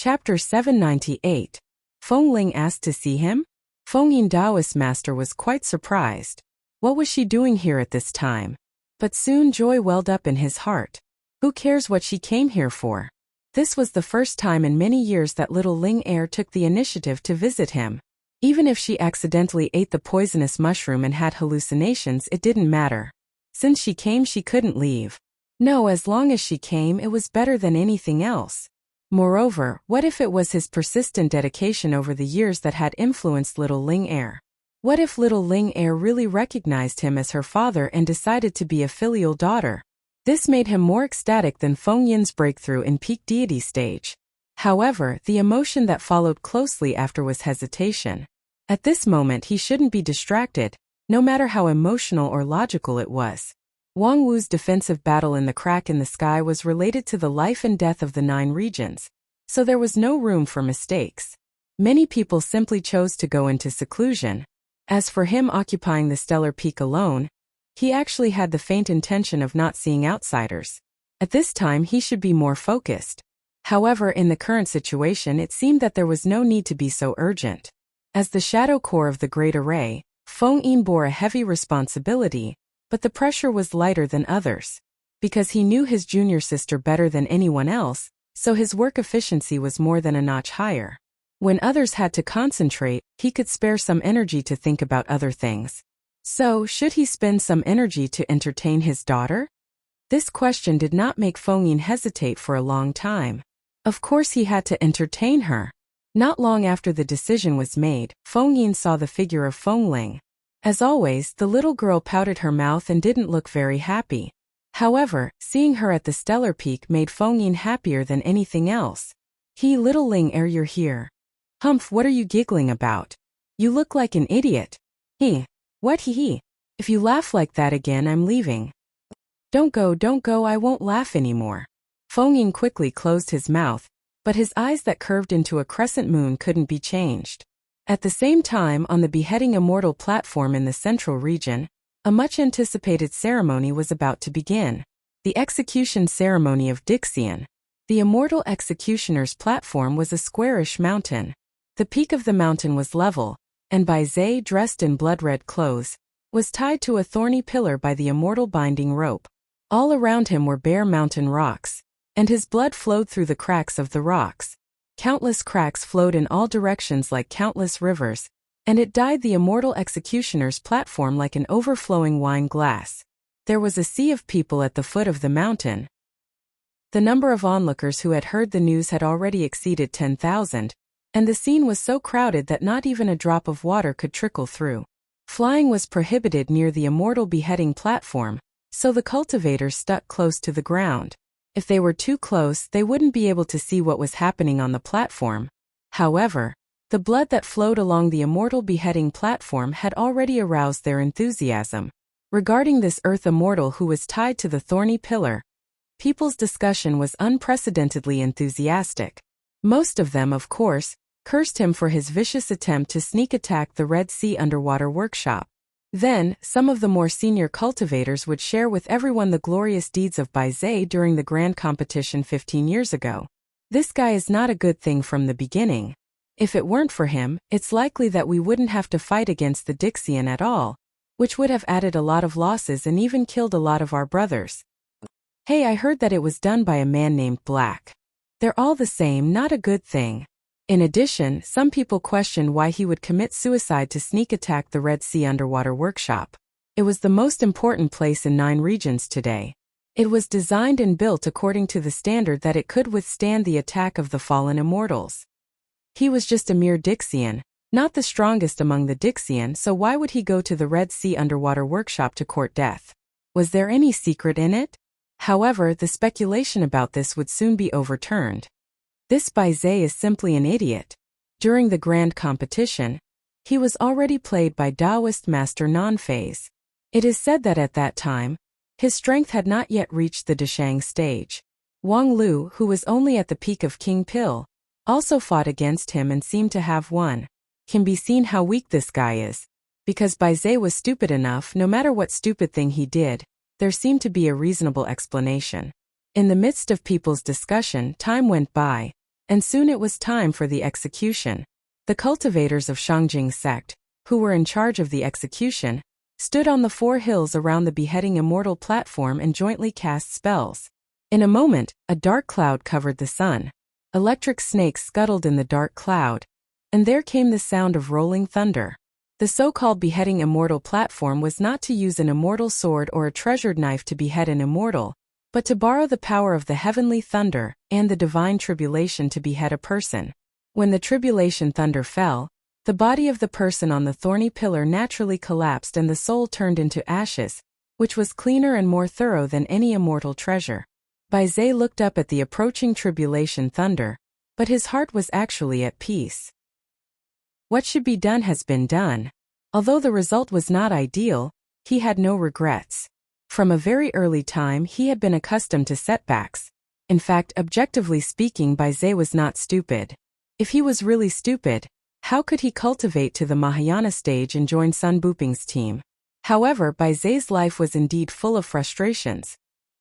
Chapter 798. Feng Ling asked to see him? Feng Yin Taoist master was quite surprised. What was she doing here at this time? But soon joy welled up in his heart. Who cares what she came here for? This was the first time in many years that little Ling Er took the initiative to visit him. Even if she accidentally ate the poisonous mushroom and had hallucinations, it didn't matter. Since she came, she couldn't leave. No, as long as she came, it was better than anything else. Moreover, what if it was his persistent dedication over the years that had influenced little Ling Er? What if little Ling Er really recognized him as her father and decided to be a filial daughter? This made him more ecstatic than Feng Yin's breakthrough in peak deity stage. However, the emotion that followed closely after was hesitation. At this moment he shouldn't be distracted, no matter how emotional or logical it was. Wang Wu's defensive battle in the crack in the sky was related to the life and death of the 9 regions, so there was no room for mistakes. Many people simply chose to go into seclusion. As for him occupying the stellar peak alone, he actually had the faint intention of not seeing outsiders. At this time he should be more focused. However, in the current situation it seemed that there was no need to be so urgent. As the shadow core of the Great Array, Feng Yin bore a heavy responsibility, but the pressure was lighter than others. Because he knew his junior sister better than anyone else, so his work efficiency was more than a notch higher. When others had to concentrate, he could spare some energy to think about other things. So, should he spend some energy to entertain his daughter? This question did not make Feng Yin hesitate for a long time. Of course he had to entertain her. Not long after the decision was made, Feng Yin saw the figure of Feng Ling. As always, the little girl pouted her mouth and didn't look very happy. However, seeing her at the stellar peak made Feng Yin happier than anything else. Little Ling Er, you're here. Humph, what are you giggling about? You look like an idiot. What he? If you laugh like that again, I'm leaving. Don't go, I won't laugh anymore. Feng Yin quickly closed his mouth, but his eyes that curved into a crescent moon couldn't be changed. At the same time, on the beheading immortal platform in the central region, a much-anticipated ceremony was about to begin. The execution ceremony of Dixian. The immortal executioner's platform was a squarish mountain. The peak of the mountain was level, and Bai Zhe, dressed in blood-red clothes, was tied to a thorny pillar by the immortal binding rope. All around him were bare mountain rocks, and his blood flowed through the cracks of the rocks. Countless cracks flowed in all directions like countless rivers, and it dyed the immortal executioner's platform like an overflowing wine glass. There was a sea of people at the foot of the mountain. The number of onlookers who had heard the news had already exceeded 10,000, and the scene was so crowded that not even a drop of water could trickle through. Flying was prohibited near the immortal beheading platform, so the cultivators stuck close to the ground. If they were too close, they wouldn't be able to see what was happening on the platform. However, the blood that flowed along the immortal beheading platform had already aroused their enthusiasm. Regarding this earth immortal who was tied to the thorny pillar, people's discussion was unprecedentedly enthusiastic. Most of them, of course, cursed him for his vicious attempt to sneak attack the Red Sea underwater workshop. Then, some of the more senior cultivators would share with everyone the glorious deeds of Bai Zhe during the grand competition 15 years ago. This guy is not a good thing from the beginning. If it weren't for him, it's likely that we wouldn't have to fight against the Dixian at all, which would have added a lot of losses and even killed a lot of our brothers. Hey, I heard that it was done by a man named Black. They're all the same, not a good thing. In addition, some people questioned why he would commit suicide to sneak attack the Red Sea underwater workshop. It was the most important place in 9 regions today. It was designed and built according to the standard that it could withstand the attack of the fallen immortals. He was just a mere Dixian, not the strongest among the Dixian, so why would he go to the Red Sea underwater workshop to court death? Was there any secret in it? However, the speculation about this would soon be overturned. This Bai Zhe is simply an idiot. During the grand competition, he was already played by Taoist master Non-Phase. It is said that at that time, his strength had not yet reached the Deshang stage. Wang Lu, who was only at the peak of King Pill, also fought against him and seemed to have won. Can be seen how weak this guy is. Because Bai Zhe was stupid enough, no matter what stupid thing he did, there seemed to be a reasonable explanation. In the midst of people's discussion, time went by. and soon it was time for the execution. The cultivators of Shangjing sect, who were in charge of the execution, stood on the 4 hills around the beheading immortal platform and jointly cast spells. In a moment, a dark cloud covered the sun. Electric snakes scuttled in the dark cloud, and there came the sound of rolling thunder. The so-called beheading immortal platform was not to use an immortal sword or a treasured knife to behead an immortal, but to borrow the power of the heavenly thunder and the divine tribulation to behead a person. When the tribulation thunder fell, the body of the person on the thorny pillar naturally collapsed and the soul turned into ashes, which was cleaner and more thorough than any immortal treasure. Bai Zhe looked up at the approaching tribulation thunder, but his heart was actually at peace. What should be done has been done. Although the result was not ideal, he had no regrets. From a very early time he had been accustomed to setbacks. In fact, objectively speaking, Bai Zhe was not stupid. If he was really stupid, how could he cultivate to the Mahayana stage and join Sun Buping's team? However, Bai Zhe's life was indeed full of frustrations.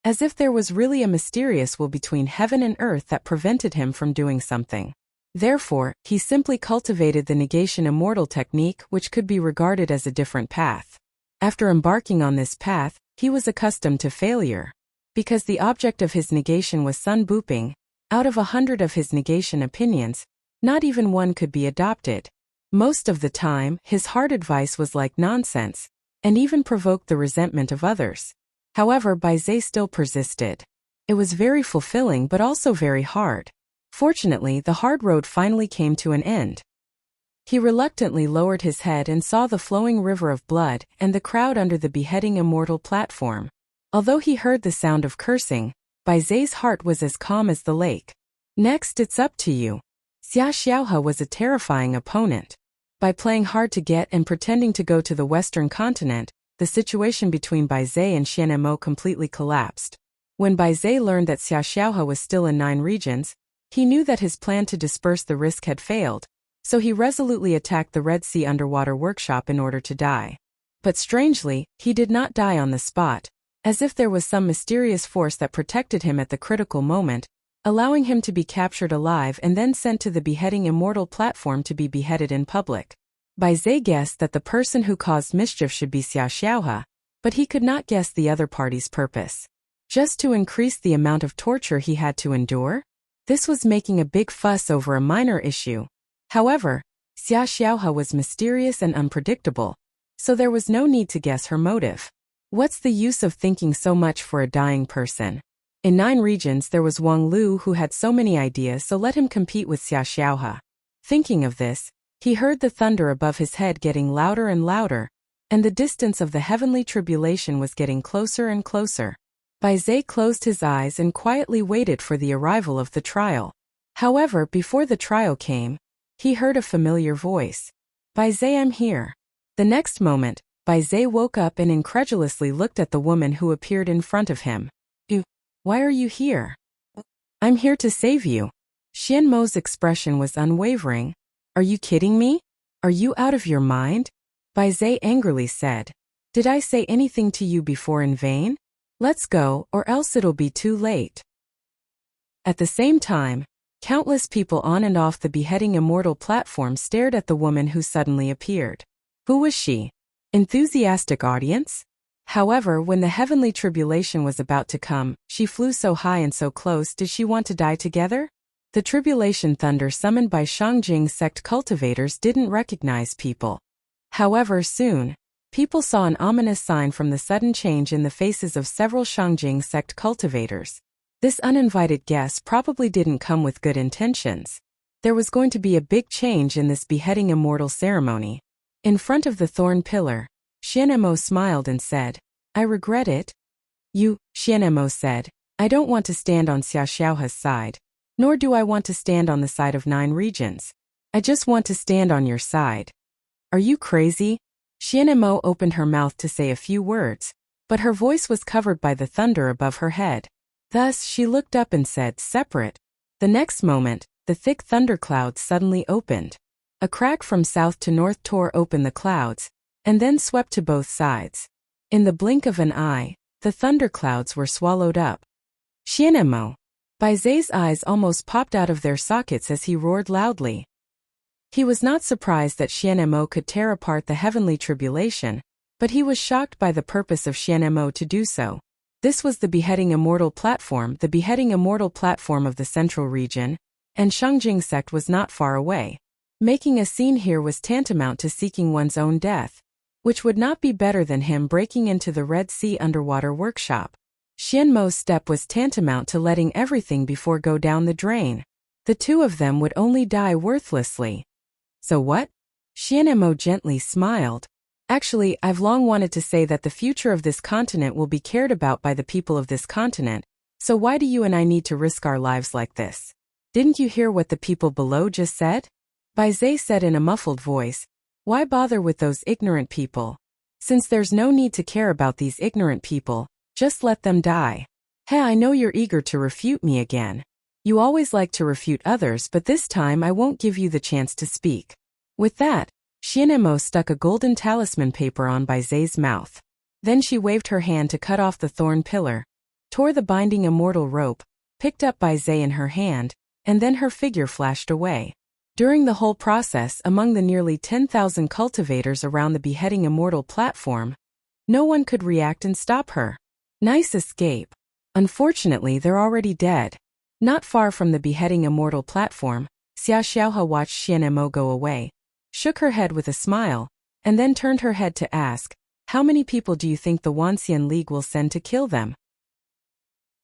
As if there was really a mysterious will between heaven and earth that prevented him from doing something. Therefore, he simply cultivated the negation immortal technique, which could be regarded as a different path. After embarking on this path, he was accustomed to failure. Because the object of his negation was Sun Buping, out of 100 of his negation opinions, not even one could be adopted. Most of the time, his hard advice was like nonsense, and even provoked the resentment of others. However, Bai Zhe still persisted. It was very fulfilling but also very hard. Fortunately, the hard road finally came to an end. He reluctantly lowered his head and saw the flowing river of blood and the crowd under the beheading immortal platform. Although he heard the sound of cursing, Bai Zhe's heart was as calm as the lake. Next, it's up to you. Xia Xiaohe was a terrifying opponent. By playing hard to get and pretending to go to the western continent, the situation between Bai Zhe and Xian Mo completely collapsed. When Bai Zhe learned that Xia Xiaohe was still in 9 regions, he knew that his plan to disperse the risk had failed, so he resolutely attacked the Red Sea underwater workshop in order to die. But strangely, he did not die on the spot, as if there was some mysterious force that protected him at the critical moment, allowing him to be captured alive and then sent to the beheading immortal platform to be beheaded in public. Bai Zhe guessed that the person who caused mischief should be Xia Xiaohe, but he could not guess the other party's purpose. Just to increase the amount of torture he had to endure? This was making a big fuss over a minor issue. However, Xia Xiaohe was mysterious and unpredictable, so there was no need to guess her motive. What's the use of thinking so much for a dying person? In 9 regions there was Wang Lu who had so many ideas, so let him compete with Xia Xiaohe. Thinking of this, he heard the thunder above his head getting louder and louder, and the distance of the heavenly tribulation was getting closer and closer. Bai Zhe closed his eyes and quietly waited for the arrival of the trial. However, before the trial came, he heard a familiar voice. Bai Zhe, I'm here. The next moment, Bai Zhe woke up and incredulously looked at the woman who appeared in front of him. Why are you here? I'm here to save you. Xian Mo's expression was unwavering. Are you kidding me? Are you out of your mind? Bai Zhe angrily said. Did I say anything to you before in vain? Let's go, or else it'll be too late. At the same time, countless people on and off the beheading immortal platform stared at the woman who suddenly appeared. Who was she? Enthusiastic audience? However, when the heavenly tribulation was about to come, she flew so high and so close. Did she want to die together? The tribulation thunder summoned by Shangjing sect cultivators didn't recognize people. However, soon, people saw an ominous sign from the sudden change in the faces of several Shangjing sect cultivators. This uninvited guest probably didn't come with good intentions. There was going to be a big change in this beheading immortal ceremony. In front of the thorn pillar, Xian Mo smiled and said, I regret it. Xian Mo said, I don't want to stand on Xia Xiaohe's side. Nor do I want to stand on the side of 9 regions. I just want to stand on your side. Are you crazy? Xian Mo opened her mouth to say a few words, but her voice was covered by the thunder above her head. Thus, she looked up and said, separate. The next moment, the thick thunderclouds suddenly opened. A crack from south to north tore open the clouds, and then swept to both sides. In the blink of an eye, the thunderclouds were swallowed up. Xian Mo. Bai Zai's eyes almost popped out of their sockets as he roared loudly. He was not surprised that Xianmo could tear apart the heavenly tribulation, but he was shocked by the purpose of Xianmo to do so. This was the beheading immortal platform of the central region, and Shengjing sect was not far away. Making a scene here was tantamount to seeking one's own death, which would not be better than him breaking into the Red Sea underwater workshop. Xianmo's step was tantamount to letting everything before go down the drain. The two of them would only die worthlessly. So what? Xianmo gently smiled. Actually, I've long wanted to say that the future of this continent will be cared about by the people of this continent, so why do you and I need to risk our lives like this? Didn't you hear what the people below just said? Bai Zai said in a muffled voice. Why bother with those ignorant people? Since there's no need to care about these ignorant people, just let them die. Hey, I know you're eager to refute me again. You always like to refute others, but this time I won't give you the chance to speak. With that, Xianmo stuck a golden talisman paper on Bai Zai's mouth. Then she waved her hand to cut off the thorn pillar, tore the binding immortal rope, picked up Bai Zai in her hand, and then her figure flashed away. During the whole process, among the nearly 10,000 cultivators around the beheading immortal platform, no one could react and stop her. Nice escape. Unfortunately, they're already dead. Not far from the beheading immortal platform, Xia Xiaohe watched Xianmo go away, shook her head with a smile, and then turned her head to ask, how many people do you think the Wanxian League will send to kill them?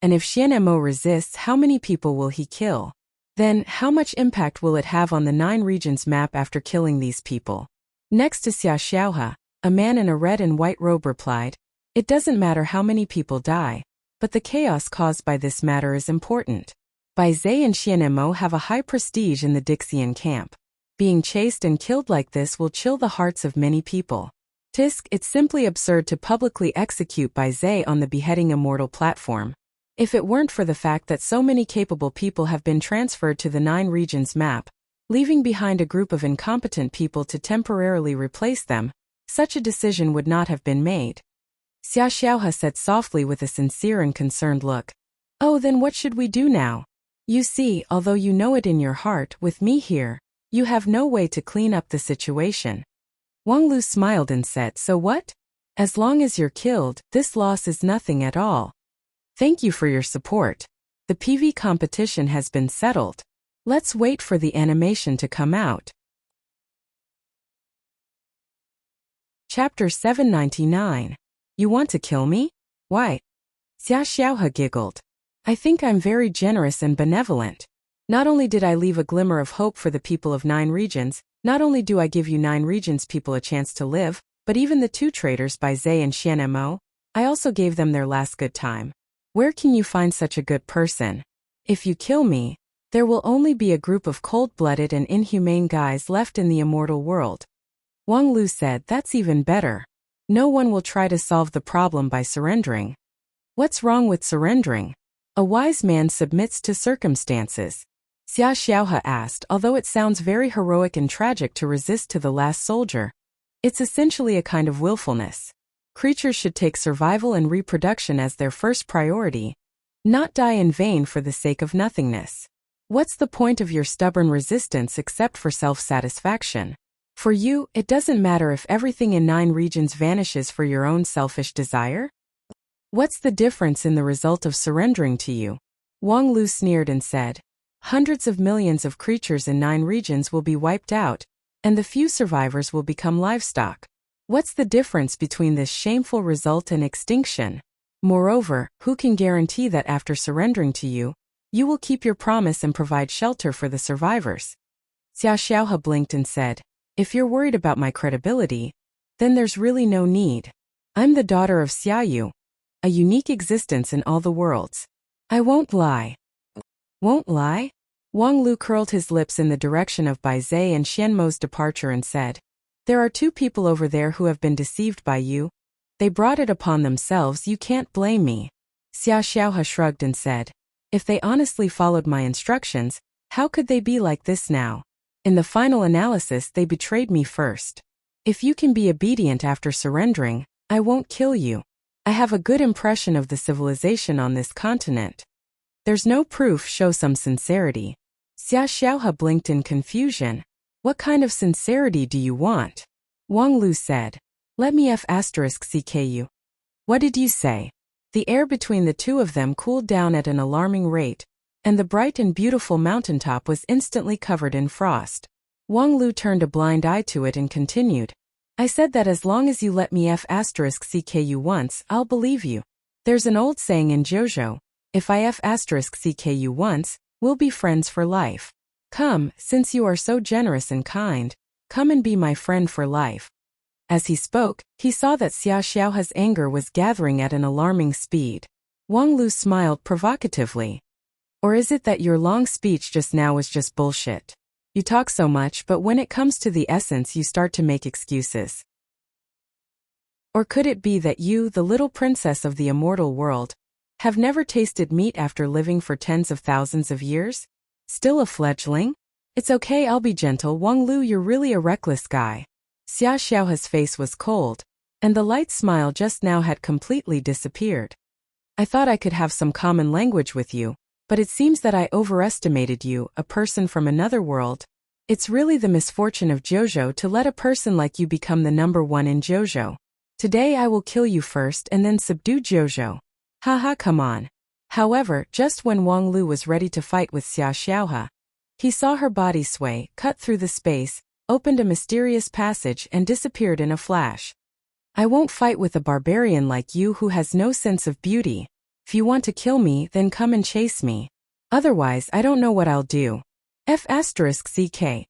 And if Xianmo resists, how many people will he kill? Then, how much impact will it have on the 9 regions map after killing these people? Next to Xia Xiaohe, a man in a red and white robe replied, it doesn't matter how many people die, but the chaos caused by this matter is important. Bai Zai and Xianmo have a high prestige in the Dixian camp. Being chased and killed like this will chill the hearts of many people. Tisk, it's simply absurd to publicly execute Bai Zai on the beheading immortal platform. If it weren't for the fact that so many capable people have been transferred to the 9 regions map, leaving behind a group of incompetent people to temporarily replace them, such a decision would not have been made. Xia Xiaohe said softly with a sincere and concerned look. Oh, then what should we do now? You see, although you know it in your heart, with me here, you have no way to clean up the situation. Wang Lu smiled and said, so what? As long as you're killed, this loss is nothing at all. Thank you for your support. The PV competition has been settled. Let's wait for the animation to come out. Chapter 799. You want to kill me? Why? Xia Xiaohe giggled. I think I'm very generous and benevolent. Not only did I leave a glimmer of hope for the people of 9 regions, not only do I give you 9 regions people a chance to live, but even the 2 traitors Bai Zai and Xianmo, I also gave them their last good time. Where can you find such a good person? If you kill me, there will only be a group of cold-blooded and inhumane guys left in the immortal world. Wang Lu said, that's even better. No one will try to solve the problem by surrendering. What's wrong with surrendering? A wise man submits to circumstances. Xia Xiaohe asked, although it sounds very heroic and tragic to resist to the last soldier. It's essentially a kind of willfulness. Creatures should take survival and reproduction as their first priority, not die in vain for the sake of nothingness. What's the point of your stubborn resistance except for self-satisfaction? For you, it doesn't matter if everything in 9 regions vanishes for your own selfish desire? What's the difference in the result of surrendering to you? Wang Lu sneered and said, hundreds of millions of creatures in 9 regions will be wiped out, and the few survivors will become livestock. What's the difference between this shameful result and extinction? Moreover, who can guarantee that after surrendering to you, you will keep your promise and provide shelter for the survivors? Xia Xiaohe blinked and said, if you're worried about my credibility, then there's really no need. I'm the daughter of Xiaoyu, a unique existence in all the worlds. I won't lie. Won't lie? Wang Lu curled his lips in the direction of Bai Zai and Xianmo's departure and said, there are 2 people over there who have been deceived by you. They brought it upon themselves, you can't blame me. Xia Xiaohe shrugged and said, if they honestly followed my instructions, how could they be like this now? In the final analysis, they betrayed me first. If you can be obedient after surrendering, I won't kill you. I have a good impression of the civilization on this continent. There's no proof, show some sincerity. Xia Xiaohe blinked in confusion. What kind of sincerity do you want? Wang Lu said. Let me *CK you. What did you say? The air between the two of them cooled down at an alarming rate, and the bright and beautiful mountaintop was instantly covered in frost. Wang Lu turned a blind eye to it and continued. I said that as long as you let me *CK you once, I'll believe you. There's an old saying in Jojo, if I *CK you once, we'll be friends for life. Come, since you are so generous and kind, come and be my friend for life. As he spoke, he saw that Xia Xiaohe's anger was gathering at an alarming speed. Wang Lu smiled provocatively. Or is it that your long speech just now was just bullshit? You talk so much, but when it comes to the essence you start to make excuses. Or could it be that you, the little princess of the immortal world, have never tasted meat after living for tens of thousands of years? Still a fledgling? It's okay, I'll be gentle, Wang Lu, you're really a reckless guy. Xia Xiaohe's face was cold, and the light smile just now had completely disappeared. I thought I could have some common language with you, but it seems that I overestimated you, a person from another world. It's really the misfortune of Jojo to let a person like you become the number one in Jojo. Today I will kill you first and then subdue Jojo. Haha, come on. However, just when Wang Lu was ready to fight with Xia Xiaohe, he saw her body sway, cut through the space, opened a mysterious passage and disappeared in a flash. I won't fight with a barbarian like you who has no sense of beauty. If you want to kill me, then come and chase me. Otherwise, I don't know what I'll do. *CK.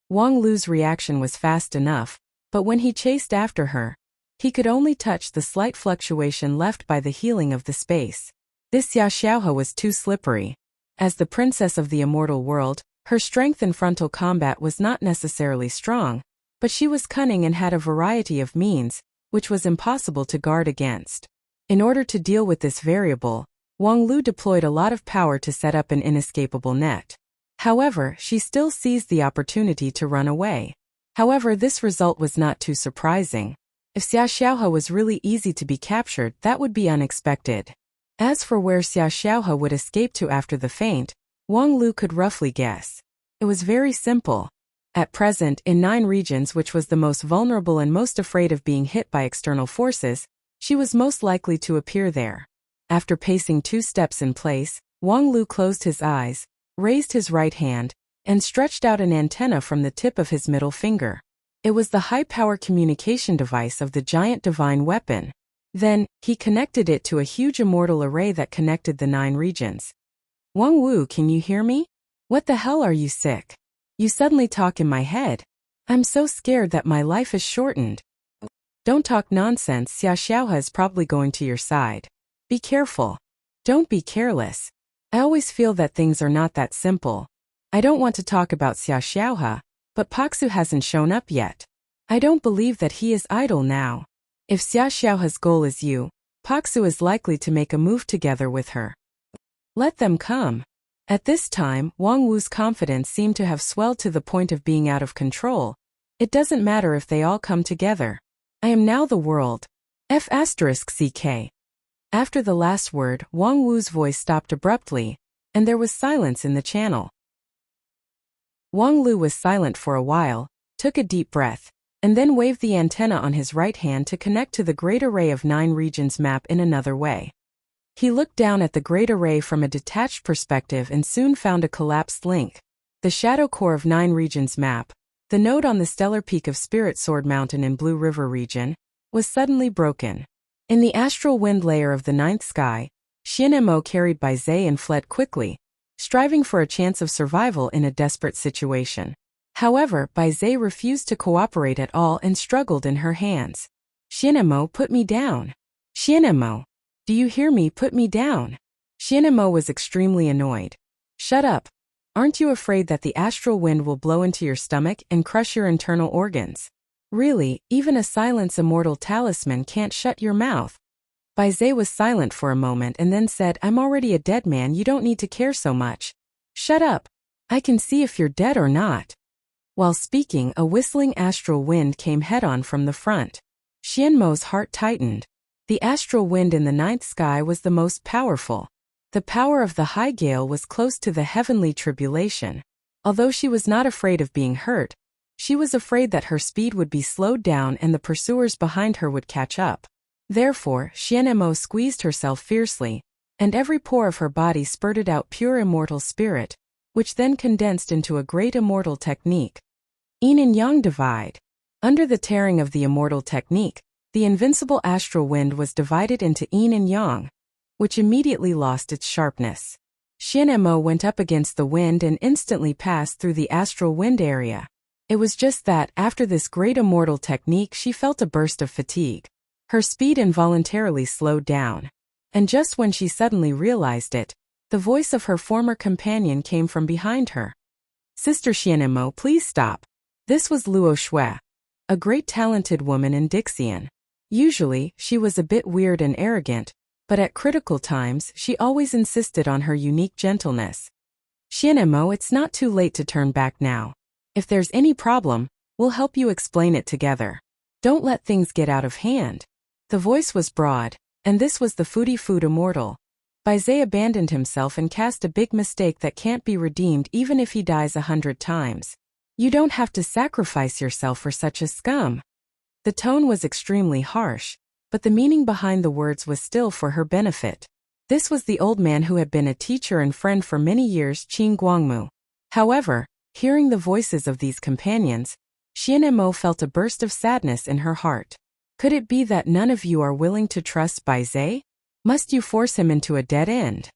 Wang Lu's reaction was fast enough, but when he chased after her, he could only touch the slight fluctuation left by the healing of the space. This Xia Xiaohe was too slippery. As the princess of the immortal world, her strength in frontal combat was not necessarily strong, but she was cunning and had a variety of means, which was impossible to guard against. In order to deal with this variable, Wang Lu deployed a lot of power to set up an inescapable net. However, she still seized the opportunity to run away. However, this result was not too surprising. If Xia Xiaohe was really easy to be captured, that would be unexpected. As for where Xia Xiaohe would escape to after the feint, Wang Lu could roughly guess. It was very simple. At present, in 9 regions, which was the most vulnerable and most afraid of being hit by external forces, she was most likely to appear there. After pacing 2 steps in place, Wang Lu closed his eyes, raised his right hand, and stretched out an antenna from the tip of his middle finger. It was the high-power communication device of the giant divine weapon. Then, he connected it to a huge immortal array that connected the 9 regions. Wang Wu, can you hear me? What the hell, are you sick? You suddenly talk in my head. I'm so scared that my life is shortened. Don't talk nonsense, Xia Xiaohe is probably going to your side. Be careful. Don't be careless. I always feel that things are not that simple. I don't want to talk about Xia Xiaohe, but Paksu hasn't shown up yet. I don't believe that he is idle now. If Xia Xiaohe's goal is you, Paksu is likely to make a move together with her. Let them come. At this time, Wang Wu's confidence seemed to have swelled to the point of being out of control. It doesn't matter if they all come together. I am now the world. *CK. After the last word, Wang Wu's voice stopped abruptly, and there was silence in the channel. Wang Lu was silent for a while, took a deep breath, and then waved the antenna on his right hand to connect to the great array of 9 regions map in another way. He looked down at the great array from a detached perspective and soon found a collapsed link. The shadow core of 9 regions map, the node on the stellar peak of Spirit Sword Mountain in Blue River region, was suddenly broken. In the astral wind layer of the 9th sky, Xianmo carried Bai Zhe and fled quickly, striving for a chance of survival in a desperate situation. However, Bai Zhe refused to cooperate at all and struggled in her hands. Xianmo, put me down. Xianmo. Do you hear me? Put me down. Xianmo was extremely annoyed. Shut up. Aren't you afraid that the astral wind will blow into your stomach and crush your internal organs? Really, even a silence immortal talisman can't shut your mouth. Bai Zhe was silent for a moment and then said, I'm already a dead man, you don't need to care so much. Shut up. I can see if you're dead or not. While speaking, a whistling astral wind came head-on from the front. Xianmo's heart tightened. The astral wind in the 9th sky was the most powerful. The power of the high gale was close to the heavenly tribulation. Although she was not afraid of being hurt, she was afraid that her speed would be slowed down and the pursuers behind her would catch up. Therefore, Xianemo squeezed herself fiercely, and every pore of her body spurted out pure immortal spirit, which then condensed into a great immortal technique. Yin and Yang divide. Under the tearing of the immortal technique, the invincible astral wind was divided into Yin and Yang, which immediately lost its sharpness. Xianemo went up against the wind and instantly passed through the astral wind area. It was just that, after this great immortal technique, she felt a burst of fatigue. Her speed involuntarily slowed down. And just when she suddenly realized it, the voice of her former companion came from behind her. "Sister Xianemo, please stop." This was Luo Shui, a great talented woman in Dixian. Usually, she was a bit weird and arrogant, but at critical times she always insisted on her unique gentleness. "Xianemo, it's not too late to turn back now. If there's any problem, we'll help you explain it together. Don't let things get out of hand." The voice was broad, and this was the Foodie Food Immortal. Baizé abandoned himself and cast a big mistake that can't be redeemed even if he dies 100 times. "You don't have to sacrifice yourself for such a scum." The tone was extremely harsh, but the meaning behind the words was still for her benefit. This was the old man who had been a teacher and friend for many years, Qin Guangmu. However, hearing the voices of these companions, Xianemo felt a burst of sadness in her heart. Could it be that none of you are willing to trust Baizé? Must you force him into a dead end?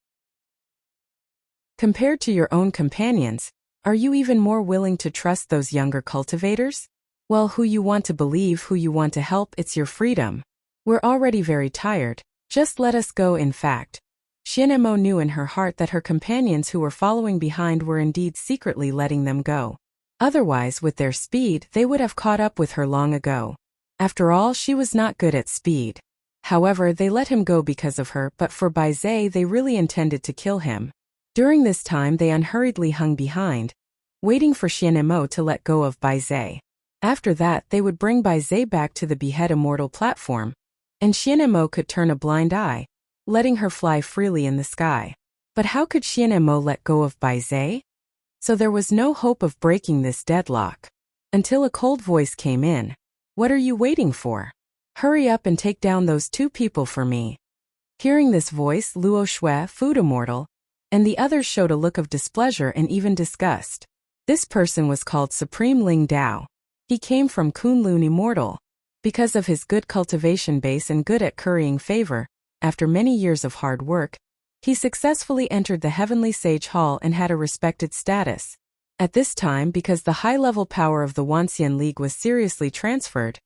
Compared to your own companions, are you even more willing to trust those younger cultivators? Well, who you want to believe, who you want to help, it's your freedom. We're already very tired, just let us go. In fact, Xianemo knew in her heart that her companions who were following behind were indeed secretly letting them go. Otherwise, with their speed, they would have caught up with her long ago. After all, she was not good at speed. However, they let him go because of her, but for Baizé they really intended to kill him. During this time they unhurriedly hung behind, waiting for Xianemo to let go of Baizé. After that they would bring Baizé back to the Behead Immortal platform, and Xianemo could turn a blind eye, letting her fly freely in the sky. But how could Xianemo let go of Baizé? So there was no hope of breaking this deadlock. Until a cold voice came in. "What are you waiting for? Hurry up and take down those two people for me." Hearing this voice, Luo Shui, Food Immortal, and the others showed a look of displeasure and even disgust. This person was called Supreme Ling Dao. He came from Kunlun Immortal. Because of his good cultivation base and good at currying favor, after many years of hard work, he successfully entered the Heavenly Sage Hall and had a respected status. At this time, because the high-level power of the Wanxian League was seriously transferred,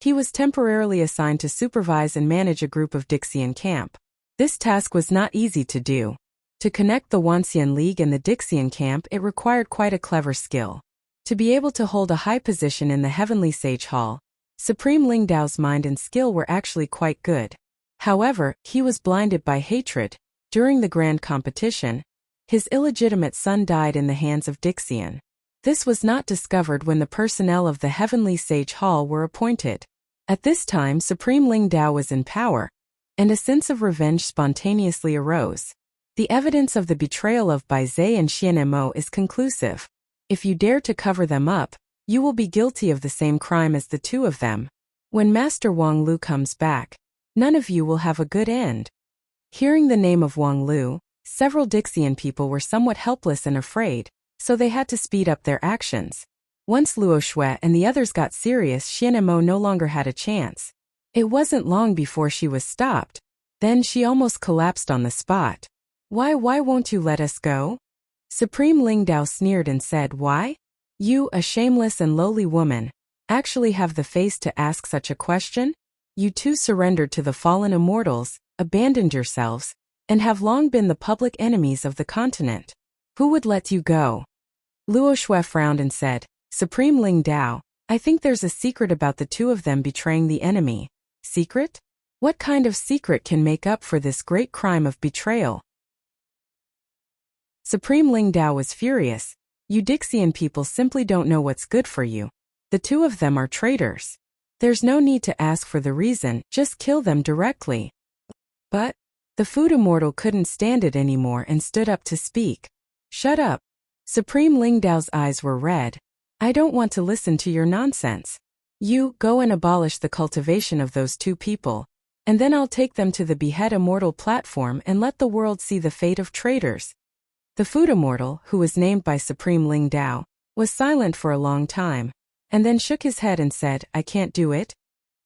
he was temporarily assigned to supervise and manage a group of Dixian camp. This task was not easy to do. To connect the Wanxian League and the Dixian camp, it required quite a clever skill. To be able to hold a high position in the Heavenly Sage Hall, Supreme Ling Dao's mind and skill were actually quite good. However, he was blinded by hatred. During the grand competition, his illegitimate son died in the hands of Dixian. This was not discovered when the personnel of the Heavenly Sage Hall were appointed. At this time, Supreme Ling Dao was in power, and a sense of revenge spontaneously arose. The evidence of the betrayal of Baizé and Xianemo is conclusive. If you dare to cover them up, you will be guilty of the same crime as the two of them. When Master Wang Lu comes back, none of you will have a good end. Hearing the name of Wang Lu, several Dixian people were somewhat helpless and afraid, so they had to speed up their actions. Once Luo Shui and the others got serious, Xianemo no longer had a chance. It wasn't long before she was stopped. Then she almost collapsed on the spot. Why won't you let us go?" Supreme Ling Dao sneered and said, "Why? You, a shameless and lowly woman, actually have the face to ask such a question? You too surrendered to the fallen immortals, abandoned yourselves, and have long been the public enemies of the continent. Who would let you go?" Luo Shui frowned and said, "Supreme Ling Dao, I think there's a secret about the two of them betraying the enemy." "Secret? What kind of secret can make up for this great crime of betrayal?" Supreme Ling Dao was furious. "You Dixian people simply don't know what's good for you. The two of them are traitors. There's no need to ask for the reason, just kill them directly." "But The food immortal couldn't stand it anymore and stood up to speak. Shut up. Supreme Lingdao's eyes were red. I don't want to listen to your nonsense. You go and abolish the cultivation of those two people, and then I'll take them to the Behead Immortal platform and let the world see the fate of traitors. The food immortal, who was named by Supreme Lingdao, was silent for a long time, and then shook his head and said, I can't do it.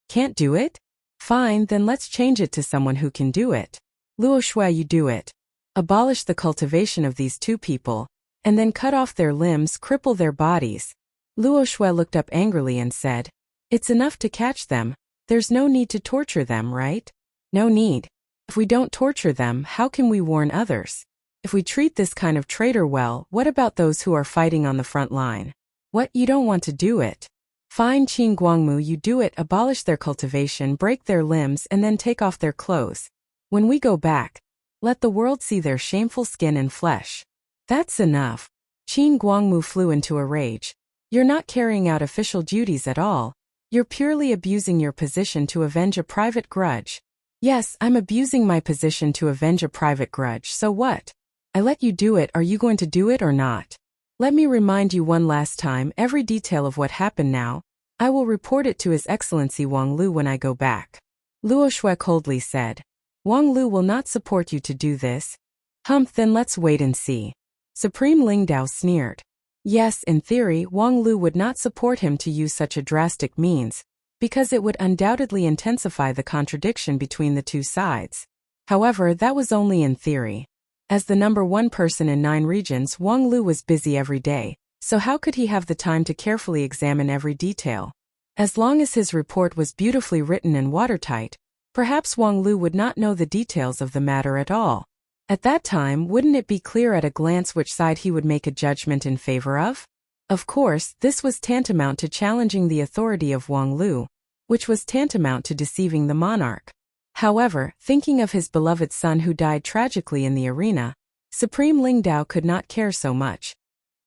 Can't do it? Fine, then let's change it to someone who can do it. Luo Shui, you do it. Abolish the cultivation of these two people, and then cut off their limbs, cripple their bodies. Luo Shui looked up angrily and said, It's enough to catch them. There's no need to torture them, right? No need. If we don't torture them, how can we warn others? If we treat this kind of traitor well, what about those who are fighting on the front line? What, you don't want to do it? Fine, Qin Guangmu, you do it. Abolish their cultivation, break their limbs, and then take off their clothes. When we go back, let the world see their shameful skin and flesh. That's enough. Qin Guangmu flew into a rage. You're not carrying out official duties at all. You're purely abusing your position to avenge a private grudge. Yes, I'm abusing my position to avenge a private grudge, so what? I let you do it, are you going to do it or not? Let me remind you one last time every detail of what happened now. I will report it to His Excellency Wang Lu when I go back. Luo Shui coldly said. Wang Lu will not support you to do this. Humph, then let's wait and see. Supreme Lingdao sneered. Yes, in theory, Wang Lu would not support him to use such a drastic means, because it would undoubtedly intensify the contradiction between the two sides. However, that was only in theory. As the number one person in 9 regions, Wang Lu was busy every day, so how could he have the time to carefully examine every detail? As long as his report was beautifully written and watertight, perhaps Wang Lu would not know the details of the matter at all. At that time, wouldn't it be clear at a glance which side he would make a judgment in favor of? Of course, this was tantamount to challenging the authority of Wang Lu, which was tantamount to deceiving the monarch. However, thinking of his beloved son who died tragically in the arena, Supreme Lingdao could not care so much.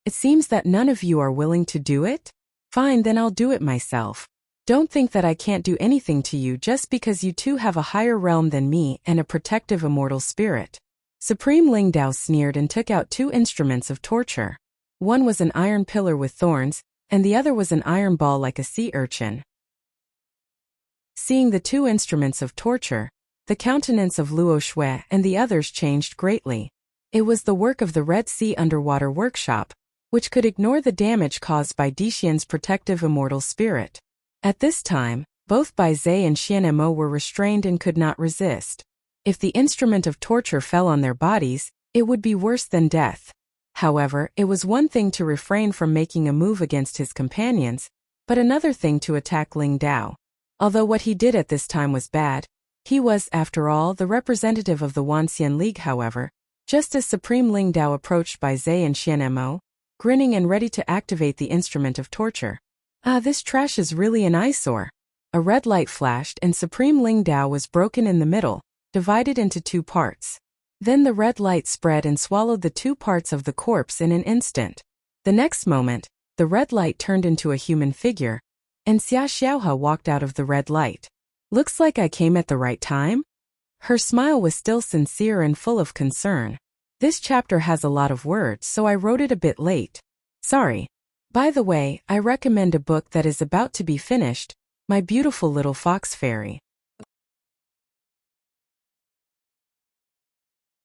It seems that none of you are willing to do it? Fine, then I'll do it myself. Don't think that I can't do anything to you just because you two have a higher realm than me and a protective immortal spirit. Supreme Lingdao sneered and took out 2 instruments of torture. One was an iron pillar with thorns, and the other was an iron ball like a sea urchin. Seeing the 2 instruments of torture, the countenance of Luo Shui and the others changed greatly. It was the work of the Red Sea Underwater Workshop, which could ignore the damage caused by Dixian's protective immortal spirit. At this time, both Bai Zhe and Xian Mo were restrained and could not resist. If the instrument of torture fell on their bodies, it would be worse than death. However, it was one thing to refrain from making a move against his companions, but another thing to attack Ling Dao. Although what he did at this time was bad, he was, after all, the representative of the Wanxian League. However, just as Supreme Ling Dao approached Bai Zhe and Xian Mo, grinning and ready to activate the instrument of torture. This trash is really an eyesore. A red light flashed and Supreme Ling Dao was broken in the middle, divided into 2 parts. Then the red light spread and swallowed the 2 parts of the corpse in an instant. The next moment, the red light turned into a human figure, and Xia Xiaohe walked out of the red light. Looks like I came at the right time? Her smile was still sincere and full of concern. This chapter has a lot of words, so I wrote it a bit late. Sorry. By the way, I recommend a book that is about to be finished, My Beautiful Little Fox Fairy.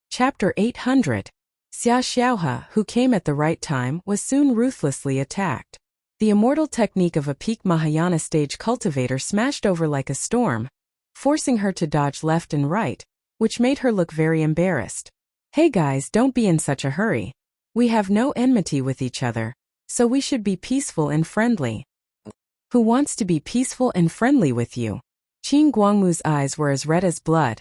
Chapter 800. Xia Xiaohe, who came at the right time, was soon ruthlessly attacked. The immortal technique of a peak Mahayana stage cultivator smashed over like a storm, forcing her to dodge left and right, which made her look very embarrassed. Hey guys, don't be in such a hurry. We have no enmity with each other, so we should be peaceful and friendly. Who wants to be peaceful and friendly with you? Qin Guangmu's eyes were as red as blood,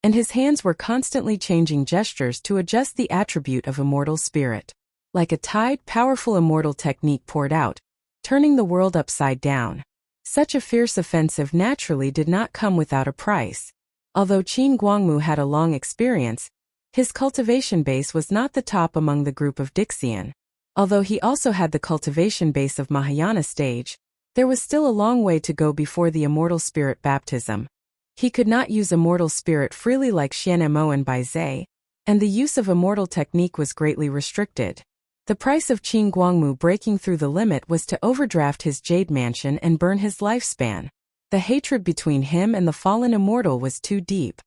and his hands were constantly changing gestures to adjust the attribute of immortal spirit. Like a tide, powerful immortal technique poured out, turning the world upside down. Such a fierce offensive naturally did not come without a price. Although Qin Guangmu had a long experience, his cultivation base was not the top among the group of Dixian. Although he also had the cultivation base of Mahayana stage, there was still a long way to go before the immortal spirit baptism. He could not use immortal spirit freely like Xianmo and Bai Zhe, and the use of immortal technique was greatly restricted. The price of Qin Guangmu breaking through the limit was to overdraft his jade mansion and burn his lifespan. The hatred between him and the fallen immortal was too deep.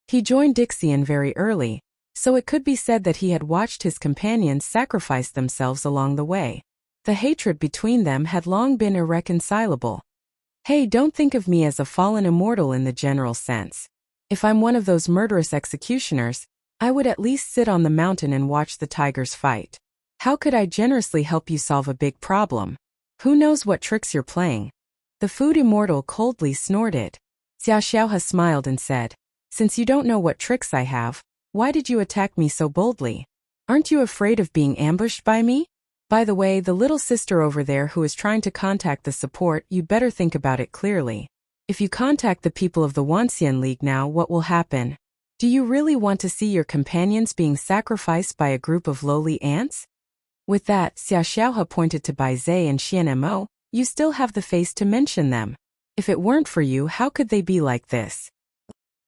He joined Dixian very early, so it could be said that he had watched his companions sacrifice themselves along the way. The hatred between them had long been irreconcilable. Hey, don't think of me as a fallen immortal in the general sense. If I'm one of those murderous executioners, I would at least sit on the mountain and watch the tigers fight. How could I generously help you solve a big problem? Who knows what tricks you're playing? The food immortal coldly snorted. Xia Xiaohe smiled and said, since you don't know what tricks I have, why did you attack me so boldly? Aren't you afraid of being ambushed by me? By the way, the little sister over there who is trying to contact the support, you'd better think about it clearly. If you contact the people of the Wanxian League now, what will happen? Do you really want to see your companions being sacrificed by a group of lowly ants? With that, Xia Xiaohe pointed to Bai Zhe and Xianmo. You still have the face to mention them. If it weren't for you, how could they be like this?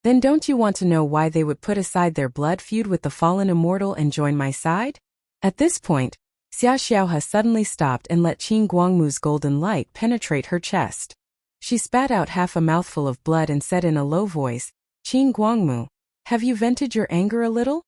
Then don't you want to know why they would put aside their blood feud with the fallen immortal and join my side? At this point, Xia Xiaohe suddenly stopped and let Qin Guangmu's golden light penetrate her chest. She spat out half a mouthful of blood and said in a low voice, Qin Guangmu, have you vented your anger a little?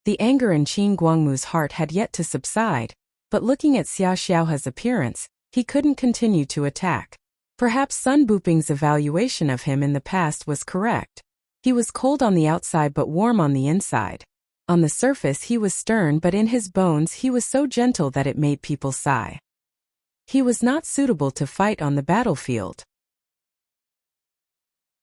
The anger in Qin Guangmu's heart had yet to subside, but looking at Xia Xiaohe's appearance, he couldn't continue to attack. Perhaps Sun Buping's evaluation of him in the past was correct. He was cold on the outside but warm on the inside. On the surface he was stern, but in his bones he was so gentle that it made people sigh. He was not suitable to fight on the battlefield.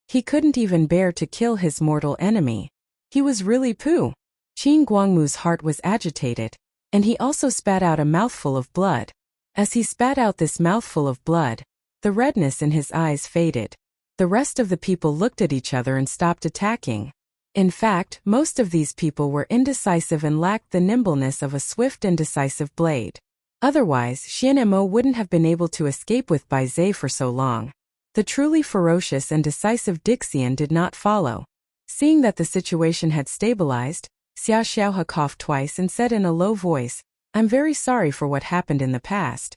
He couldn't even bear to kill his mortal enemy. He was really poo. Qin Guangmu's heart was agitated, and he also spat out a mouthful of blood. As he spat out this mouthful of blood, the redness in his eyes faded. The rest of the people looked at each other and stopped attacking. In fact, most of these people were indecisive and lacked the nimbleness of a swift and decisive blade. Otherwise, Xianmo wouldn't have been able to escape with Bai Zhe for so long. The truly ferocious and decisive Dixian did not follow. Seeing that the situation had stabilized, Xia Xiaohe coughed twice and said in a low voice, I'm very sorry for what happened in the past.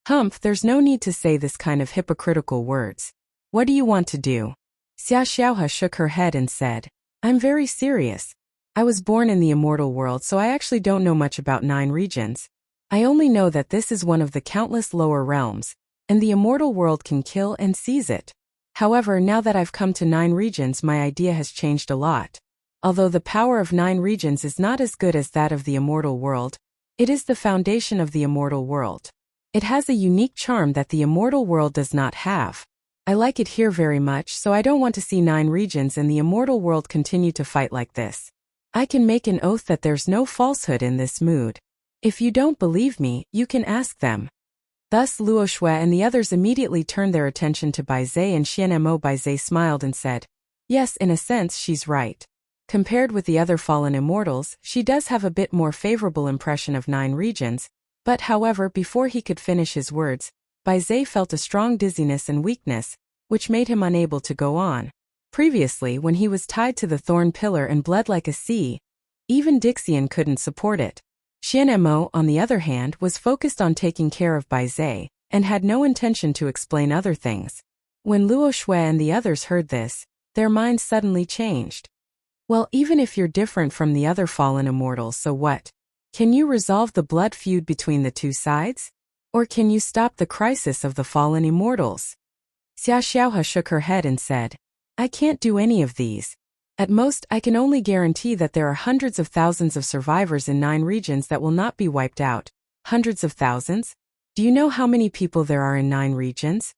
Humph, there's no need to say this kind of hypocritical words. What do you want to do? Xia Xiaohe shook her head and said, I'm very serious. I was born in the immortal world, so I actually don't know much about 9 regions. I only know that this is one of the countless lower realms, and the immortal world can kill and seize it. However, now that I've come to 9 regions, my idea has changed a lot. Although the power of 9 regions is not as good as that of the immortal world, it is the foundation of the immortal world. It has a unique charm that the immortal world does not have. I like it here very much, so I don't want to see 9 regions and the immortal world continue to fight like this. I can make an oath that there's no falsehood in this mood. If you don't believe me, you can ask them. Thus Luo Shui and the others immediately turned their attention to Bai Zhe and Xianmo. Bai Zhe smiled and said, yes, in a sense she's right. Compared with the other fallen immortals, she does have a bit more favorable impression of 9 regions, but however, before he could finish his words, Bai Zhe felt a strong dizziness and weakness, which made him unable to go on. Previously, when he was tied to the thorn pillar and bled like a sea, even Dixian couldn't support it. Xianmo, on the other hand, was focused on taking care of Bai Zhe, and had no intention to explain other things. When Luo Shui and the others heard this, their minds suddenly changed. Well, even if you're different from the other fallen immortals, so what? Can you resolve the blood feud between the 2 sides? Or can you stop the crisis of the fallen immortals? Xia Xiaohe shook her head and said, I can't do any of these. At most, I can only guarantee that there are hundreds of thousands of survivors in 9 regions that will not be wiped out. Hundreds of thousands? Do you know how many people there are in 9 regions?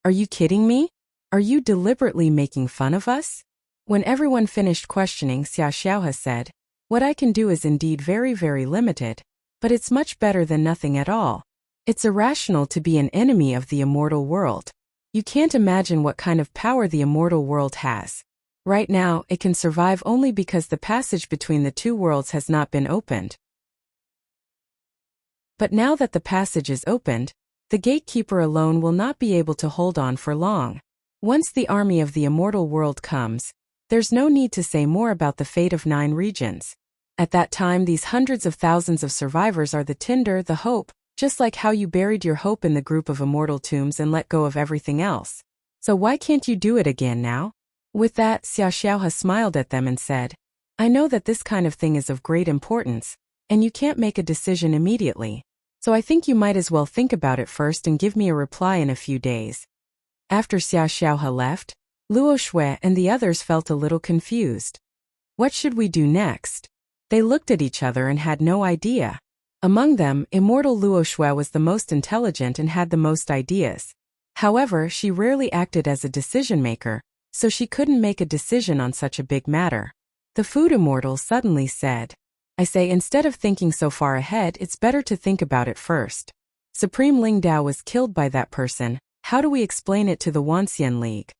Are you kidding me? Are you deliberately making fun of us? When everyone finished questioning, Xia Xiaohe said, what I can do is indeed very, very limited, but it's much better than nothing at all. It's irrational to be an enemy of the immortal world. You can't imagine what kind of power the immortal world has. Right now, it can survive only because the passage between the 2 worlds has not been opened. But now that the passage is opened, the gatekeeper alone will not be able to hold on for long. Once the army of the immortal world comes, there's no need to say more about the fate of 9 regions. At that time, these hundreds of thousands of survivors are the tinder, the hope, just like how you buried your hope in the group of immortal tombs and let go of everything else. So why can't you do it again now? With that, Xia Xiaohe smiled at them and said, I know that this kind of thing is of great importance, and you can't make a decision immediately. So I think you might as well think about it first and give me a reply in a few days. After Xia Xiaohe left, Luo Shui and the others felt a little confused. What should we do next? They looked at each other and had no idea. Among them, immortal Luo Shui was the most intelligent and had the most ideas. However, she rarely acted as a decision-maker, so she couldn't make a decision on such a big matter. The food immortal suddenly said, I say, instead of thinking so far ahead, it's better to think about it first. Supreme Ling Dao was killed by that person. How do we explain it to the Wanxian League?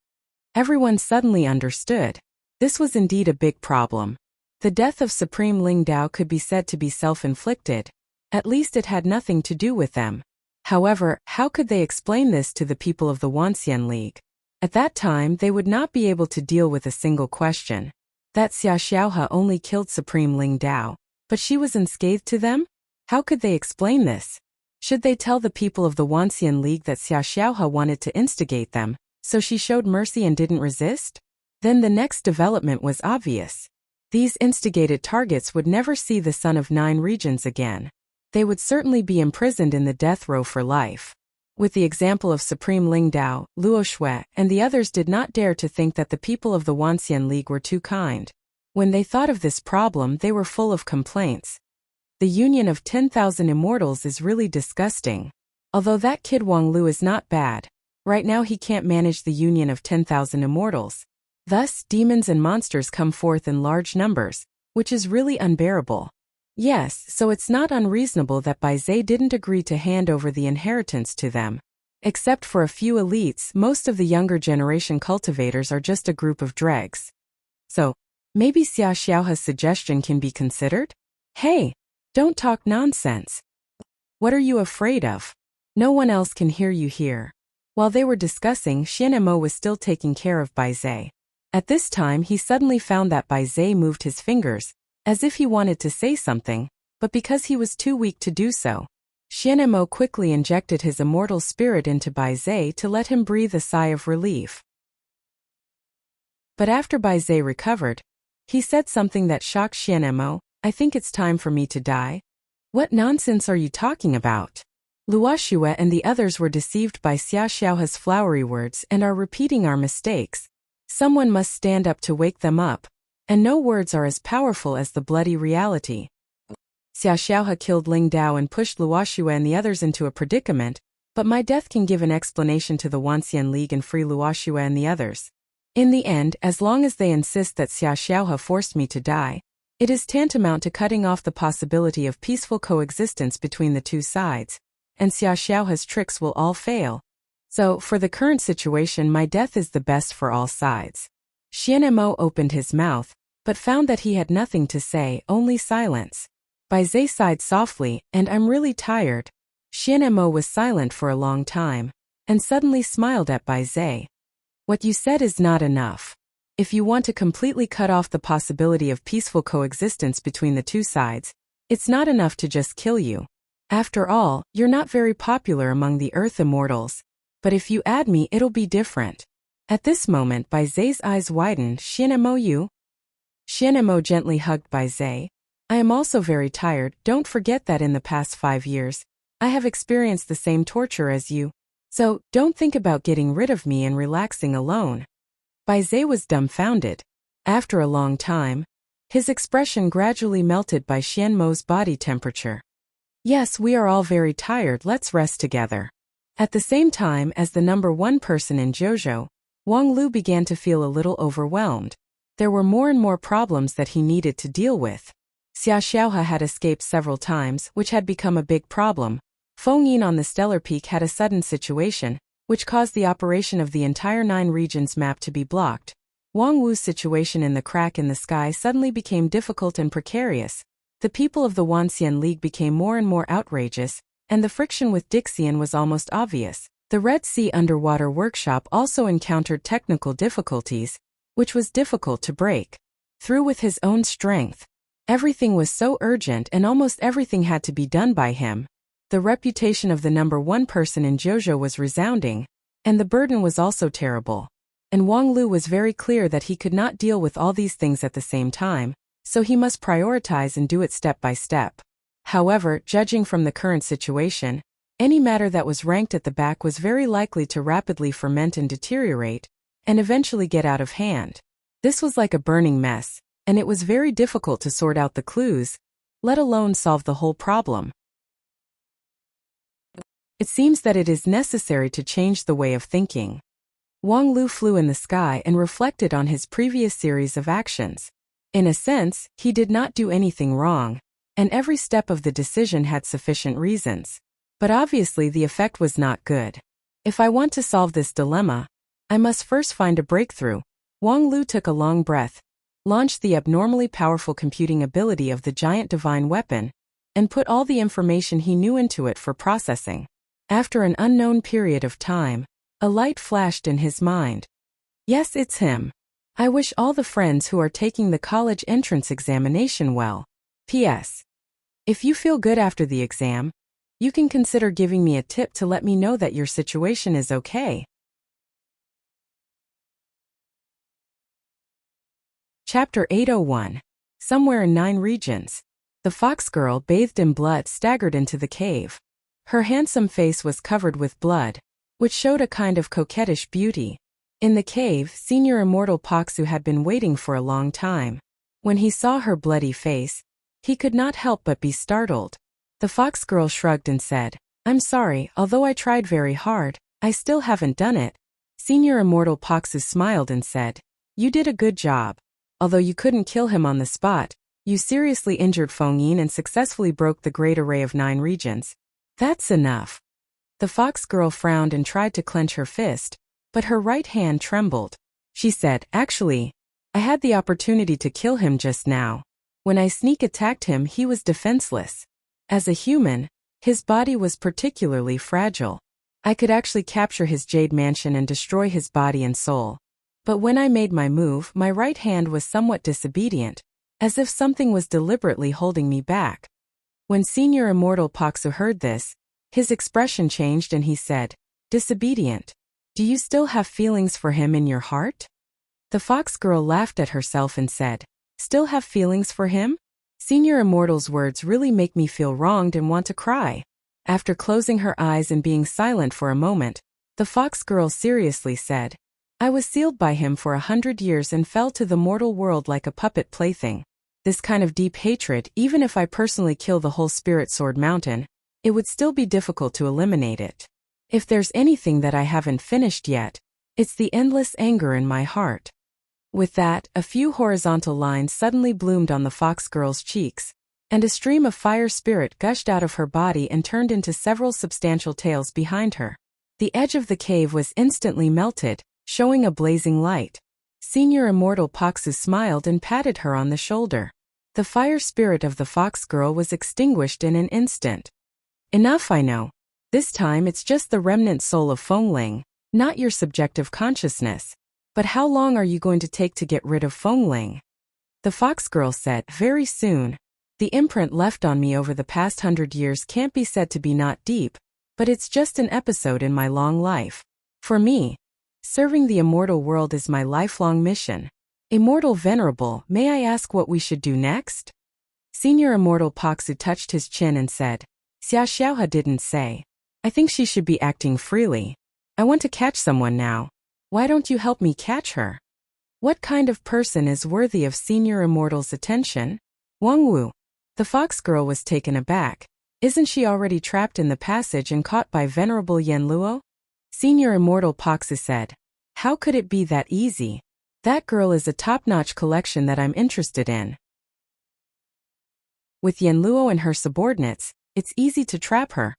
Everyone suddenly understood. This was indeed a big problem. The death of Supreme Ling Dao could be said to be self-inflicted. At least it had nothing to do with them. However, how could they explain this to the people of the Wanxian League? At that time, they would not be able to deal with a single question. That Xia Xiaohe only killed Supreme Ling Dao, but she was unscathed to them? How could they explain this? Should they tell the people of the Wanxian League that Xia Xiaohe wanted to instigate them, so she showed mercy and didn't resist? Then the next development was obvious. These instigated targets would never see the sun of 9 regions again. They would certainly be imprisoned in the death row for life. With the example of Supreme Ling Dao, Luo Shui, and the others did not dare to think that the people of the Wanxian League were too kind. When they thought of this problem, they were full of complaints. The union of 10,000 immortals is really disgusting. Although that kid Wang Lu is not bad, right now he can't manage the union of 10,000 immortals. Thus, demons and monsters come forth in large numbers, which is really unbearable. Yes, so it's not unreasonable that Bai Zhe didn't agree to hand over the inheritance to them. Except for a few elites, most of the younger generation cultivators are just a group of dregs. So, maybe Xia Xiaohe's suggestion can be considered? Hey! Don't talk nonsense. What are you afraid of? No one else can hear you here. While they were discussing, Xian Mo was still taking care of Bai Zhe. At this time, he suddenly found that Bai Zhe moved his fingers, as if he wanted to say something, but because he was too weak to do so. Xian Mo quickly injected his immortal spirit into Bai Zhe to let him breathe a sigh of relief. But after Bai Zhe recovered, he said something that shocked Xian Mo. I think it's time for me to die. What nonsense are you talking about? Luo Shui and the others were deceived by Xia Xiaohe's flowery words and are repeating our mistakes. Someone must stand up to wake them up, and no words are as powerful as the bloody reality. Xia Xiaohe killed Ling Dao and pushed Luo Shui and the others into a predicament, but my death can give an explanation to the Wanxian League and free Luo Shui and the others. In the end, as long as they insist that Xia Xiaohe forced me to die, it is tantamount to cutting off the possibility of peaceful coexistence between the two sides, and Xia Xiaohe's tricks will all fail. So, for the current situation, my death is the best for all sides. Xian Mo opened his mouth, but found that he had nothing to say, only silence. Bai Zhe sighed softly, and I'm really tired. Xian Mo was silent for a long time, and suddenly smiled at Bai Zhe. What you said is not enough. If you want to completely cut off the possibility of peaceful coexistence between the two sides, it's not enough to just kill you. After all, you're not very popular among the Earth Immortals. But if you add me, it'll be different. At this moment, Bai Zhe's eyes widened. Xian Mo, you? Xian Mo gently hugged Bai Zhe. I am also very tired. Don't forget that in the past 5 years, I have experienced the same torture as you. So, don't think about getting rid of me and relaxing alone. Bai Zhe was dumbfounded. After a long time, his expression gradually melted by Xian Mo's body temperature. Yes, we are all very tired, let's rest together. At the same time as the number 1 person in Jojo, Wang Lu began to feel a little overwhelmed. There were more and more problems that he needed to deal with. Xia Xiaohe had escaped several times, which had become a big problem. Feng Yin on the stellar peak had a sudden situation, which caused the operation of the entire 9 regions map to be blocked. Wang Wu's situation in the crack in the sky suddenly became difficult and precarious. The people of the Wanxian League became more and more outrageous, and the friction with Dixian was almost obvious. The Red Sea underwater workshop also encountered technical difficulties, which was difficult to break through with his own strength. Everything was so urgent and almost everything had to be done by him. The reputation of the number one person in JoJo was resounding, and the burden was also terrible. And Wang Lu was very clear that he could not deal with all these things at the same time, so he must prioritize and do it step by step. However, judging from the current situation, any matter that was ranked at the back was very likely to rapidly ferment and deteriorate, and eventually get out of hand. This was like a burning mess, and it was very difficult to sort out the clues, let alone solve the whole problem. It seems that it is necessary to change the way of thinking. Wang Lu flew in the sky and reflected on his previous series of actions. In a sense, he did not do anything wrong, and every step of the decision had sufficient reasons. But obviously the effect was not good. If I want to solve this dilemma, I must first find a breakthrough. Wang Lu took a long breath, launched the abnormally powerful computing ability of the giant divine weapon, and put all the information he knew into it for processing. After an unknown period of time, a light flashed in his mind. Yes, it's him. I wish all the friends who are taking the college entrance examination well. P.S. If you feel good after the exam, you can consider giving me a tip to let me know that your situation is okay. Chapter 801. Somewhere in 9 regions. The fox girl, bathed in blood, staggered into the cave. Her handsome face was covered with blood, which showed a kind of coquettish beauty. In the cave, Senior Immortal Paksu had been waiting for a long time. When he saw her bloody face, he could not help but be startled. The fox girl shrugged and said, "I'm sorry, although I tried very hard, I still haven't done it." Senior Immortal Paksu smiled and said, "You did a good job. Although you couldn't kill him on the spot, you seriously injured Feng Yin and successfully broke the great array of 9 regions. That's enough." The fox girl frowned and tried to clench her fist, but her right hand trembled. She said, "Actually, I had the opportunity to kill him just now. When I sneak attacked him, he was defenseless. As a human, his body was particularly fragile. I could actually capture his jade mansion and destroy his body and soul. But when I made my move, my right hand was somewhat disobedient, as if something was deliberately holding me back." When Senior Immortal Paksu heard this, his expression changed and he said, "Disobedient? Do you still have feelings for him in your heart?" The fox girl laughed at herself and said, "Still have feelings for him?" Senior Immortal's words really make me feel wronged and want to cry. After closing her eyes and being silent for a moment, the fox girl seriously said, "I was sealed by him for 100 years and fell to the mortal world like a puppet plaything. This kind of deep hatred, even if I personally kill the whole Spirit Sword Mountain, it would still be difficult to eliminate it. If there's anything that I haven't finished yet, it's the endless anger in my heart." With that, a few horizontal lines suddenly bloomed on the fox girl's cheeks, and a stream of fire spirit gushed out of her body and turned into several substantial tails behind her. The edge of the cave was instantly melted, showing a blazing light. Senior Immortal Paksu smiled and patted her on the shoulder. The fire spirit of the fox girl was extinguished in an instant. "Enough, I know. This time it's just the remnant soul of Fengling, not your subjective consciousness. But how long are you going to take to get rid of Fengling?" The fox girl said, "Very soon. The imprint left on me over the past 100 years can't be said to be not deep, but it's just an episode in my long life. For me, serving the immortal world is my lifelong mission. Immortal Venerable, may I ask what we should do next?" Senior Immortal Paksu touched his chin and said, "Xia Xiaohe didn't say. I think she should be acting freely. I want to catch someone now. Why don't you help me catch her?" "What kind of person is worthy of Senior Immortal's attention?" "Wang Wu." The fox girl was taken aback. "Isn't she already trapped in the passage and caught by Venerable Yen Luo?" Senior Immortal Paksu said, "How could it be that easy? That girl is a top-notch collection that I'm interested in. With Yen Luo and her subordinates, it's easy to trap her,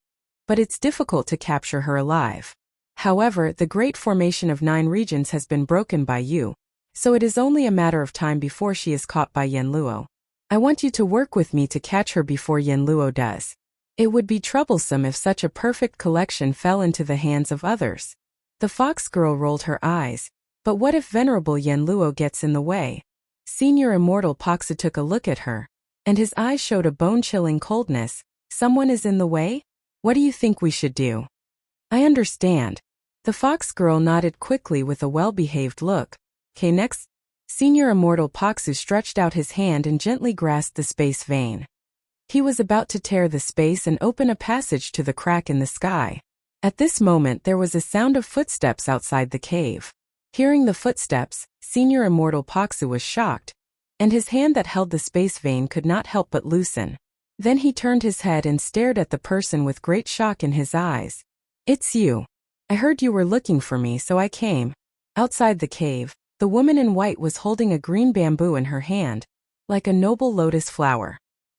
but it's difficult to capture her alive. However, the great formation of 9 regions has been broken by you, so it is only a matter of time before she is caught by Yen Luo. I want you to work with me to catch her before Yen Luo does. It would be troublesome if such a perfect collection fell into the hands of others. The fox girl rolled her eyes. But what if Venerable Yenluo gets in the way? Senior Immortal Paksu took a look at her, and his eyes showed a bone-chilling coldness. Someone is in the way? What do you think we should do? I understand. The fox girl nodded quickly with a well-behaved look. Okay, next. Senior Immortal Paksu stretched out his hand and gently grasped the space vein. He was about to tear the space and open a passage to the crack in the sky. At this moment there was a sound of footsteps outside the cave. Hearing the footsteps, Senior Immortal Paksu was shocked, and his hand that held the space vein could not help but loosen. Then he turned his head and stared at the person with great shock in his eyes. It's you. I heard you were looking for me, so I came. Outside the cave, the woman in white was holding a green bamboo in her hand, like a noble lotus flower.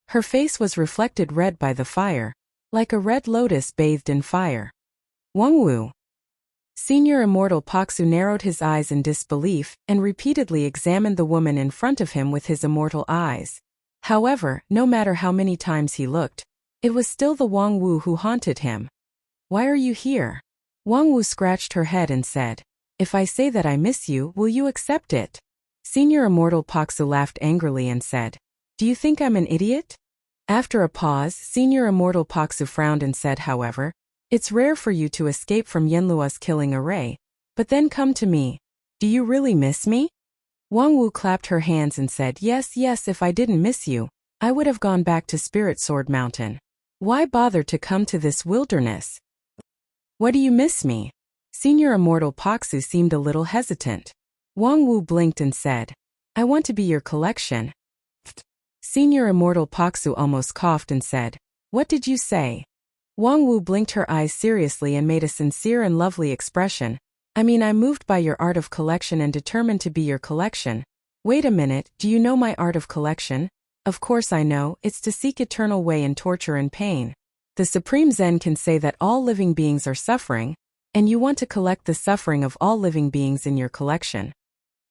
Her face was reflected red by the fire, like a red lotus bathed in fire. Wang Wu. Senior Immortal Paksu narrowed his eyes in disbelief and repeatedly examined the woman in front of him with his immortal eyes. However, no matter how many times he looked, it was still the Wang Wu who haunted him. Why are you here? Wang Wu scratched her head and said, If I say that I miss you, will you accept it? Senior Immortal Paksu laughed angrily and said, Do you think I'm an idiot? After a pause, Senior Immortal Paksu frowned and said, However, it's rare for you to escape from Yenluo's killing array, but then come to me. Do you really miss me? Wang Wu clapped her hands and said, Yes, if I didn't miss you, I would have gone back to Spirit Sword Mountain. Why bother to come to this wilderness? What do you miss me? Senior Immortal Paksu seemed a little hesitant. Wang Wu blinked and said, I want to be your collection. Senior Immortal Paksu almost coughed and said, What did you say? Wang Wu blinked her eyes seriously and made a sincere and lovely expression. I'm moved by your art of collection and determined to be your collection. Wait a minute, do you know my art of collection? Of course I know, it's to seek eternal way in torture and pain. The Supreme Zen can say that all living beings are suffering, and you want to collect the suffering of all living beings in your collection.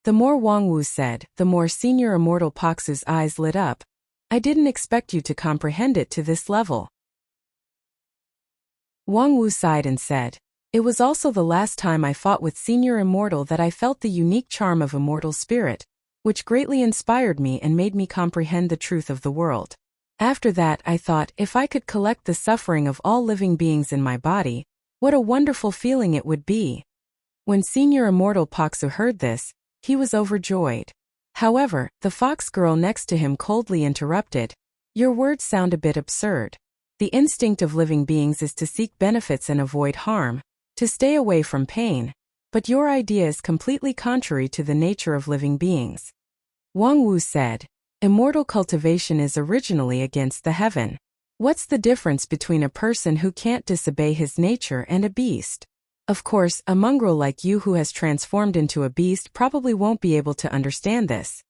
The more Wang Wu said, the more Senior Immortal Paksu's eyes lit up. I didn't expect you to comprehend it to this level. Wang Wu sighed and said, It was also the last time I fought with Senior Immortal that I felt the unique charm of immortal spirit, which greatly inspired me and made me comprehend the truth of the world. After that I thought, if I could collect the suffering of all living beings in my body, what a wonderful feeling it would be. When Senior Immortal Paksu heard this, he was overjoyed. However, the fox girl next to him coldly interrupted, Your words sound a bit absurd. The instinct of living beings is to seek benefits and avoid harm, to stay away from pain, but your idea is completely contrary to the nature of living beings. Wang Wu said, Immortal cultivation is originally against the heaven. What's the difference between a person who can't disobey his nature and a beast? Of course, a mongrel like you who has transformed into a beast probably won't be able to understand this.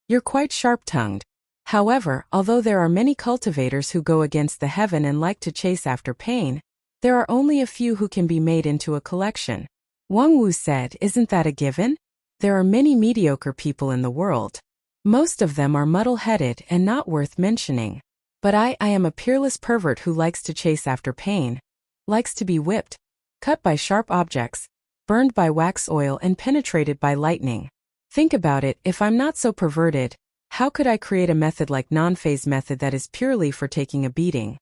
You're quite sharp-tongued. However, although there are many cultivators who go against the heaven and like to chase after pain, there are only a few who can be made into a collection. Wang Wu said, Isn't that a given? There are many mediocre people in the world. Most of them are muddle-headed and not worth mentioning. But I am a peerless pervert who likes to chase after pain, likes to be whipped, cut by sharp objects, burned by wax oil and penetrated by lightning. Think about it, if I'm not so perverted, how could I create a method like non-phase method that is purely for taking a beating?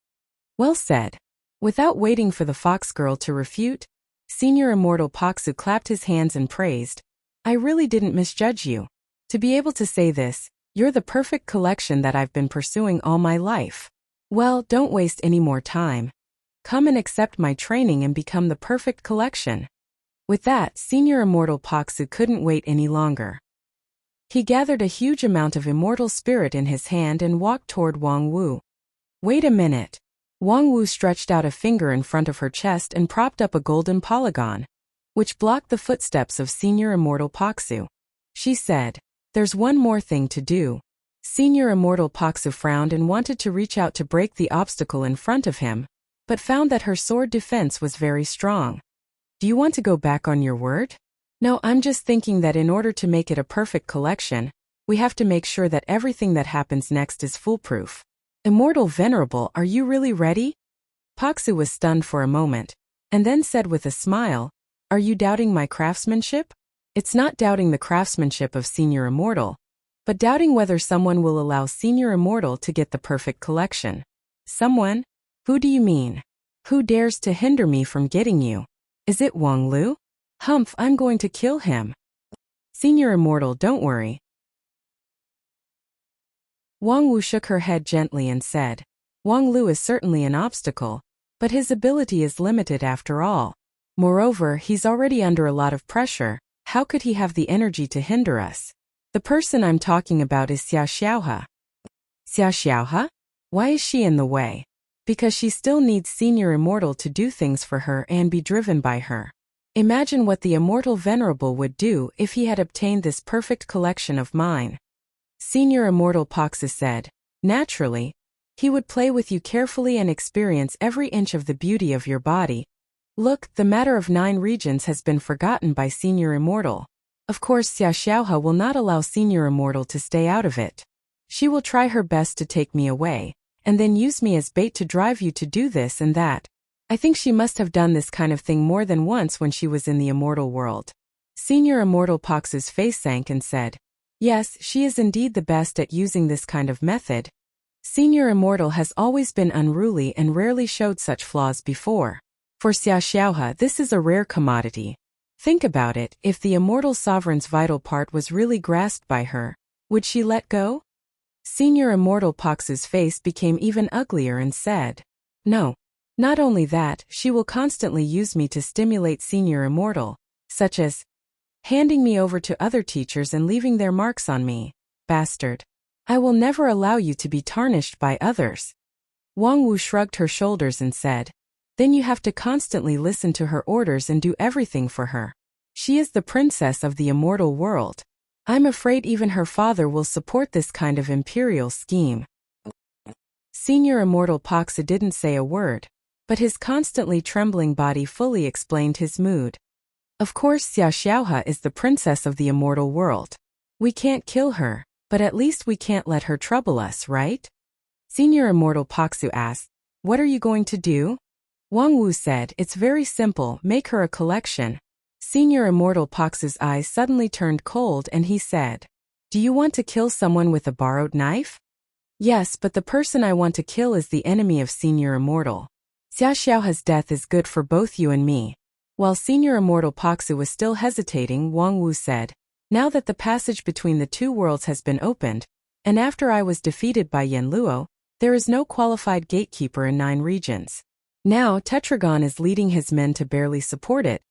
Well said. Without waiting for the fox girl to refute, Senior Immortal Paksu clapped his hands and praised, I really didn't misjudge you. To be able to say this, you're the perfect collection that I've been pursuing all my life. Well, don't waste any more time. Come and accept my training and become the perfect collection. With that, Senior Immortal Paksu couldn't wait any longer. He gathered a huge amount of immortal spirit in his hand and walked toward Wang Wu. Wait a minute. Wang Wu stretched out a finger in front of her chest and propped up a golden polygon, which blocked the footsteps of Senior Immortal Paksu. She said, There's one more thing to do. Senior Immortal Paksu frowned and wanted to reach out to break the obstacle in front of him, but found that her sword defense was very strong. Do you want to go back on your word? No, I'm just thinking that in order to make it a perfect collection, we have to make sure that everything that happens next is foolproof. Immortal Venerable, are you really ready? Paksu was stunned for a moment, and then said with a smile, are you doubting my craftsmanship? It's not doubting the craftsmanship of Senior Immortal, but doubting whether someone will allow Senior Immortal to get the perfect collection. Someone? Who do you mean? Who dares to hinder me from getting you? Is it Wang Lu? Humph, I'm going to kill him. Senior Immortal, don't worry. Wang Wu shook her head gently and said, Wang Lu is certainly an obstacle, but his ability is limited after all. Moreover, he's already under a lot of pressure. How could he have the energy to hinder us? The person I'm talking about is Xia Xiaohe. Xia Xiaohe? Why is she in the way? Because she still needs Senior Immortal to do things for her and be driven by her. Imagine what the Immortal Venerable would do if he had obtained this perfect collection of mine. Senior Immortal Paksu said, naturally, he would play with you carefully and experience every inch of the beauty of your body. Look, the matter of 9 regions has been forgotten by Senior Immortal. Of course, Xia Xiaohe will not allow Senior Immortal to stay out of it. She will try her best to take me away, and then use me as bait to drive you to do this and that. I think she must have done this kind of thing more than once when she was in the immortal world. Senior Immortal Paksu's face sank and said, yes, she is indeed the best at using this kind of method. Senior Immortal has always been unruly and rarely showed such flaws before. For Xia Xiaohe, this is a rare commodity. Think about it, if the immortal sovereign's vital part was really grasped by her, would she let go? Senior Immortal Paksu's face became even uglier and said, no. Not only that, she will constantly use me to stimulate Senior Immortal, such as handing me over to other teachers and leaving their marks on me. Bastard. I will never allow you to be tarnished by others. Wang Wu shrugged her shoulders and said, then you have to constantly listen to her orders and do everything for her. She is the princess of the immortal world. I'm afraid even her father will support this kind of imperial scheme. Senior Immortal Paksu didn't say a word, but his constantly trembling body fully explained his mood. Of course, Xia Xiaohe is the princess of the immortal world. We can't kill her, but at least we can't let her trouble us, right? Senior Immortal Paksu asked, what are you going to do? Wang Wu said, it's very simple, make her a collection. Senior Immortal Paksu's eyes suddenly turned cold and he said, do you want to kill someone with a borrowed knife? Yes, but the person I want to kill is the enemy of Senior Immortal. Xia Xiaohe's death is good for both you and me. While Senior Immortal Paksu was still hesitating, Wang Wu said, now that the passage between the 2 worlds has been opened, and after I was defeated by Yen Luo, there is no qualified gatekeeper in 9 regions. Now, Tetragon is leading his men to barely support it,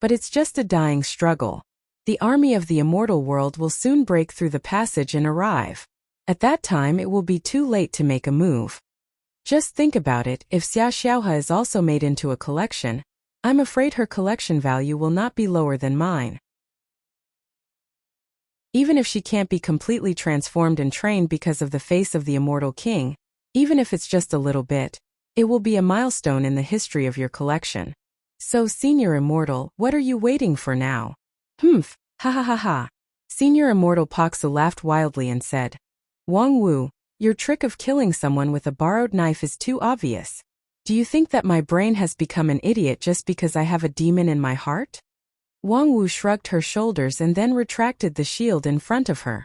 but it's just a dying struggle. The army of the immortal world will soon break through the passage and arrive. At that time it will be too late to make a move. Just think about it, if Xia Xiaohe is also made into a collection, I'm afraid her collection value will not be lower than mine. Even if she can't be completely transformed and trained because of the face of the immortal king, even if it's just a little bit, it will be a milestone in the history of your collection. So, Senior Immortal, what are you waiting for now? Humph, ha ha ha ha. Senior Immortal Paksu laughed wildly and said, Wang Wu, your trick of killing someone with a borrowed knife is too obvious. Do you think that my brain has become an idiot just because I have a demon in my heart? Wang Wu shrugged her shoulders and then retracted the shield in front of her.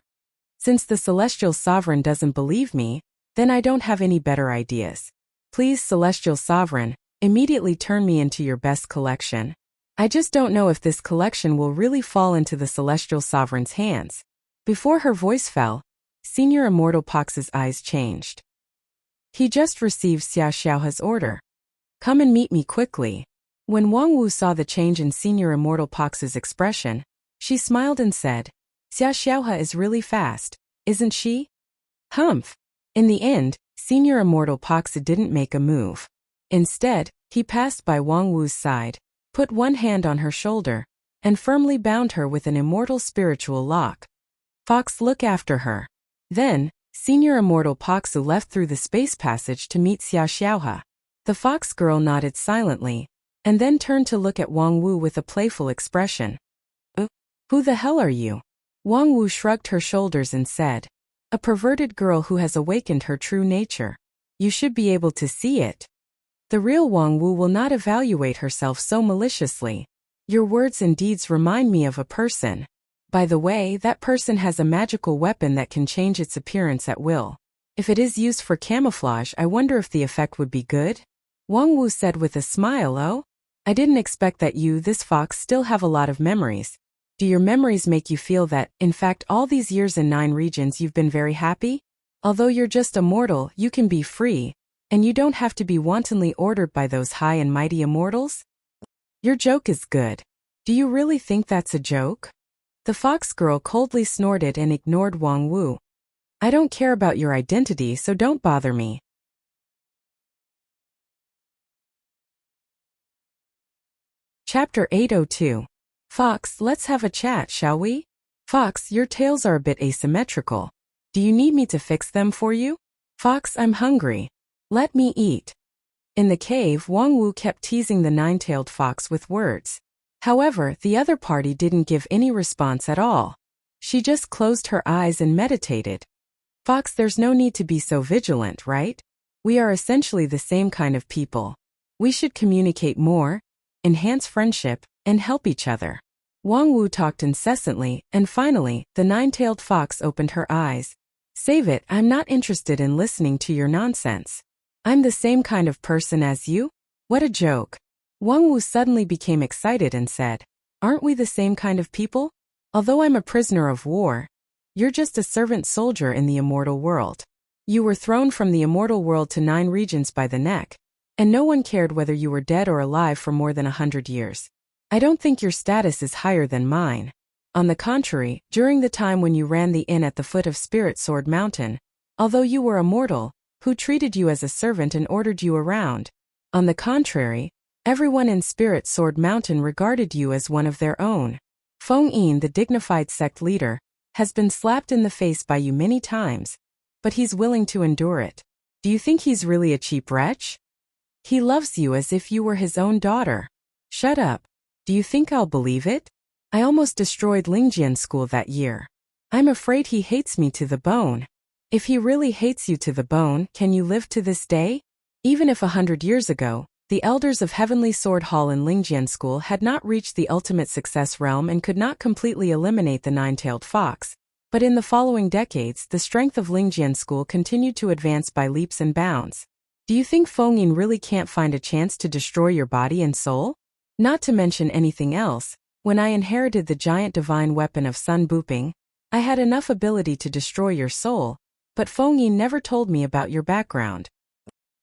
Since the Celestial Sovereign doesn't believe me, then I don't have any better ideas. Please, Celestial Sovereign, immediately turn me into your best collection. I just don't know if this collection will really fall into the Celestial Sovereign's hands. Before her voice fell, Senior Immortal Paksu's eyes changed. He just received Xia Xiaohe's order. Come and meet me quickly. When Wang Wu saw the change in Senior Immortal Paksu's expression, she smiled and said, Xia Xiaohe is really fast, isn't she? Humph. In the end, Senior Immortal Paksu didn't make a move. Instead, he passed by Wang Wu's side, put one hand on her shoulder, and firmly bound her with an immortal spiritual lock. Fox, look after her. Then, Senior Immortal Paksu left through the space passage to meet Xia Xiaohe. The fox girl nodded silently, and then turned to look at Wang Wu with a playful expression. Who the hell are you? Wang Wu shrugged her shoulders and said, a perverted girl who has awakened her true nature. You should be able to see it. The real Wang Wu will not evaluate herself so maliciously. Your words and deeds remind me of a person. By the way, that person has a magical weapon that can change its appearance at will. If it is used for camouflage, I wonder if the effect would be good? Wang Wu said with a smile. Oh, I didn't expect that you, this fox, still have a lot of memories. Do your memories make you feel that, in fact, all these years in 9 regions you've been very happy? Although you're just a mortal, you can be free, and you don't have to be wantonly ordered by those high and mighty immortals? Your joke is good. Do you really think that's a joke? The fox girl coldly snorted and ignored Wang Wu. I don't care about your identity, so don't bother me. Chapter 802. Fox, let's have a chat, shall we? Fox, your tails are a bit asymmetrical. Do you need me to fix them for you? Fox, I'm hungry. Let me eat. In the cave, Wang Wu kept teasing the 9-tailed fox with words. However, the other party didn't give any response at all. She just closed her eyes and meditated. Fox, there's no need to be so vigilant, right? We are essentially the same kind of people. We should communicate more, enhance friendship, and help each other. Wang Wu talked incessantly, and finally, the 9-tailed fox opened her eyes. Save it, I'm not interested in listening to your nonsense. I'm the same kind of person as you? What a joke. Wang Wu suddenly became excited and said, aren't we the same kind of people? Although I'm a prisoner of war, you're just a servant soldier in the immortal world. You were thrown from the immortal world to 9 regions by the neck, and no one cared whether you were dead or alive for more than 100 years. I don't think your status is higher than mine. On the contrary, during the time when you ran the inn at the foot of Spirit Sword Mountain, although you were a mortal, who treated you as a servant and ordered you around, on the contrary, everyone in Spirit Sword Mountain regarded you as one of their own. Feng Yin, the dignified sect leader, has been slapped in the face by you many times, but he's willing to endure it. Do you think he's really a cheap wretch? He loves you as if you were his own daughter. Shut up. Do you think I'll believe it? I almost destroyed Lingjian School that year. I'm afraid he hates me to the bone. If he really hates you to the bone, can you live to this day? Even if 100 years ago, the elders of Heavenly Sword Hall in Lingjian School had not reached the ultimate success realm and could not completely eliminate the 9-tailed fox, but in the following decades, the strength of Lingjian School continued to advance by leaps and bounds. Do you think Feng Yin really can't find a chance to destroy your body and soul? Not to mention anything else, when I inherited the giant divine weapon of Sun Buping, I had enough ability to destroy your soul, but Feng Yin never told me about your background.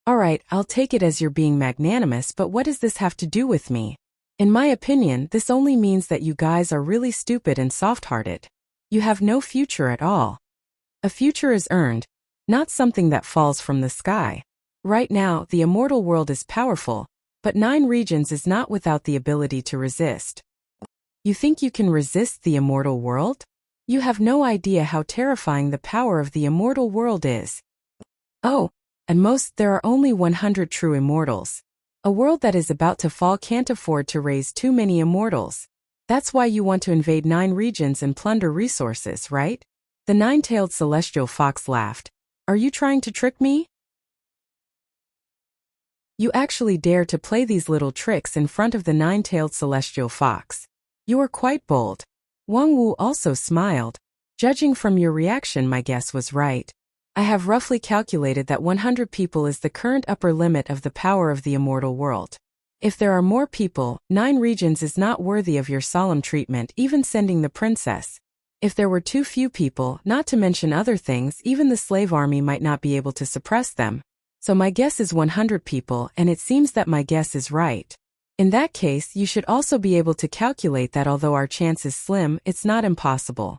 Alright, I'll take it as you're being magnanimous, but what does this have to do with me? In my opinion, this only means that you guys are really stupid and soft-hearted. You have no future at all. A future is earned, not something that falls from the sky. Right now, the immortal world is powerful, but 9 regions is not without the ability to resist. You think you can resist the immortal world? You have no idea how terrifying the power of the immortal world is. Oh, at most there are only 100 true immortals. A world that is about to fall can't afford to raise too many immortals. That's why you want to invade 9 regions and plunder resources, right? The 9-tailed celestial fox laughed. Are you trying to trick me? You actually dare to play these little tricks in front of the 9-tailed celestial fox. You are quite bold. Wang Wu also smiled. Judging from your reaction, my guess was right. I have roughly calculated that 100 people is the current upper limit of the power of the immortal world. If there are more people, 9 regions is not worthy of your solemn treatment, even sending the princess. If there were too few people, not to mention other things, even the slave army might not be able to suppress them. So my guess is 100 people, and it seems that my guess is right. In that case, you should also be able to calculate that although our chance is slim, it's not impossible.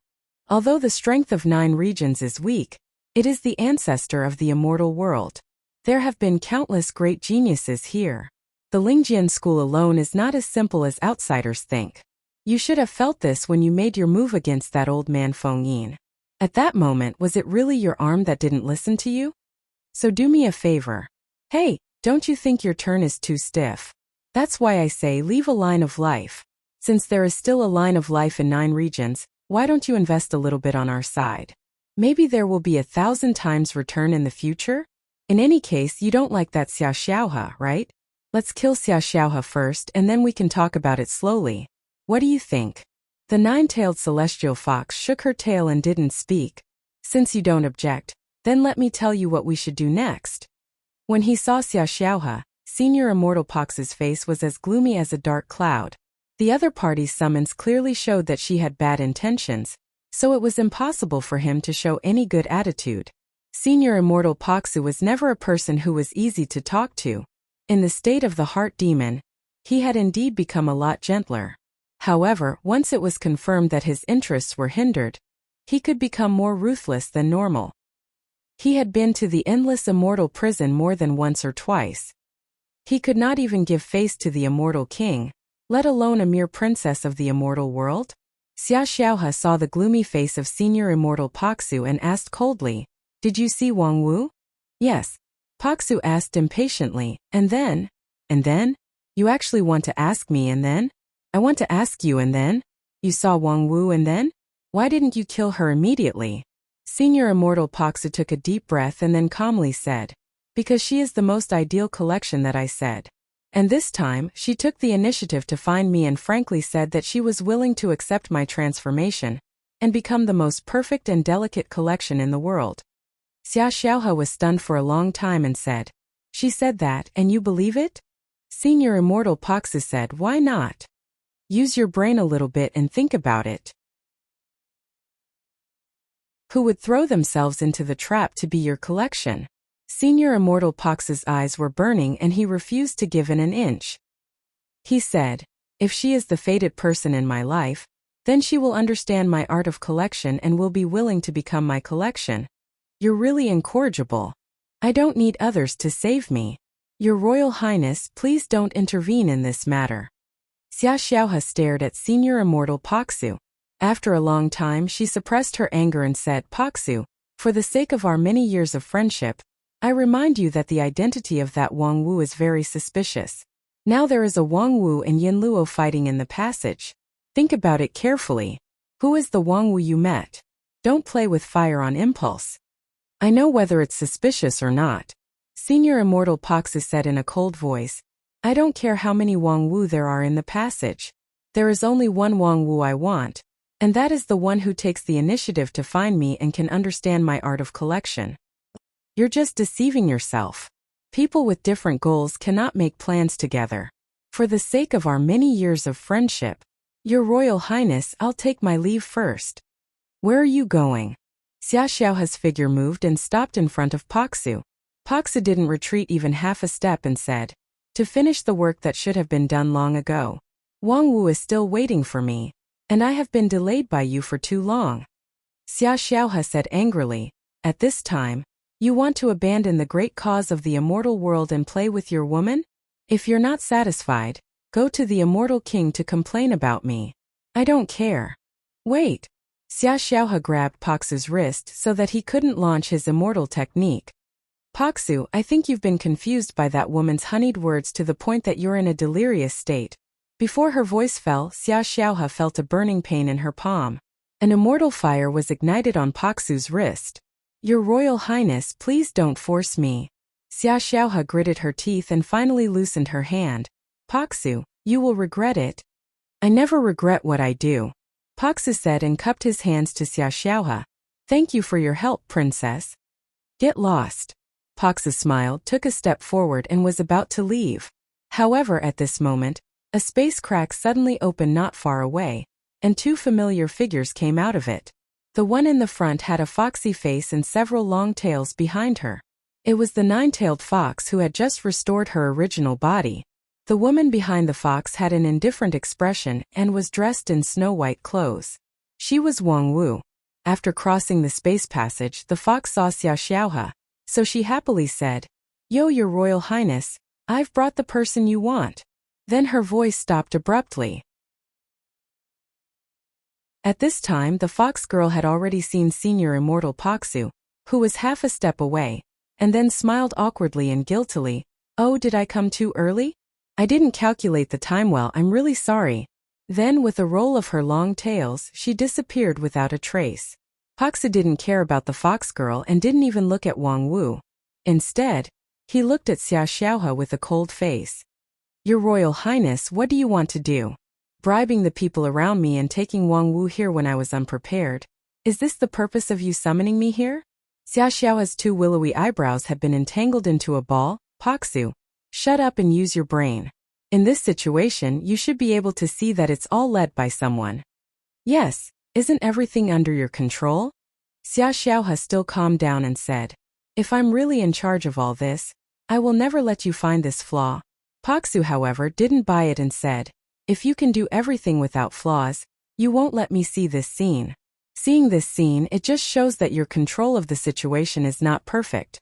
Although the strength of 9 regions is weak, it is the ancestor of the immortal world. There have been countless great geniuses here. The Lingjian School alone is not as simple as outsiders think. You should have felt this when you made your move against that old man Feng Yin. At that moment, was it really your arm that didn't listen to you? So do me a favor. Hey, don't you think your turn is too stiff? That's why I say leave a line of life. Since there is still a line of life in 9 regions, why don't you invest a little bit on our side? Maybe there will be 1,000 times return in the future? In any case, you don't like that Xia Xiaohe, right? Let's kill Xia Xiaohe first and then we can talk about it slowly. What do you think? The nine-tailed celestial fox shook her tail and didn't speak. Since you don't object, then let me tell you what we should do next. When he saw Xia Xiaohe, Senior Immortal Pox's face was as gloomy as a dark cloud. The other party's summons clearly showed that she had bad intentions, so it was impossible for him to show any good attitude. Senior Immortal Poxu was never a person who was easy to talk to. In the state of the heart demon, he had indeed become a lot gentler. However, once it was confirmed that his interests were hindered, he could become more ruthless than normal. He had been to the endless immortal prison more than once or twice. He could not even give face to the immortal king, let alone a mere princess of the immortal world. Xia Xiaohe saw the gloomy face of Senior Immortal Poxu and asked coldly, "Did you see Wang Wu?" "Yes." Poxu asked impatiently, And then? You actually want to ask me and then? I want to ask you and then? You saw Wang Wu and then? Why didn't you kill her immediately?" Senior Immortal Poxu took a deep breath and then calmly said, "Because she is the most ideal collection that I said. And this time, she took the initiative to find me and frankly said that she was willing to accept my transformation and become the most perfect and delicate collection in the world." Xia Xiaohe was stunned for a long time and said, "She said that, and you believe it?" Senior Immortal Poxu said, "Why not? Use your brain a little bit and think about it. Who would throw themselves into the trap to be your collection?" Senior Immortal Pox's eyes were burning and he refused to give in an inch. He said, "If she is the fated person in my life, then she will understand my art of collection and will be willing to become my collection. You're really incorrigible. I don't need others to save me. Your Royal Highness, please don't intervene in this matter." Xia Xiaohe stared at Senior Immortal Poxu. After a long time she suppressed her anger and said, "Poxu, for the sake of our many years of friendship, I remind you that the identity of that Wang Wu is very suspicious. Now there is a Wang Wu and Yin Luo fighting in the passage. Think about it carefully. Who is the Wang Wu you met? Don't play with fire on impulse. I know whether it's suspicious or not." Senior Immortal Poxu said in a cold voice, "I don't care how many Wang Wu there are in the passage. There is only one Wang Wu I want, and that is the one who takes the initiative to find me and can understand my art of collection." You're just deceiving yourself. People with different goals cannot make plans together. For the sake of our many years of friendship, Your Royal Highness, I'll take my leave first. Where are you going? Xia Xiaohe's figure moved and stopped in front of Poxu. Poxu didn't retreat even half a step and said, "To finish the work that should have been done long ago. Wang Wu is still waiting for me, and I have been delayed by you for too long." Xia Xiaohe said angrily, "At this time, you want to abandon the great cause of the immortal world and play with your woman? If you're not satisfied, go to the immortal king to complain about me. I don't care." "Wait." Xia Xiaohe grabbed Poxu's wrist so that he couldn't launch his immortal technique. "Poxu, I think you've been confused by that woman's honeyed words to the point that you're in a delirious state." Before her voice fell, Xia Xiaohe felt a burning pain in her palm. An immortal fire was ignited on Poxu's wrist. "Your Royal Highness, please don't force me." Xia Xiaohe gritted her teeth and finally loosened her hand. "Poxu, you will regret it." "I never regret what I do," Poxu said and cupped his hands to Xia Xiaohe. "Thank you for your help, princess." "Get lost." Poxu smiled, took a step forward and was about to leave. However, at this moment, a space crack suddenly opened not far away, and two familiar figures came out of it. The one in the front had a foxy face and several long tails behind her. It was the nine-tailed fox who had just restored her original body. The woman behind the fox had an indifferent expression and was dressed in snow-white clothes. She was Wang Wu. After crossing the space passage, the fox saw Xia Xiaohe, so she happily said, "Yo, Your Royal Highness, I've brought the person you want." Then her voice stopped abruptly. At this time the fox girl had already seen Senior Immortal Poxu, who was half a step away, and then smiled awkwardly and guiltily. "Oh, did I come too early? I didn't calculate the time well, I'm really sorry." Then with a roll of her long tails, she disappeared without a trace. Poxu didn't care about the fox girl and didn't even look at Wang Wu. Instead, he looked at Xia Xiaohe with a cold face. Your Royal Highness, what do you want to do? Bribing the people around me and taking Wang Wu here when I was unprepared. Is this the purpose of you summoning me here? Xia Xiaohe's two willowy eyebrows had been entangled into a ball. Paksu, shut up and use your brain. In this situation, you should be able to see that it's all led by someone. Yes, isn't everything under your control? Xia Xiaohe still calmed down and said, if I'm really in charge of all this, I will never let you find this flaw. Paksu, however, didn't buy it and said, if you can do everything without flaws, you won't let me see this scene. Seeing this scene, it just shows that your control of the situation is not perfect.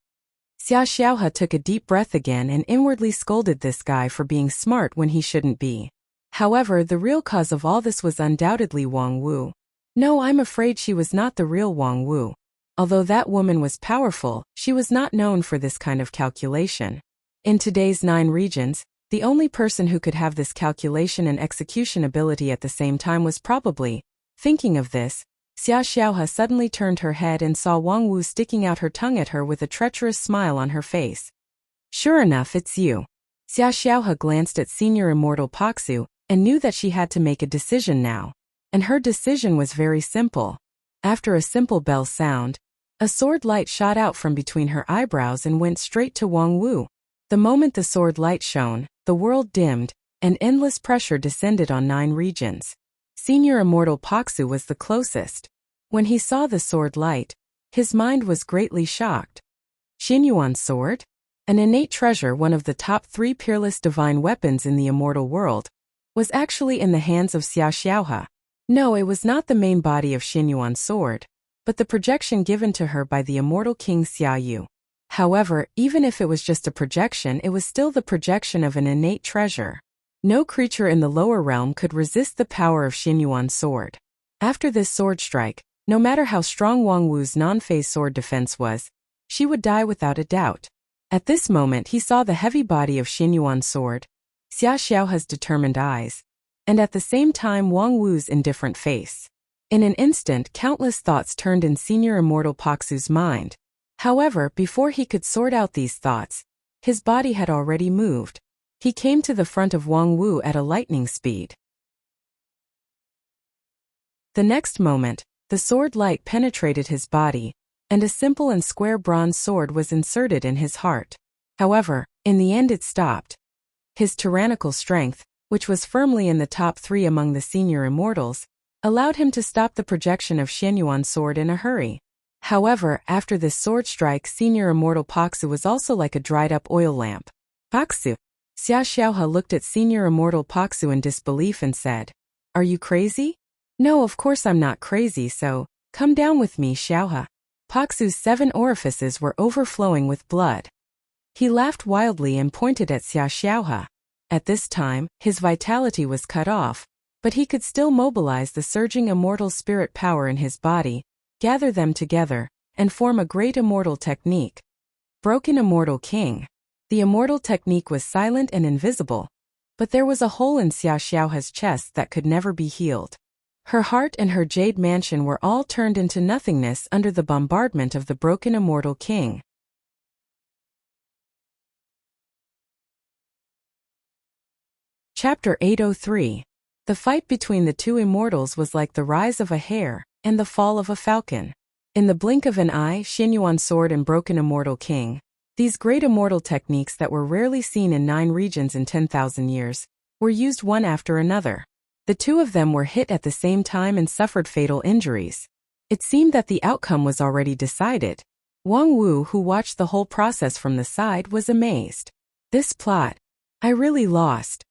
Xia Xiaohe took a deep breath again and inwardly scolded this guy for being smart when he shouldn't be. However, the real cause of all this was undoubtedly Wang Wu. No, I'm afraid she was not the real Wang Wu. Although that woman was powerful, she was not known for this kind of calculation. In today's 9 regions, the only person who could have this calculation and execution ability at the same time was probably. Thinking of this, Xia Xiaohe suddenly turned her head and saw Wang Wu sticking out her tongue at her with a treacherous smile on her face. Sure enough, it's you. Xia Xiaohe glanced at Senior Immortal Paksu and knew that she had to make a decision now. And her decision was very simple. After a simple bell sound, a sword light shot out from between her eyebrows and went straight to Wang Wu. The moment the sword light shone, the world dimmed, and endless pressure descended on 9 regions. Senior Immortal Paksu was the closest. When he saw the sword light, his mind was greatly shocked. Xinyuan sword? An innate treasure, one of the top 3 peerless divine weapons in the immortal world, was actually in the hands of Xia Xiaohe. No, it was not the main body of Xinyuan sword, but the projection given to her by the immortal king Xia Yu. However, even if it was just a projection, it was still the projection of an innate treasure. No creature in the lower realm could resist the power of Xinyuan sword. After this sword strike, no matter how strong Wang Wu's non-phase sword defense was, she would die without a doubt. At this moment he saw the heavy body of Xinyuan sword, Xia Xiaohe's determined eyes, and at the same time Wang Wu's indifferent face. In an instant, countless thoughts turned in Senior Immortal Paksu's mind. However, before he could sort out these thoughts, his body had already moved. He came to the front of Wang Wu at a lightning speed. The next moment, the sword light penetrated his body, and a simple and square bronze sword was inserted in his heart. However, in the end it stopped. His tyrannical strength, which was firmly in the top 3 among the senior immortals, allowed him to stop the projection of Xinyuan sword in a hurry. However, after this sword strike, Senior Immortal Paksu was also like a dried-up oil lamp. Paksu. Xia Xiaohe looked at Senior Immortal Paksu in disbelief and said, are you crazy? No, of course I'm not crazy, so, come down with me, Xiaohe. Paksu's 7 orifices were overflowing with blood. He laughed wildly and pointed at Xia Xiaohe. At this time, his vitality was cut off, but he could still mobilize the surging immortal spirit power in his body, gather them together, and form a great immortal technique. Broken Immortal King. The immortal technique was silent and invisible, but there was a hole in Xia Xiaohe's chest that could never be healed. Her heart and her jade mansion were all turned into nothingness under the bombardment of the Broken Immortal King. Chapter 803. The fight between the 2 immortals was like the rise of a hare and the fall of a falcon. In the blink of an eye, Xinyuan sword and Broken Immortal King, these great immortal techniques that were rarely seen in 9 regions in 10,000 years, were used one after another. The 2 of them were hit at the same time and suffered fatal injuries. It seemed that the outcome was already decided. Wang Wu, who watched the whole process from the side, was amazed. This plot, I really lost.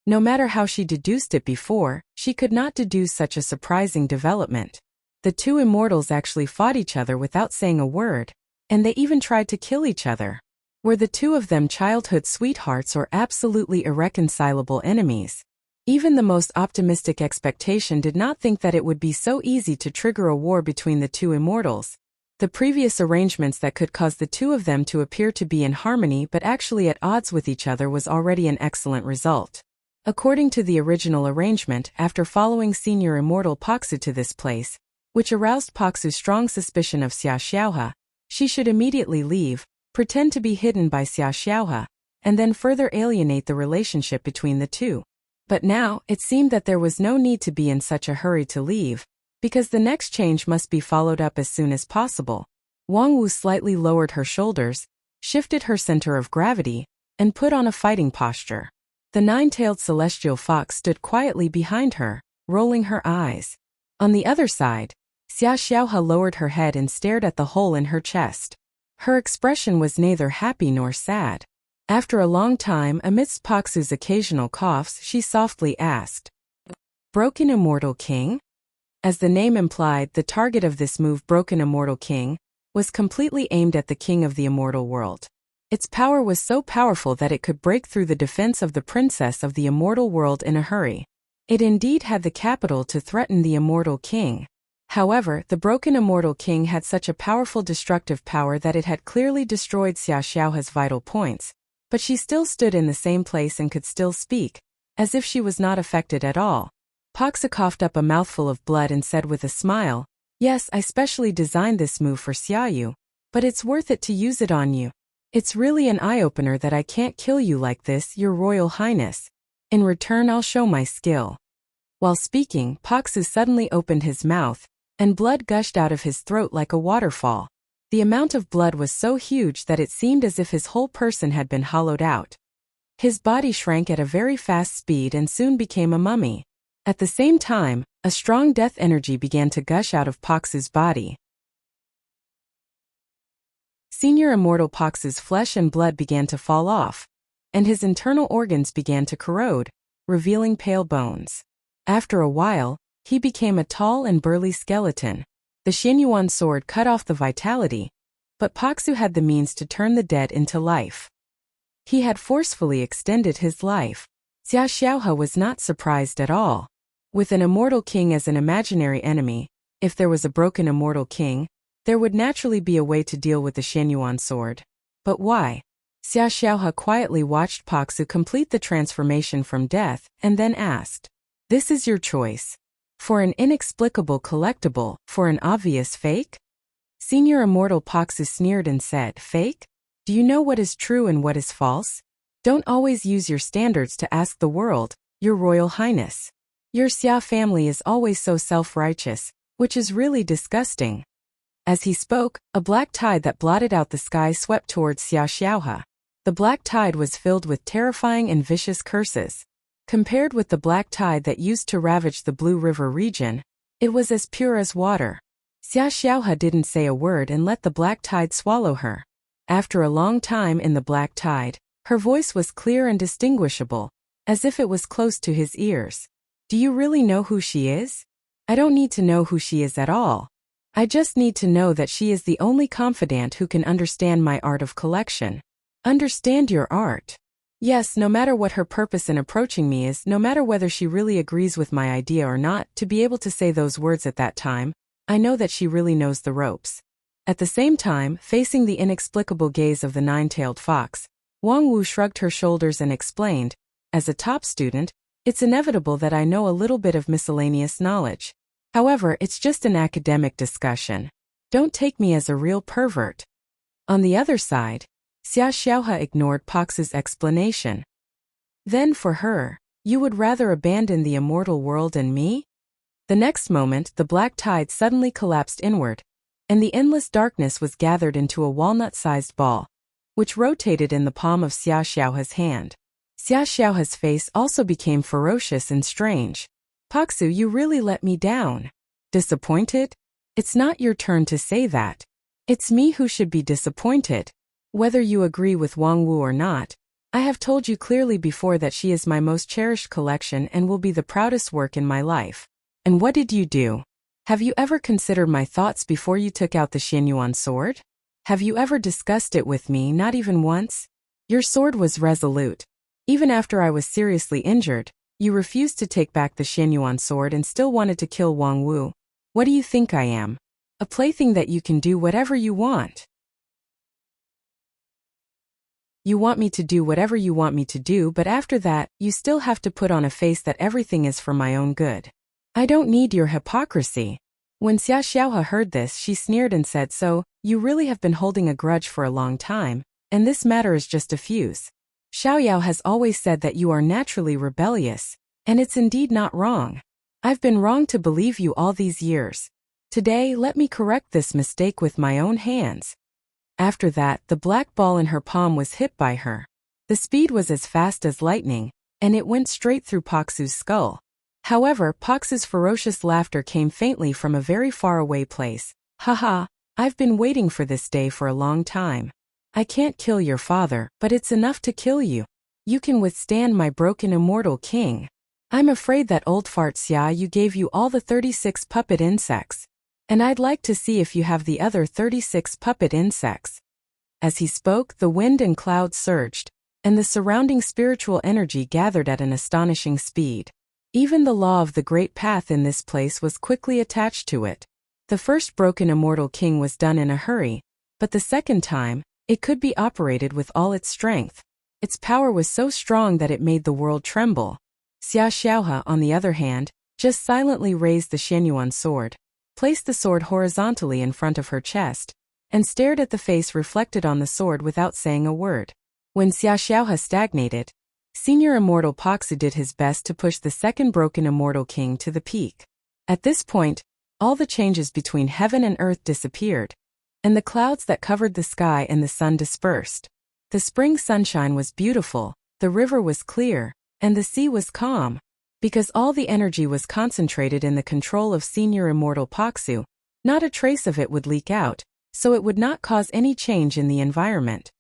No matter how she deduced it before, she could not deduce such a surprising development. The 2 immortals actually fought each other without saying a word, and they even tried to kill each other. Were the 2 of them childhood sweethearts or absolutely irreconcilable enemies? Even the most optimistic expectation did not think that it would be so easy to trigger a war between the 2 immortals. The previous arrangements that could cause the 2 of them to appear to be in harmony but actually at odds with each other was already an excellent result. According to the original arrangement, after following Senior Immortal Paksu to this place, which aroused Paksu's strong suspicion of Xia Xiaohe, she should immediately leave, pretend to be hidden by Xia Xiaohe, and then further alienate the relationship between the two. But now, it seemed that there was no need to be in such a hurry to leave, because the next change must be followed up as soon as possible. Wang Wu slightly lowered her shoulders, shifted her center of gravity, and put on a fighting posture. The nine-tailed celestial fox stood quietly behind her, rolling her eyes. On the other side, Xia Xiaohe lowered her head and stared at the hole in her chest. Her expression was neither happy nor sad. After a long time, amidst Paksu's occasional coughs, she softly asked, "Broken Immortal King?" As the name implied, the target of this move, Broken Immortal King, was completely aimed at the king of the immortal world. Its power was so powerful that it could break through the defense of the princess of the immortal world in a hurry. It indeed had the capital to threaten the immortal king. However, the Broken Immortal King had such a powerful destructive power that it had clearly destroyed Xia Xiaohe's vital points, but she still stood in the same place and could still speak, as if she was not affected at all. Paksu coughed up a mouthful of blood and said with a smile, "Yes, I specially designed this move for Xiaoyu, but it's worth it to use it on you. It's really an eye-opener that I can't kill you like this, Your Royal Highness. In return, I'll show my skill." While speaking, Paksu suddenly opened his mouth, and blood gushed out of his throat like a waterfall. The amount of blood was so huge that it seemed as if his whole person had been hollowed out. His body shrank at a very fast speed and soon became a mummy. At the same time, a strong death energy began to gush out of Paksu's body. Senior Immortal Paksu's flesh and blood began to fall off, and his internal organs began to corrode, revealing pale bones. After a while, he became a tall and burly skeleton. The Xianyuan sword cut off the vitality, but Paksu had the means to turn the dead into life. He had forcefully extended his life. Xia Xiaohe was not surprised at all. With an immortal king as an imaginary enemy, if there was a broken immortal king, there would naturally be a way to deal with the Xianyuan sword. But why? Xia Xiaohe quietly watched Paksu complete the transformation from death and then asked, "This is your choice. For an inexplicable collectible, for an obvious fake?" Senior Immortal Paksu sneered and said, "Fake? Do you know what is true and what is false? Don't always use your standards to ask the world, Your Royal Highness. Your Xia family is always so self-righteous, which is really disgusting." As he spoke, a black tide that blotted out the sky swept towards Xia Xiaohe. The black tide was filled with terrifying and vicious curses. Compared with the black tide that used to ravage the Blue River region, it was as pure as water. Xia Xiaohe didn't say a word and let the black tide swallow her. After a long time in the black tide, her voice was clear and distinguishable, as if it was close to his ears. "Do you really know who she is? I don't need to know who she is at all. I just need to know that she is the only confidant who can understand my art of collection. Understand your art. Yes, no matter what her purpose in approaching me is, no matter whether she really agrees with my idea or not, to be able to say those words at that time, I know that she really knows the ropes." At the same time, facing the inexplicable gaze of the nine-tailed fox, Wang Wu shrugged her shoulders and explained, "As a top student, it's inevitable that I know a little bit of miscellaneous knowledge. However, it's just an academic discussion. Don't take me as a real pervert." On the other side, Xia Xiaohe ignored Paksu's explanation. "Then for her, you would rather abandon the immortal world and me?" The next moment, the black tide suddenly collapsed inward, and the endless darkness was gathered into a walnut-sized ball, which rotated in the palm of Xia Xiaohe's hand. Xia Xiaohe's face also became ferocious and strange. "Paksu, you really let me down. Disappointed? It's not your turn to say that. It's me who should be disappointed. Whether you agree with Wang Wu or not, I have told you clearly before that she is my most cherished collection and will be the proudest work in my life. And what did you do? Have you ever considered my thoughts before you took out the Xianyuan sword? Have you ever discussed it with me, not even once? Your sword was resolute. Even after I was seriously injured, you refused to take back the Xianyuan sword and still wanted to kill Wang Wu. What do you think I am? A plaything that you can do whatever you want? You want me to do whatever you want me to do, but after that, you still have to put on a face that everything is for my own good. I don't need your hypocrisy." When Xia Xiaohe heard this, she sneered and said, "So, you really have been holding a grudge for a long time, and this matter is just a fuse. Xiaoyao has always said that you are naturally rebellious, and it's indeed not wrong. I've been wrong to believe you all these years. Today, let me correct this mistake with my own hands. After that, the black ball in her palm was hit by her. The speed was as fast as lightning, and it went straight through Paksu's skull. However, Paksu's ferocious laughter came faintly from a very far away place. Haha, I've been waiting for this day for a long time. I can't kill your father, but it's enough to kill you. You can withstand my broken immortal king. I'm afraid that old fart Xia Yu gave you all the 36 puppet insects. And I'd like to see if you have the other 36 puppet insects. As he spoke, the wind and clouds surged, and the surrounding spiritual energy gathered at an astonishing speed. Even the law of the great path in this place was quickly attached to it. The first broken immortal king was done in a hurry, but the second time, it could be operated with all its strength. Its power was so strong that it made the world tremble. Xia Xiaohe, on the other hand, just silently raised the Xianyuan sword, placed the sword horizontally in front of her chest, and stared at the face reflected on the sword without saying a word. When Xia Xiaohe stagnated, Senior Immortal Paksu did his best to push the second broken immortal king to the peak. At this point, all the changes between heaven and earth disappeared, and the clouds that covered the sky and the sun dispersed. The spring sunshine was beautiful, the river was clear, and the sea was calm. Because all the energy was concentrated in the control of Senior Immortal Paksu, not a trace of it would leak out, so it would not cause any change in the environment.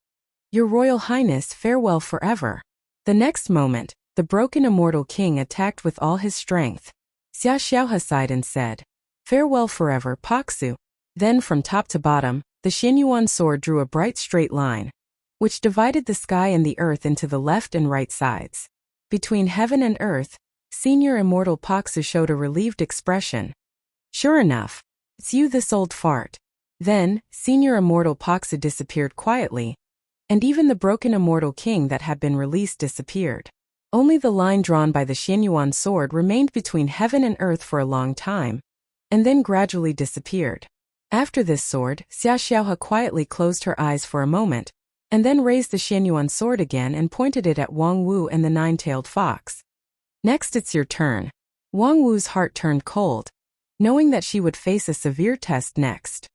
Your Royal Highness, farewell forever. The next moment, the broken immortal king attacked with all his strength. Xia Xiaohe sighed and said, farewell forever, Paksu. Then from top to bottom, the Xianyuan sword drew a bright straight line, which divided the sky and the earth into the left and right sides. Between heaven and earth, Senior Immortal Paksu showed a relieved expression. Sure enough, it's you, this old fart. Then, Senior Immortal Paksu disappeared quietly, and even the broken immortal king that had been released disappeared. Only the line drawn by the Xianyuan sword remained between heaven and earth for a long time, and then gradually disappeared. After this sword, Xia Xiaohe quietly closed her eyes for a moment, and then raised the Xianyuan sword again and pointed it at Wang Wu and the nine-tailed fox. Next, it's your turn. Wang Wu's heart turned cold, knowing that she would face a severe test next.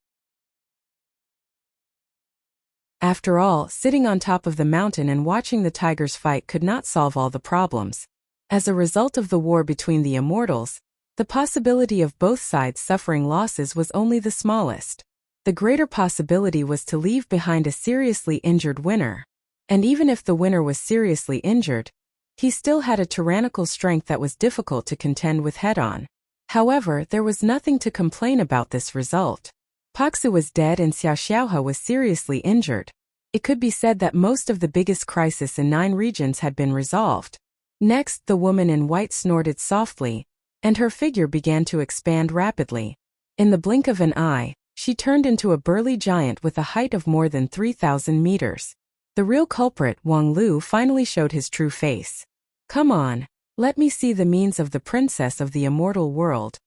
After all, sitting on top of the mountain and watching the tigers fight could not solve all the problems. As a result of the war between the immortals, the possibility of both sides suffering losses was only the smallest. The greater possibility was to leave behind a seriously injured winner. And even if the winner was seriously injured, he still had a tyrannical strength that was difficult to contend with head-on. However, there was nothing to complain about this result. Paksu was dead and Xia Xiaohe was seriously injured. It could be said that most of the biggest crisis in 9 regions had been resolved. Next, the woman in white snorted softly, and her figure began to expand rapidly. In the blink of an eye, she turned into a burly giant with a height of more than 3,000 meters. The real culprit, Wang Lu, finally showed his true face. Come on, let me see the means of the princess of the immortal world.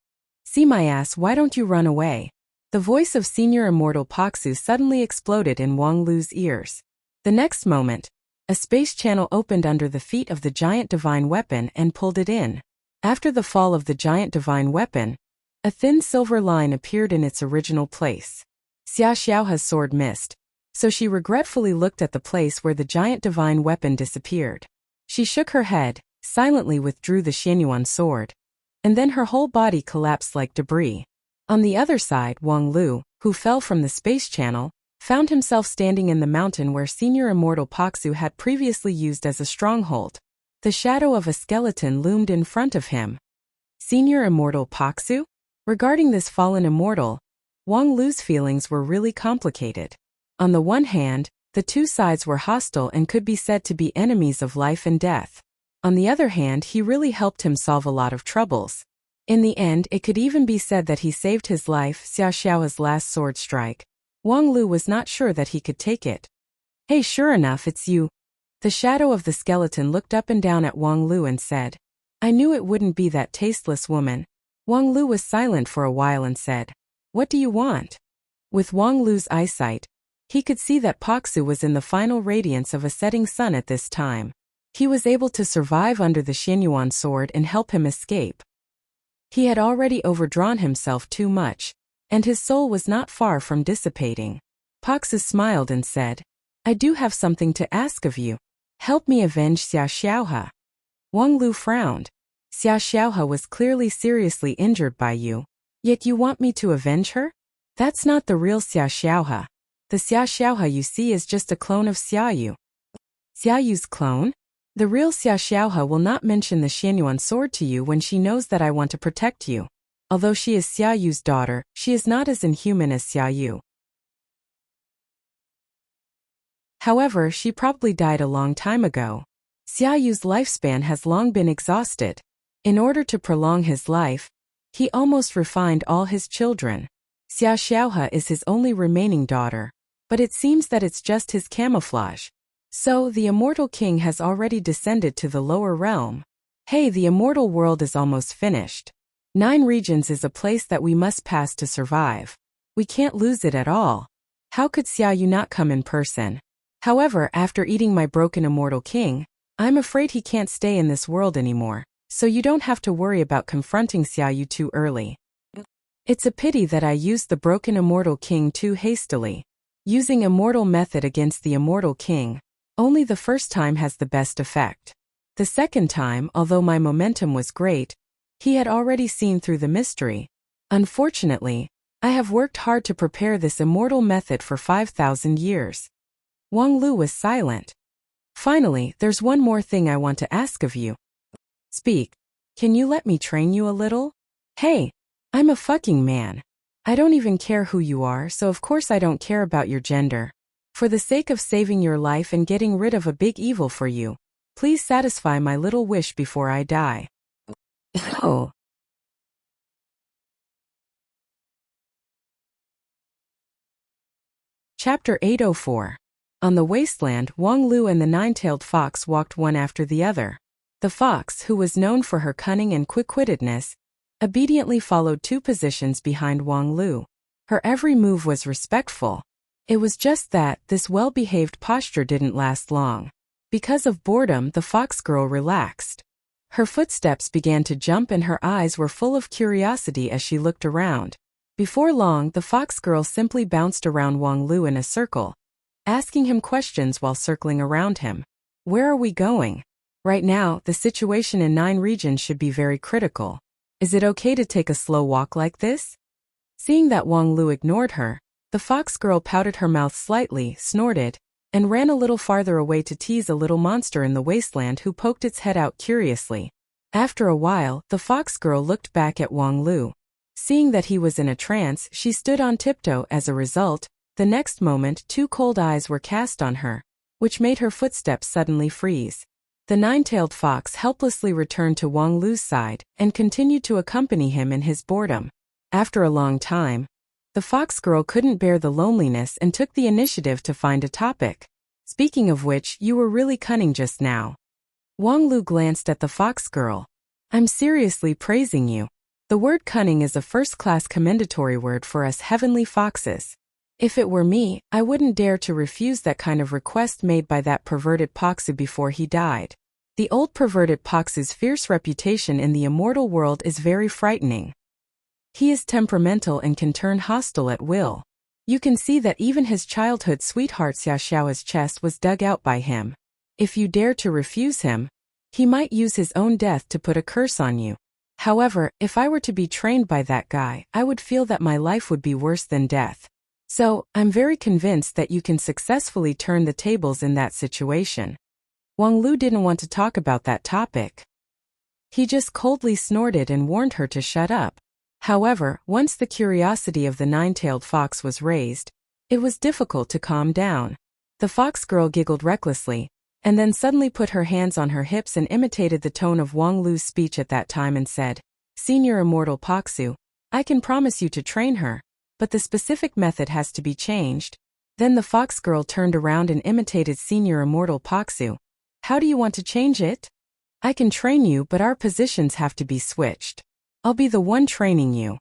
See my ass, why don't you run away? The voice of Senior Immortal Paksu suddenly exploded in Wang Lu's ears. The next moment, a space channel opened under the feet of the giant divine weapon and pulled it in. After the fall of the giant divine weapon, a thin silver line appeared in its original place. Xia Xiaohe's sword missed, so she regretfully looked at the place where the giant divine weapon disappeared. She shook her head, silently withdrew the Xianyuan sword, and then her whole body collapsed like debris. On the other side, Wang Lu, who fell from the space channel, found himself standing in the mountain where Senior Immortal Paksu had previously used as a stronghold. The shadow of a skeleton loomed in front of him. Senior Immortal Paksu? Regarding this fallen immortal, Wang Lu's feelings were really complicated. On the one hand, the two sides were hostile and could be said to be enemies of life and death. On the other hand, he really helped him solve a lot of troubles. In the end, it could even be said that he saved his life. Xia Xiaohe's last sword strike. Wang Lu was not sure that he could take it. Hey, sure enough, it's you. The shadow of the skeleton looked up and down at Wang Lu and said, I knew it wouldn't be that tasteless woman. Wang Lu was silent for a while and said, What do you want? With Wang Lu's eyesight, he could see that Paksu was in the final radiance of a setting sun at this time. He was able to survive under the Xianyuan sword and help him escape. He had already overdrawn himself too much, and his soul was not far from dissipating. Paksu smiled and said, I do have something to ask of you. Help me avenge Xia Xiaohe. Wang Lu frowned. Xia Xiaohe was clearly seriously injured by you. Yet you want me to avenge her? That's not the real Xia Xiaohe. The Xia Xiaohe you see is just a clone of Xiaoyu. Xiaoyu's clone? The real Xia Xiaohe will not mention the Xianyuan sword to you when she knows that I want to protect you. Although she is Xiaoyu's daughter, she is not as inhuman as Xiaoyu. However, she probably died a long time ago. Xiaoyu's lifespan has long been exhausted. In order to prolong his life, he almost refined all his children. Xia Xiaohe is his only remaining daughter, but it seems that it's just his camouflage. So, the immortal king has already descended to the lower realm. Hey, the immortal world is almost finished. 9 regions is a place that we must pass to survive. We can't lose it at all. How could Xiaoyu not come in person? However, after eating my broken immortal king, I'm afraid he can't stay in this world anymore, so you don't have to worry about confronting Xiaoyu too early. It's a pity that I used the broken immortal king too hastily. Using immortal method against the immortal king, only the first time has the best effect. The second time, although my momentum was great, he had already seen through the mystery. Unfortunately, I have worked hard to prepare this immortal method for 5,000 years. Wang Lu was silent. Finally, there's one more thing I want to ask of you. Speak. Can you let me train you a little? Hey, I'm a fucking man. I don't even care who you are, so of course I don't care about your gender. For the sake of saving your life and getting rid of a big evil for you, please satisfy my little wish before I die. Oh. Chapter 804. On the wasteland, Wang Lu and the nine-tailed fox walked one after the other. The fox, who was known for her cunning and quick-wittedness, obediently followed 2 positions behind Wang Lu. Her every move was respectful. It was just that this well-behaved posture didn't last long. Because of boredom, the fox girl relaxed. Her footsteps began to jump and her eyes were full of curiosity as she looked around. Before long, the fox girl simply bounced around Wang Lu in a circle, asking him questions while circling around him. Where are we going? Right now, the situation in 9 regions should be very critical. Is it okay to take a slow walk like this? Seeing that Wang Lu ignored her, the fox girl pouted her mouth slightly, snorted, and ran a little farther away to tease a little monster in the wasteland who poked its head out curiously. After a while, the fox girl looked back at Wang Lu. Seeing that he was in a trance, she stood on tiptoe. As a result, the next moment 2 cold eyes were cast on her, which made her footsteps suddenly freeze. The nine-tailed fox helplessly returned to Wang Lu's side and continued to accompany him in his boredom. After a long time, the fox girl couldn't bear the loneliness and took the initiative to find a topic. Speaking of which, you were really cunning just now. Wang Lu glanced at the fox girl. I'm seriously praising you. The word cunning is a first-class commendatory word for us heavenly foxes. If it were me, I wouldn't dare to refuse that kind of request made by that perverted Paksu before he died. The old perverted Paksu's fierce reputation in the immortal world is very frightening. He is temperamental and can turn hostile at will. You can see that even his childhood sweetheart Xia Xiaohe's chest was dug out by him. If you dare to refuse him, he might use his own death to put a curse on you. However, if I were to be trained by that guy, I would feel that my life would be worse than death. So, I'm very convinced that you can successfully turn the tables in that situation. Wang Lu didn't want to talk about that topic. He just coldly snorted and warned her to shut up. However, once the curiosity of the nine-tailed fox was raised, it was difficult to calm down. The fox girl giggled recklessly, and then suddenly put her hands on her hips and imitated the tone of Wang Lu's speech at that time and said, Senior Immortal Paksu, I can promise you to train her, but the specific method has to be changed. Then the fox girl turned around and imitated Senior Immortal Paksu. How do you want to change it? I can train you, but our positions have to be switched. I'll be the one training you.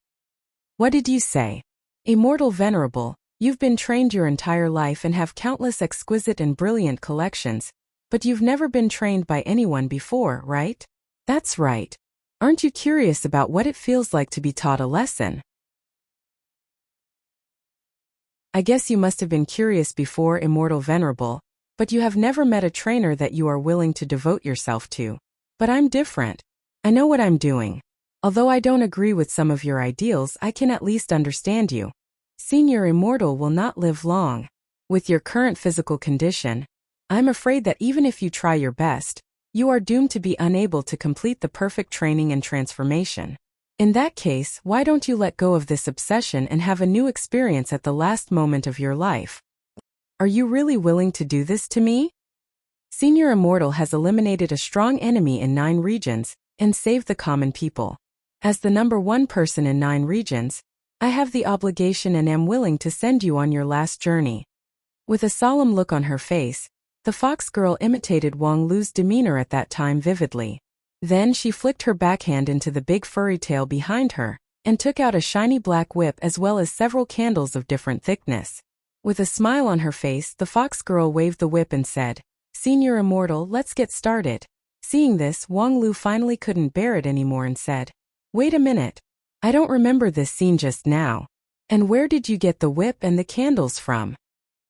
What did you say? Immortal Venerable, You've been trained your entire life and have countless exquisite and brilliant collections, but you've never been trained by anyone before, right? That's right. Aren't you curious about what it feels like to be taught a lesson? I guess you must have been curious before, Immortal Venerable, but you have never met a trainer that you are willing to devote yourself to. But I'm different. I know what I'm doing. Although I don't agree with some of your ideals, I can at least understand you. Senior Immortal will not live long. With your current physical condition, I'm afraid that even if you try your best, you are doomed to be unable to complete the perfect training and transformation. In that case, why don't you let go of this obsession and have a new experience at the last moment of your life? Are you really willing to do this to me? Senior Immortal has eliminated a strong enemy in 9 regions and saved the common people. As the #1 person in 9 regions, I have the obligation and am willing to send you on your last journey. With a solemn look on her face, the fox girl imitated Wang Lu's demeanor at that time vividly. Then she flicked her backhand into the big furry tail behind her and took out a shiny black whip as well as several candles of different thickness. With a smile on her face, the fox girl waved the whip and said, "Senior Immortal, let's get started." Seeing this, Wang Lu finally couldn't bear it anymore and said, "Wait a minute. I don't remember this scene just now. And where did you get the whip and the candles from?"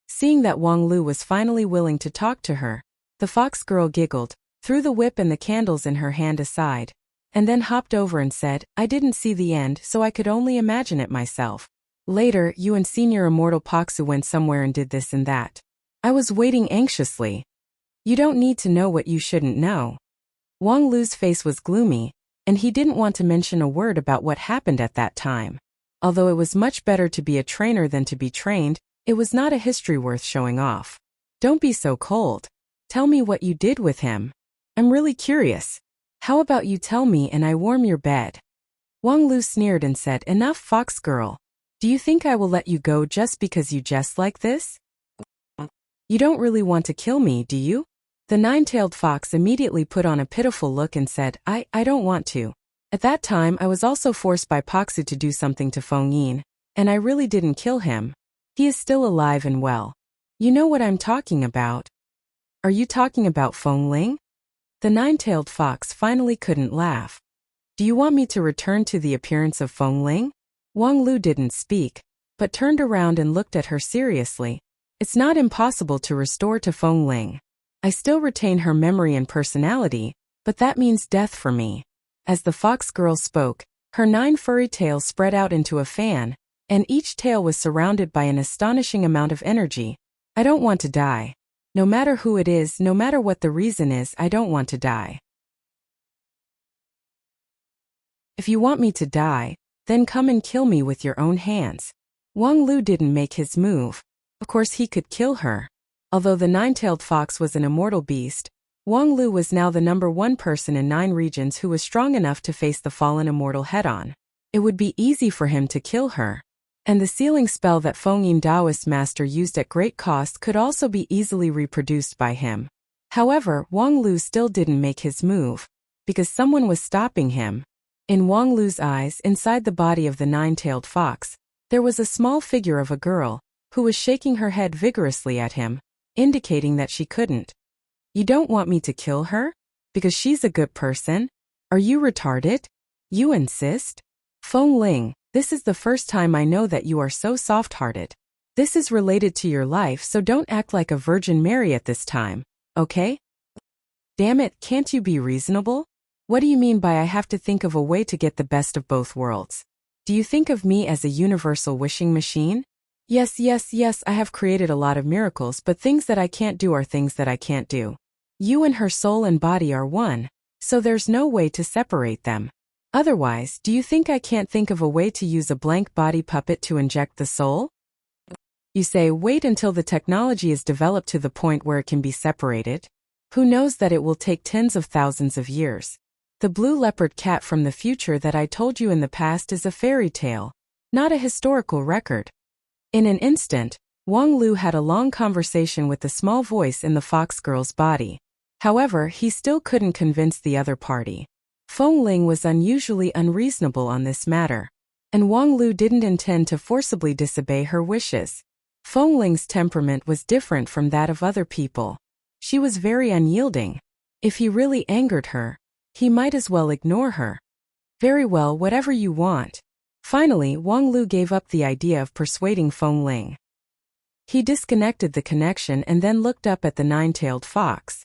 Seeing that Wang Lu was finally willing to talk to her, the fox girl giggled, threw the whip and the candles in her hand aside, and then hopped over and said, "I didn't see the end, so I could only imagine it myself. Later, you and Senior Immortal Paksu went somewhere and did this and that. I was waiting anxiously. You don't need to know what you shouldn't know." Wang Lu's face was gloomy, and he didn't want to mention a word about what happened at that time. Although it was much better to be a trainer than to be trained, it was not a history worth showing off. "Don't be so cold. Tell me what you did with him. I'm really curious. How about you tell me and I warm your bed?" Wang Lu sneered and said, "Enough, fox girl. Do you think I will let you go just because you jest like this? You don't really want to kill me, do you?" The 9-tailed fox immediately put on a pitiful look and said, I don't want to. At that time I was also forced by Paksu to do something to Feng Yin, and I really didn't kill him. He is still alive and well. You know what I'm talking about. Are you talking about Feng Ling? The 9-tailed fox finally couldn't laugh. Do you want me to return to the appearance of Feng Ling? Wang Lu didn't speak, but turned around and looked at her seriously. It's not impossible to restore to Feng Ling. I still retain her memory and personality, but that means death for me. As the fox girl spoke, her 9 furry tails spread out into a fan, and each tail was surrounded by an astonishing amount of energy. I don't want to die. No matter who it is, no matter what the reason is, I don't want to die. If you want me to die, then come and kill me with your own hands. Wang Lu didn't make his move. Of course he could kill her. Although the 9-tailed fox was an immortal beast, Wang Lu was now the #1 person in 9 regions who was strong enough to face the fallen immortal head-on. It would be easy for him to kill her. And the sealing spell that Feng Yin Taoist master used at great cost could also be easily reproduced by him. However, Wang Lu still didn't make his move, because someone was stopping him. In Wang Lu's eyes, inside the body of the 9-tailed fox, there was a small figure of a girl, who was shaking her head vigorously at him, indicating that she couldn't. You don't want me to kill her? Because she's a good person? Are you retarded? You insist? Feng Ling, this is the first time I know that you are so soft-hearted. This is related to your life, so don't act like a Virgin Mary at this time, okay? Damn it, can't you be reasonable? What do you mean by I have to think of a way to get the best of both worlds? Do you think of me as a universal wishing machine? Yes, I have created a lot of miracles, but things that I can't do are things that I can't do. You and her soul and body are one, so there's no way to separate them. Otherwise, do you think I can't think of a way to use a blank body puppet to inject the soul? You say, wait until the technology is developed to the point where it can be separated. Who knows that it will take tens of thousands of years. The blue leopard cat from the future that I told you in the past is a fairy tale, not a historical record. In an instant, Wang Lu had a long conversation with the small voice in the fox girl's body. However, he still couldn't convince the other party. Feng Ling was unusually unreasonable on this matter, and Wang Lu didn't intend to forcibly disobey her wishes. Feng Ling's temperament was different from that of other people. She was very unyielding. If he really angered her, he might as well ignore her. Very well, whatever you want. Finally, Wang Lu gave up the idea of persuading Feng Ling. He disconnected the connection and then looked up at the nine-tailed fox.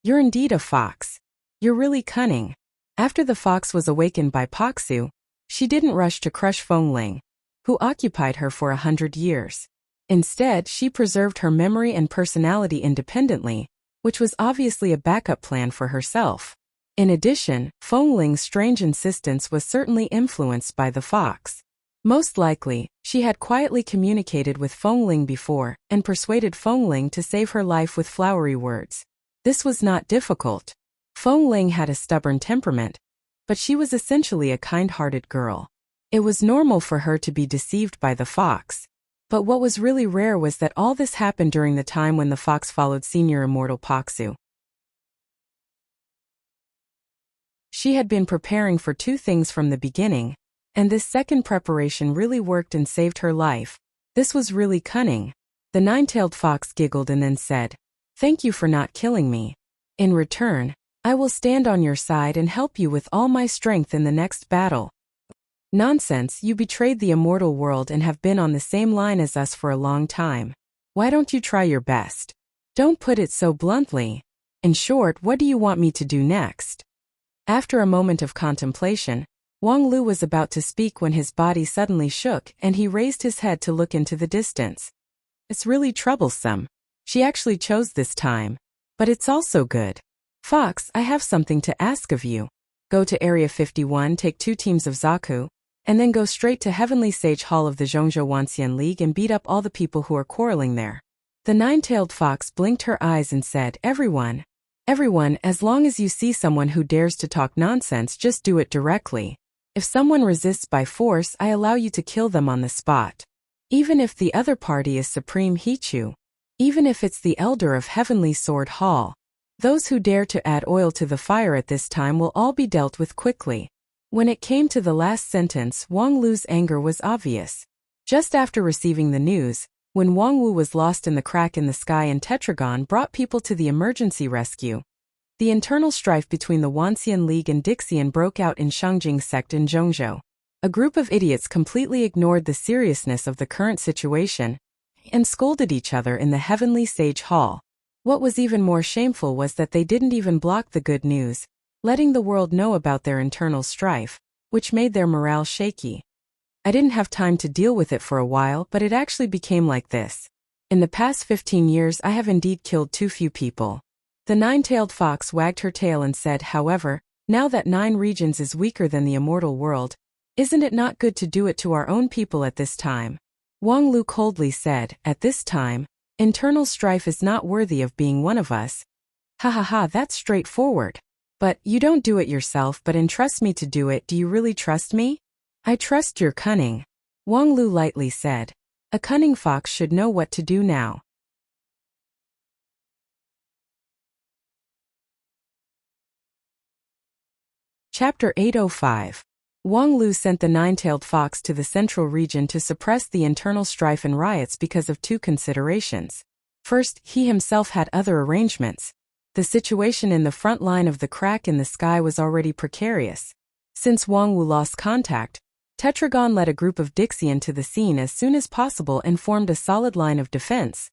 You're indeed a fox. You're really cunning. After the fox was awakened by Paksu, she didn't rush to crush Feng Ling, who occupied her for 100 years. Instead, she preserved her memory and personality independently, which was obviously a backup plan for herself. In addition, Feng Ling's strange insistence was certainly influenced by the fox. Most likely, she had quietly communicated with Feng Ling before and persuaded Feng Ling to save her life with flowery words. This was not difficult. Feng Ling had a stubborn temperament, but she was essentially a kind-hearted girl. It was normal for her to be deceived by the fox. But what was really rare was that all this happened during the time when the fox followed senior immortal Paksu. She had been preparing for two things from the beginning, and this second preparation really worked and saved her life. This was really cunning. The nine-tailed fox giggled and then said, "Thank you for not killing me. In return, I will stand on your side and help you with all my strength in the next battle." Nonsense, you betrayed the immortal world and have been on the same line as us for a long time. Why don't you try your best? Don't put it so bluntly. In short, what do you want me to do next? After a moment of contemplation, Wang Lu was about to speak when his body suddenly shook and he raised his head to look into the distance. It's really troublesome. She actually chose this time. But it's also good. Fox, I have something to ask of you. Go to Area 51, take 2 teams of Zaku, and then go straight to Heavenly Sage Hall of the Zhongzhou Wanxian League and beat up all the people who are quarreling there. The nine-tailed fox blinked her eyes and said, Everyone, as long as you see someone who dares to talk nonsense, just do it directly. If someone resists by force, I allow you to kill them on the spot. Even if the other party is Supreme Hichu. Even if it's the Elder of Heavenly Sword Hall. Those who dare to add oil to the fire at this time will all be dealt with quickly. When it came to the last sentence, Wang Lu's anger was obvious. Just after receiving the news, when Wang Wu was lost in the crack in the sky and Tetragon brought people to the emergency rescue, the internal strife between the Wanxian League and Dixian broke out in Shangjing sect in Zhongzhou. A group of idiots completely ignored the seriousness of the current situation and scolded each other in the Heavenly Sage Hall. What was even more shameful was that they didn't even block the good news, letting the world know about their internal strife, which made their morale shaky. I didn't have time to deal with it for a while, but it actually became like this. In the past 15 years I have indeed killed too few people. The nine-tailed fox wagged her tail and said, however, now that 9 regions is weaker than the immortal world, isn't it not good to do it to our own people at this time? Wang Lu coldly said, at this time, internal strife is not worthy of being one of us. Ha ha ha, that's straightforward. But, you don't do it yourself but entrust me to do it. Do you really trust me? I trust your cunning. Wang Lu lightly said. A cunning fox should know what to do now. Chapter 805. Wang Lu sent the nine-tailed fox to the central region to suppress the internal strife and riots because of 2 considerations. First, he himself had other arrangements. The situation in the front line of the crack in the sky was already precarious. Since Wang Wu lost contact, Tetragon led a group of Dixian to the scene as soon as possible and formed a solid line of defense.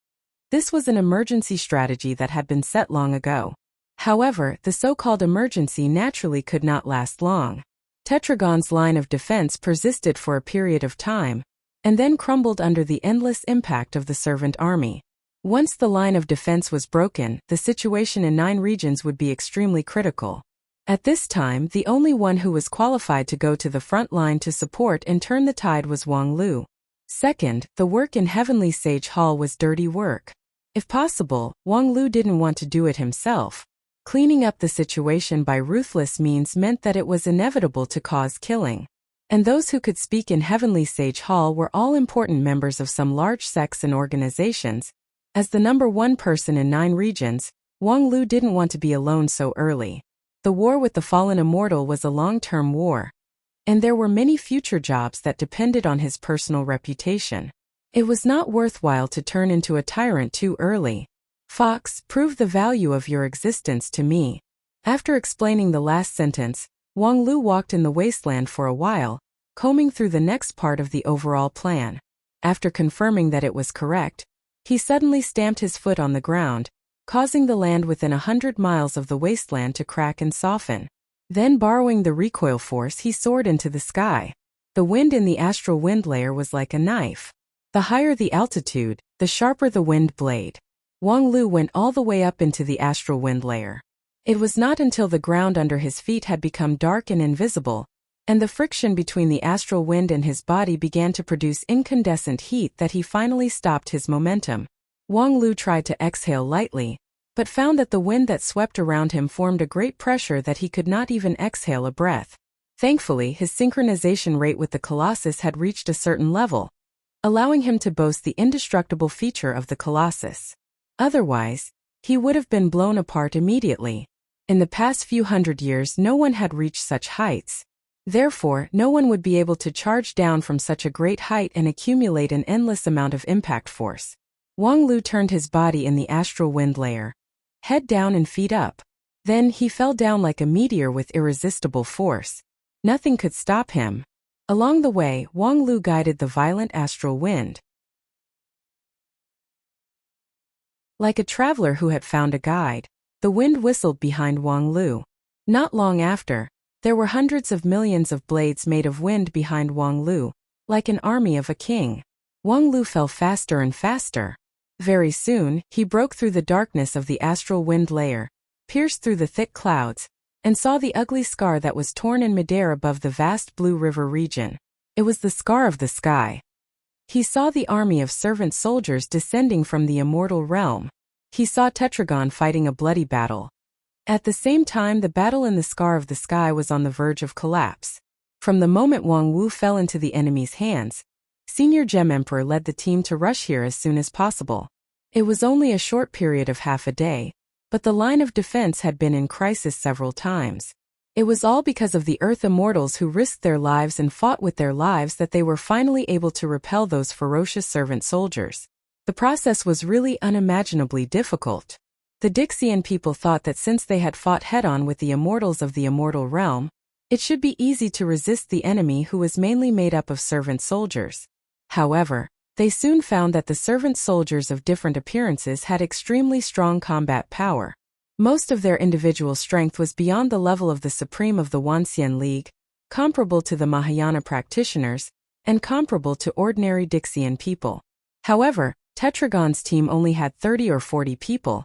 This was an emergency strategy that had been set long ago. However, the so-called emergency naturally could not last long. Tetragon's line of defense persisted for a period of time, and then crumbled under the endless impact of the servant army. Once the line of defense was broken, the situation in 9 regions would be extremely critical. At this time, the only one who was qualified to go to the front line to support and turn the tide was Wang Lu. Second, the work in Heavenly Sage Hall was dirty work. If possible, Wang Lu didn't want to do it himself. Cleaning up the situation by ruthless means meant that it was inevitable to cause killing. And those who could speak in Heavenly Sage Hall were all important members of some large sects and organizations. As the number 1 person in 9 regions, Wang Lu didn't want to be alone so early. The war with the fallen immortal was a long-term war, and there were many future jobs that depended on his personal reputation. It was not worthwhile to turn into a tyrant too early. Fox, prove the value of your existence to me. After explaining the last sentence, Wang Lu walked in the wasteland for a while, combing through the next part of the overall plan. After confirming that it was correct, he suddenly stamped his foot on the ground, causing the land within 100 miles of the wasteland to crack and soften. Then, borrowing the recoil force, he soared into the sky. The wind in the astral wind layer was like a knife. The higher the altitude, the sharper the wind blade. Wang Lu went all the way up into the astral wind layer. It was not until the ground under his feet had become dark and invisible, and the friction between the astral wind and his body began to produce incandescent heat that he finally stopped his momentum. Wang Lu tried to exhale lightly, but found that the wind that swept around him formed a great pressure that he could not even exhale a breath. Thankfully, his synchronization rate with the Colossus had reached a certain level, allowing him to boast the indestructible feature of the Colossus. Otherwise, he would have been blown apart immediately. In the past few hundred years, no one had reached such heights. Therefore, no one would be able to charge down from such a great height and accumulate an endless amount of impact force. Wang Lu turned his body in the astral wind layer, head down and feet up. Then he fell down like a meteor with irresistible force. Nothing could stop him. Along the way, Wang Lu guided the violent astral wind. Like a traveler who had found a guide, the wind whistled behind Wang Lu. Not long after, there were hundreds of millions of blades made of wind behind Wang Lu, like an army of a king. Wang Lu fell faster and faster. Very soon, he broke through the darkness of the astral wind layer, pierced through the thick clouds, and saw the ugly scar that was torn in midair above the vast blue river region. It was the scar of the sky. He saw the army of servant soldiers descending from the immortal realm. He saw Tetragon fighting a bloody battle. At the same time, the battle in the scar of the sky was on the verge of collapse. From the moment Wang Wu fell into the enemy's hands, Senior Gem Emperor led the team to rush here as soon as possible. It was only a short period of half a day, but the line of defense had been in crisis several times. It was all because of the Earth Immortals who risked their lives and fought with their lives that they were finally able to repel those ferocious servant soldiers. The process was really unimaginably difficult. The Dixian people thought that since they had fought head-on with the Immortals of the Immortal Realm, it should be easy to resist the enemy who was mainly made up of servant soldiers. However, they soon found that the servant soldiers of different appearances had extremely strong combat power. Most of their individual strength was beyond the level of the Supreme of the Wanxian League, comparable to the Mahayana practitioners, and comparable to ordinary Dixian people. However, Tetragon's team only had 30 or 40 people,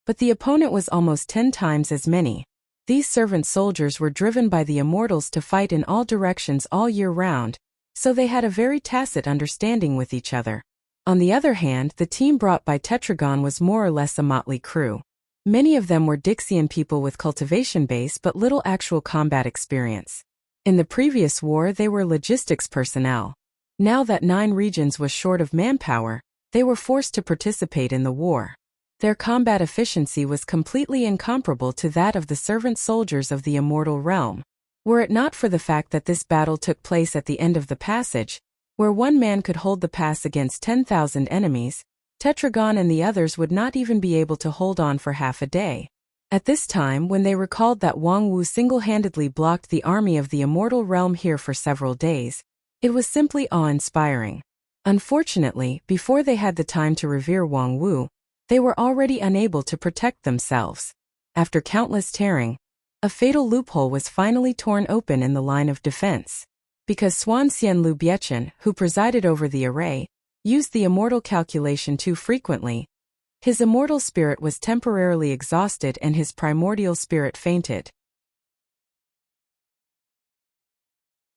but the opponent was almost 10 times as many. These servant soldiers were driven by the Immortals to fight in all directions all year round, so they had a very tacit understanding with each other. On the other hand, the team brought by Tetragon was more or less a motley crew. Many of them were Dixian people with cultivation base but little actual combat experience. In the previous war, they were logistics personnel. Now that 9 regions was short of manpower, they were forced to participate in the war. Their combat efficiency was completely incomparable to that of the servant soldiers of the Immortal Realm. Were it not for the fact that this battle took place at the end of the passage, where one man could hold the pass against 10,000 enemies, Tetragon and the others would not even be able to hold on for half a day. At this time, when they recalled that Wang Wu single-handedly blocked the army of the Immortal Realm here for several days, it was simply awe-inspiring. Unfortunately, before they had the time to revere Wang Wu, they were already unable to protect themselves. After countless tearing, a fatal loophole was finally torn open in the line of defense. Because Xuanxian Lu Biechen, who presided over the array, used the immortal calculation too frequently, his immortal spirit was temporarily exhausted and his primordial spirit fainted.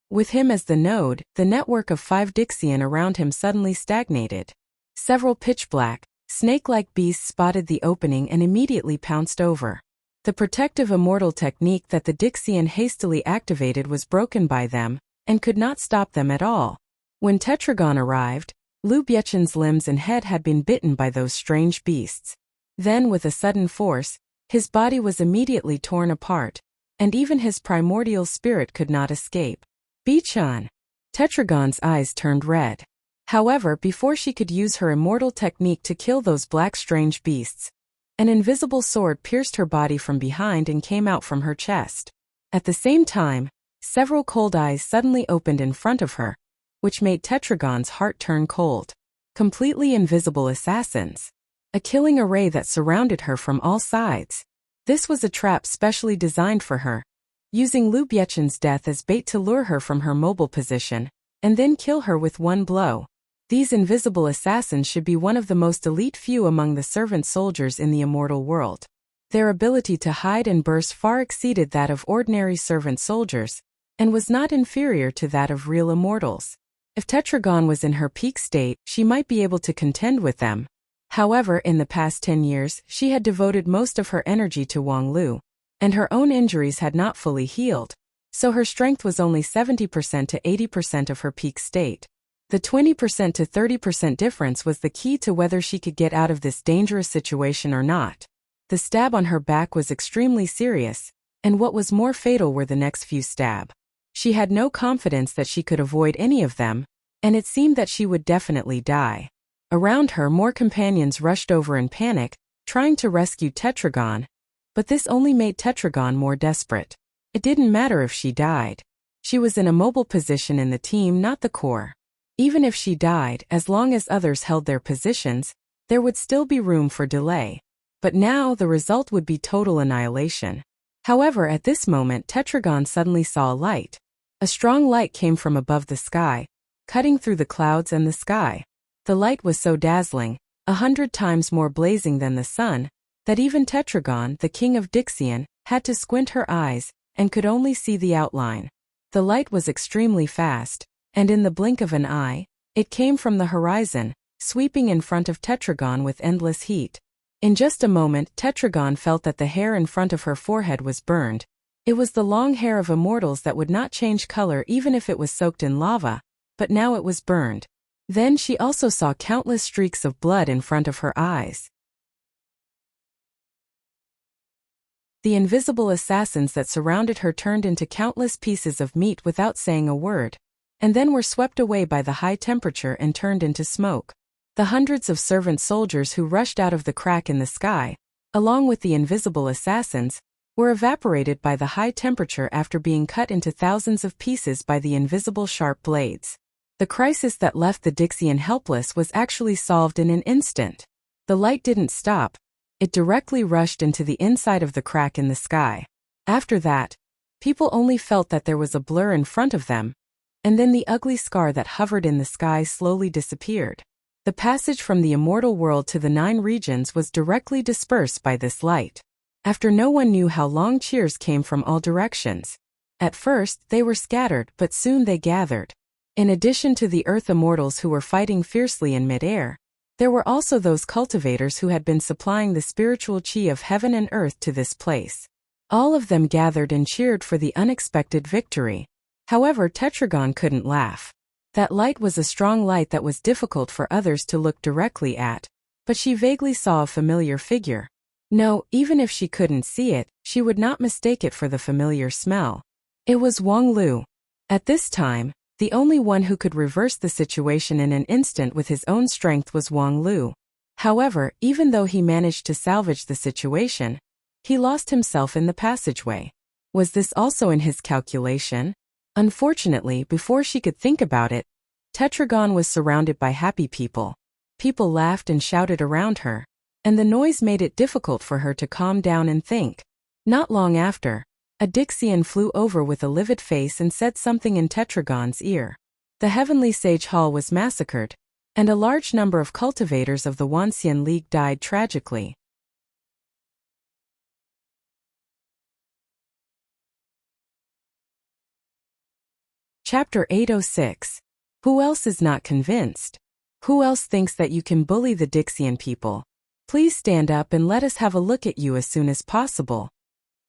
With him as the node, the network of 5 Dixian around him suddenly stagnated. Several pitch-black, snake-like beasts spotted the opening and immediately pounced over. The protective immortal technique that the Dixian hastily activated was broken by them, and could not stop them at all. When Tetragon arrived, Lu Biechen's limbs and head had been bitten by those strange beasts. Then, with a sudden force, his body was immediately torn apart, and even his primordial spirit could not escape. Bichan! Tetragon's eyes turned red. However, before she could use her immortal technique to kill those black strange beasts, an invisible sword pierced her body from behind and came out from her chest. At the same time, several cold eyes suddenly opened in front of her, which made Tetragon's heart turn cold. Completely invisible assassins. A killing array that surrounded her from all sides. This was a trap specially designed for her, using Liu Biechen's death as bait to lure her from her mobile position, and then kill her with one blow. These invisible assassins should be one of the most elite few among the servant soldiers in the immortal world. Their ability to hide and burst far exceeded that of ordinary servant soldiers, and was not inferior to that of real immortals. If Tetragon was in her peak state, she might be able to contend with them. However, in the past 10 years, she had devoted most of her energy to Wang Lu, and her own injuries had not fully healed, so her strength was only 70% to 80% of her peak state. The 20% to 30% difference was the key to whether she could get out of this dangerous situation or not. The stab on her back was extremely serious, and what was more fatal were the next few stabs. She had no confidence that she could avoid any of them, and it seemed that she would definitely die. Around her, more companions rushed over in panic, trying to rescue Tetragon, but this only made Tetragon more desperate. It didn't matter if she died. She was in a mobile position in the team, not the core. Even if she died, as long as others held their positions, there would still be room for delay. But now the result would be total annihilation. However, at this moment Tetragon suddenly saw a light. A strong light came from above the sky, cutting through the clouds and the sky. The light was so dazzling, 100 times more blazing than the sun, that even Tetragon, the king of Dixian, had to squint her eyes, and could only see the outline. The light was extremely fast, and in the blink of an eye, it came from the horizon, sweeping in front of Tetragon with endless heat. In just a moment, Tetragon felt that the hair in front of her forehead was burned. It was the long hair of immortals that would not change color even if it was soaked in lava, but now it was burned. Then she also saw countless streaks of blood in front of her eyes. The invisible assassins that surrounded her turned into countless pieces of meat without saying a word, and then were swept away by the high temperature and turned into smoke. The hundreds of servant soldiers who rushed out of the crack in the sky, along with the invisible assassins, were evaporated by the high temperature after being cut into thousands of pieces by the invisible sharp blades. The crisis that left the Dixian helpless was actually solved in an instant. The light didn't stop. It directly rushed into the inside of the crack in the sky. After that, people only felt that there was a blur in front of them, and then the ugly scar that hovered in the sky slowly disappeared. The passage from the immortal world to the 9 regions was directly dispersed by this light. After, no one knew how long cheers came from all directions. At first, they were scattered, but soon they gathered. In addition to the Earth immortals who were fighting fiercely in mid-air, there were also those cultivators who had been supplying the spiritual chi of heaven and earth to this place. All of them gathered and cheered for the unexpected victory. However, Tetragon couldn't laugh. That light was a strong light that was difficult for others to look directly at, but she vaguely saw a familiar figure. No, even if she couldn't see it, she would not mistake it for the familiar smell. It was Wang Lu. At this time, the only one who could reverse the situation in an instant with his own strength was Wang Lu. However, even though he managed to salvage the situation, he lost himself in the passageway. Was this also in his calculation? Unfortunately, before she could think about it, Tetragon was surrounded by happy people. People laughed and shouted around her, and the noise made it difficult for her to calm down and think. Not long after, a Dixian flew over with a livid face and said something in Tetragon's ear. The Heavenly Sage Hall was massacred, and a large number of cultivators of the Wanxian League died tragically. Chapter 806. Who else is not convinced? Who else thinks that you can bully the Dixian people? Please stand up and let us have a look at you as soon as possible.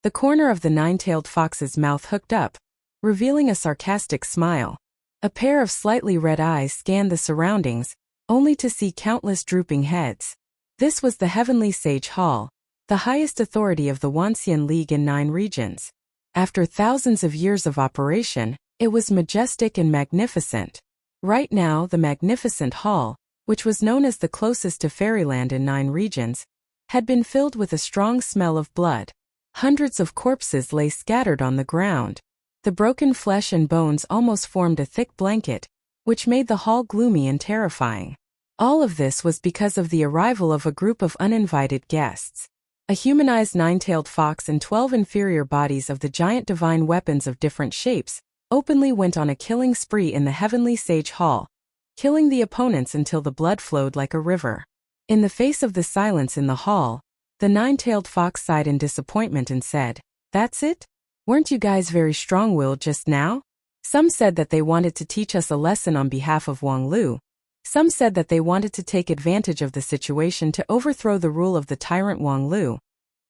The corner of the 9-tailed fox's mouth hooked up, revealing a sarcastic smile. A pair of slightly red eyes scanned the surroundings, only to see countless drooping heads. This was the Heavenly Sage Hall, the highest authority of the Wanxian League in 9 regions. After thousands of years of operation, it was majestic and magnificent. Right now, the magnificent hall, which was known as the closest to fairyland in 9 regions, had been filled with a strong smell of blood. Hundreds of corpses lay scattered on the ground. The broken flesh and bones almost formed a thick blanket, which made the hall gloomy and terrifying. All of this was because of the arrival of a group of uninvited guests. A humanized 9-tailed fox and 12 inferior bodies of the giant divine weapons of different shapes openly went on a killing spree in the heavenly sage hall, killing the opponents until the blood flowed like a river. In the face of the silence in the hall, the 9-tailed fox sighed in disappointment and said, "That's it? Weren't you guys very strong-willed just now?" Some said that they wanted to teach us a lesson on behalf of Wang Lu. Some said that they wanted to take advantage of the situation to overthrow the rule of the tyrant Wang Lu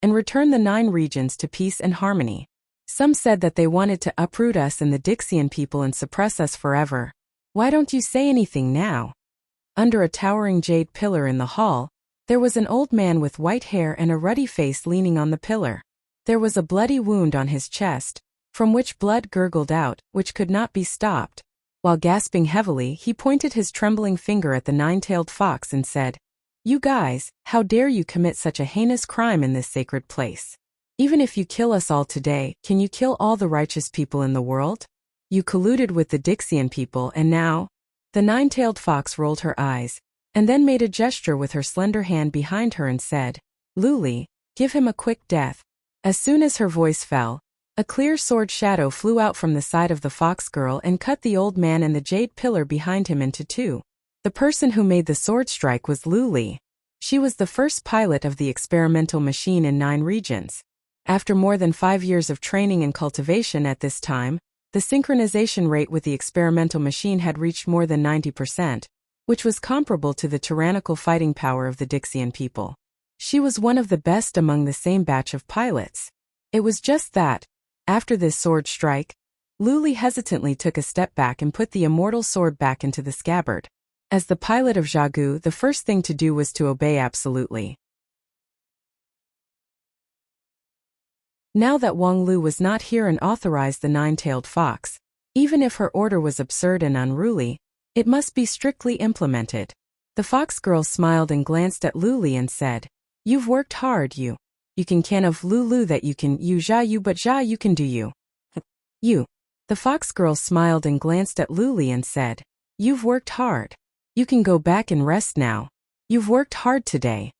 and return the 9 regions to peace and harmony. Some said that they wanted to uproot us and the Dixian people and suppress us forever. Why don't you say anything now? Under a towering jade pillar in the hall, there was an old man with white hair and a ruddy face leaning on the pillar. There was a bloody wound on his chest, from which blood gurgled out, which could not be stopped. While gasping heavily, he pointed his trembling finger at the 9-tailed fox and said, "You guys, how dare you commit such a heinous crime in this sacred place? Even if you kill us all today, can you kill all the righteous people in the world? You colluded with the Dixian people and now—" The 9-tailed fox rolled her eyes, and then made a gesture with her slender hand behind her and said, "Luli, give him a quick death." As soon as her voice fell, a clear sword shadow flew out from the side of the fox girl and cut the old man and the jade pillar behind him into 2. The person who made the sword strike was Luli. She was the first pilot of the experimental machine in 9 regions. After more than 5 years of training and cultivation at this time, the synchronization rate with the experimental machine had reached more than 90%, which was comparable to the tyrannical fighting power of the Dixian people. She was one of the best among the same batch of pilots. It was just that, after this sword strike, Luli hesitantly took a step back and put the immortal sword back into the scabbard. As the pilot of Jiagu, the first thing to do was to obey absolutely. Now that Wang Lu was not here and authorized the 9-tailed fox, even if her order was absurd and unruly, it must be strictly implemented. The fox girl smiled and glanced at Luli and said, "You've worked hard, you can of Lulu that you can you ja you but ja you can do you. You." The fox girl smiled and glanced at Luli and said, "You've worked hard. You can go back and rest now. You've worked hard today."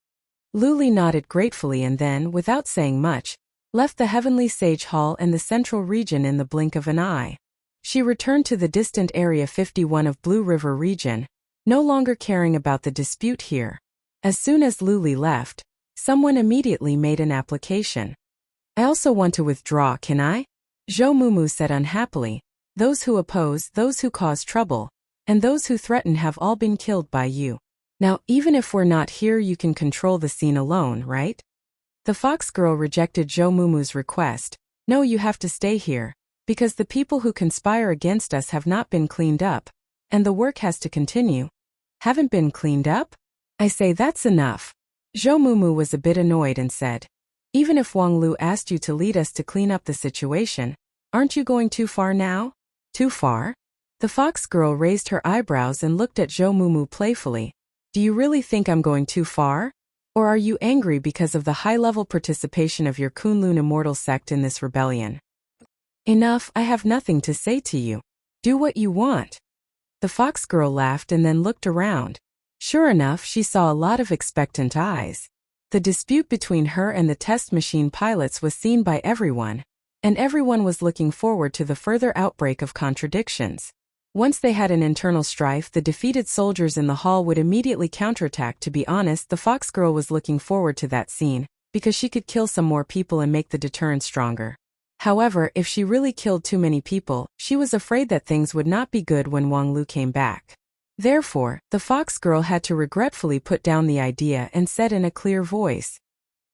Luli nodded gratefully and then, without saying much, left the heavenly sage hall and the central region in the blink of an eye. She returned to the distant Area 51 of Blue River region, no longer caring about the dispute here. As soon as Luli left, someone immediately made an application. "I also want to withdraw, can I?" Zhou Mumu said unhappily. "Those who oppose, those who cause trouble, and those who threaten have all been killed by you. Now, even if we're not here, you can control the scene alone, right?" The fox girl rejected Zhou Mumu's request. "No, you have to stay here, because the people who conspire against us have not been cleaned up, and the work has to continue." "Haven't been cleaned up? I say that's enough." Zhou Mumu was a bit annoyed and said, "Even if Wang Lu asked you to lead us to clean up the situation, aren't you going too far now?" "Too far?" The fox girl raised her eyebrows and looked at Zhou Mumu playfully. "Do you really think I'm going too far? Or are you angry because of the high-level participation of your Kunlun immortal sect in this rebellion?" "Enough, I have nothing to say to you. Do what you want." The fox girl laughed and then looked around. Sure enough, she saw a lot of expectant eyes. The dispute between her and the test machine pilots was seen by everyone, and everyone was looking forward to the further outbreak of contradictions. Once they had an internal strife, the defeated soldiers in the hall would immediately counterattack. To be honest, the fox girl was looking forward to that scene, because she could kill some more people and make the deterrent stronger. However, if she really killed too many people, she was afraid that things would not be good when Wang Lu came back. Therefore, the fox girl had to regretfully put down the idea and said in a clear voice,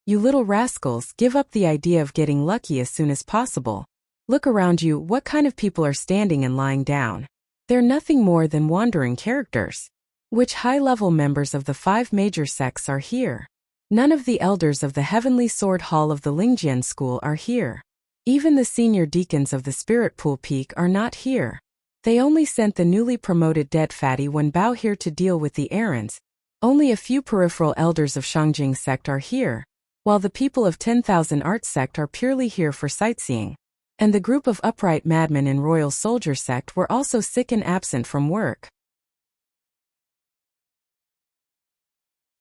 "You little rascals, give up the idea of getting lucky as soon as possible. Look around you, what kind of people are standing and lying down? They're nothing more than wandering characters. Which high-level members of the 5 major sects are here? None of the elders of the Heavenly Sword Hall of the Lingjian School are here. Even the senior deacons of the Spirit Pool Peak are not here. They only sent the newly promoted dead fatty Wen Bao here to deal with the errands. Only a few peripheral elders of Shangjing sect are here, while the people of 10,000 Arts sect are purely here for sightseeing. And the group of upright madmen in Royal Soldier sect were also sick and absent from work.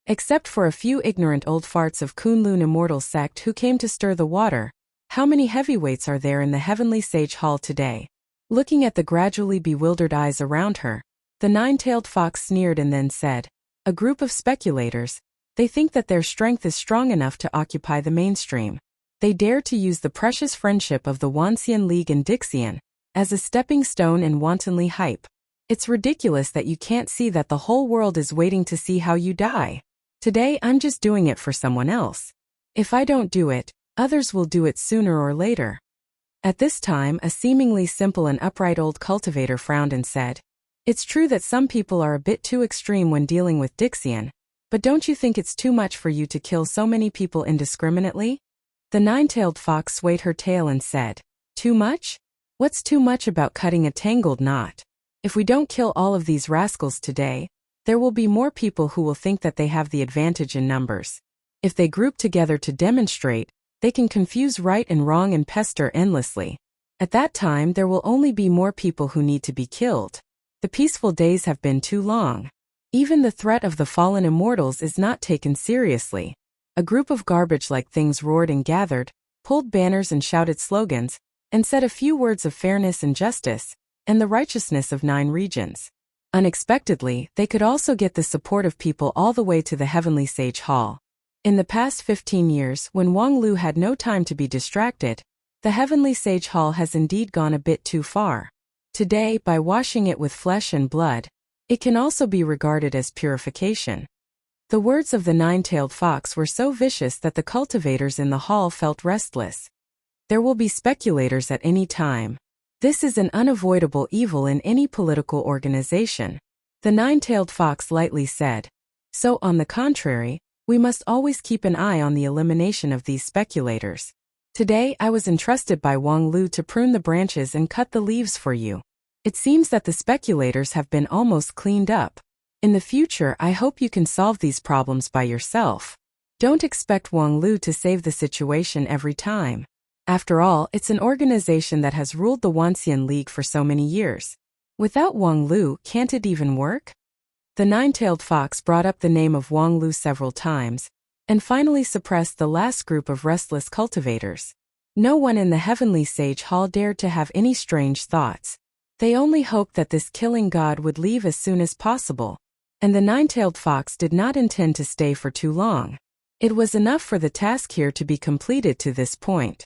Except for a few ignorant old farts of Kunlun Immortal sect who came to stir the water, how many heavyweights are there in the Heavenly Sage Hall today? Looking at the gradually bewildered eyes around her, the nine-tailed fox sneered and then said, "A group of speculators. They think that their strength is strong enough to occupy the mainstream. They dare to use the precious friendship of the Wanxian League and Dixian as a stepping stone and wantonly hype. It's ridiculous that you can't see that the whole world is waiting to see how you die. Today I'm just doing it for someone else. If I don't do it, others will do it sooner or later." At this time, a seemingly simple and upright old cultivator frowned and said, "It's true that some people are a bit too extreme when dealing with Dixian, but don't you think it's too much for you to kill so many people indiscriminately?" The nine-tailed fox swayed her tail and said, "Too much? What's too much about cutting a tangled knot? If we don't kill all of these rascals today, there will be more people who will think that they have the advantage in numbers. If they group together to demonstrate, they can confuse right and wrong and pester endlessly. At that time there will only be more people who need to be killed. The peaceful days have been too long. Even the threat of the fallen immortals is not taken seriously." A group of garbage-like things roared and gathered, pulled banners and shouted slogans, and said a few words of fairness and justice, and the righteousness of 9 regions. Unexpectedly, they could also get the support of people all the way to the Heavenly Sage Hall. In the past 15 years, when Wang Lu had no time to be distracted, the Heavenly Sage Hall has indeed gone a bit too far. Today, by washing it with flesh and blood, it can also be regarded as purification. The words of the nine-tailed fox were so vicious that the cultivators in the hall felt restless. There will be speculators at any time. This is an unavoidable evil in any political organization. The nine-tailed fox lightly said. So, on the contrary, we must always keep an eye on the elimination of these speculators. Today I was entrusted by Wang Lu to prune the branches and cut the leaves for you. It seems that the speculators have been almost cleaned up. In the future I hope you can solve these problems by yourself. Don't expect Wang Lu to save the situation every time. After all, it's an organization that has ruled the Wanxian League for so many years. Without Wang Lu, can't it even work? The nine-tailed fox brought up the name of Wang Lu several times, and finally suppressed the last group of restless cultivators. No one in the Heavenly Sage Hall dared to have any strange thoughts. They only hoped that this killing god would leave as soon as possible. And the nine-tailed fox did not intend to stay for too long. It was enough for the task here to be completed to this point.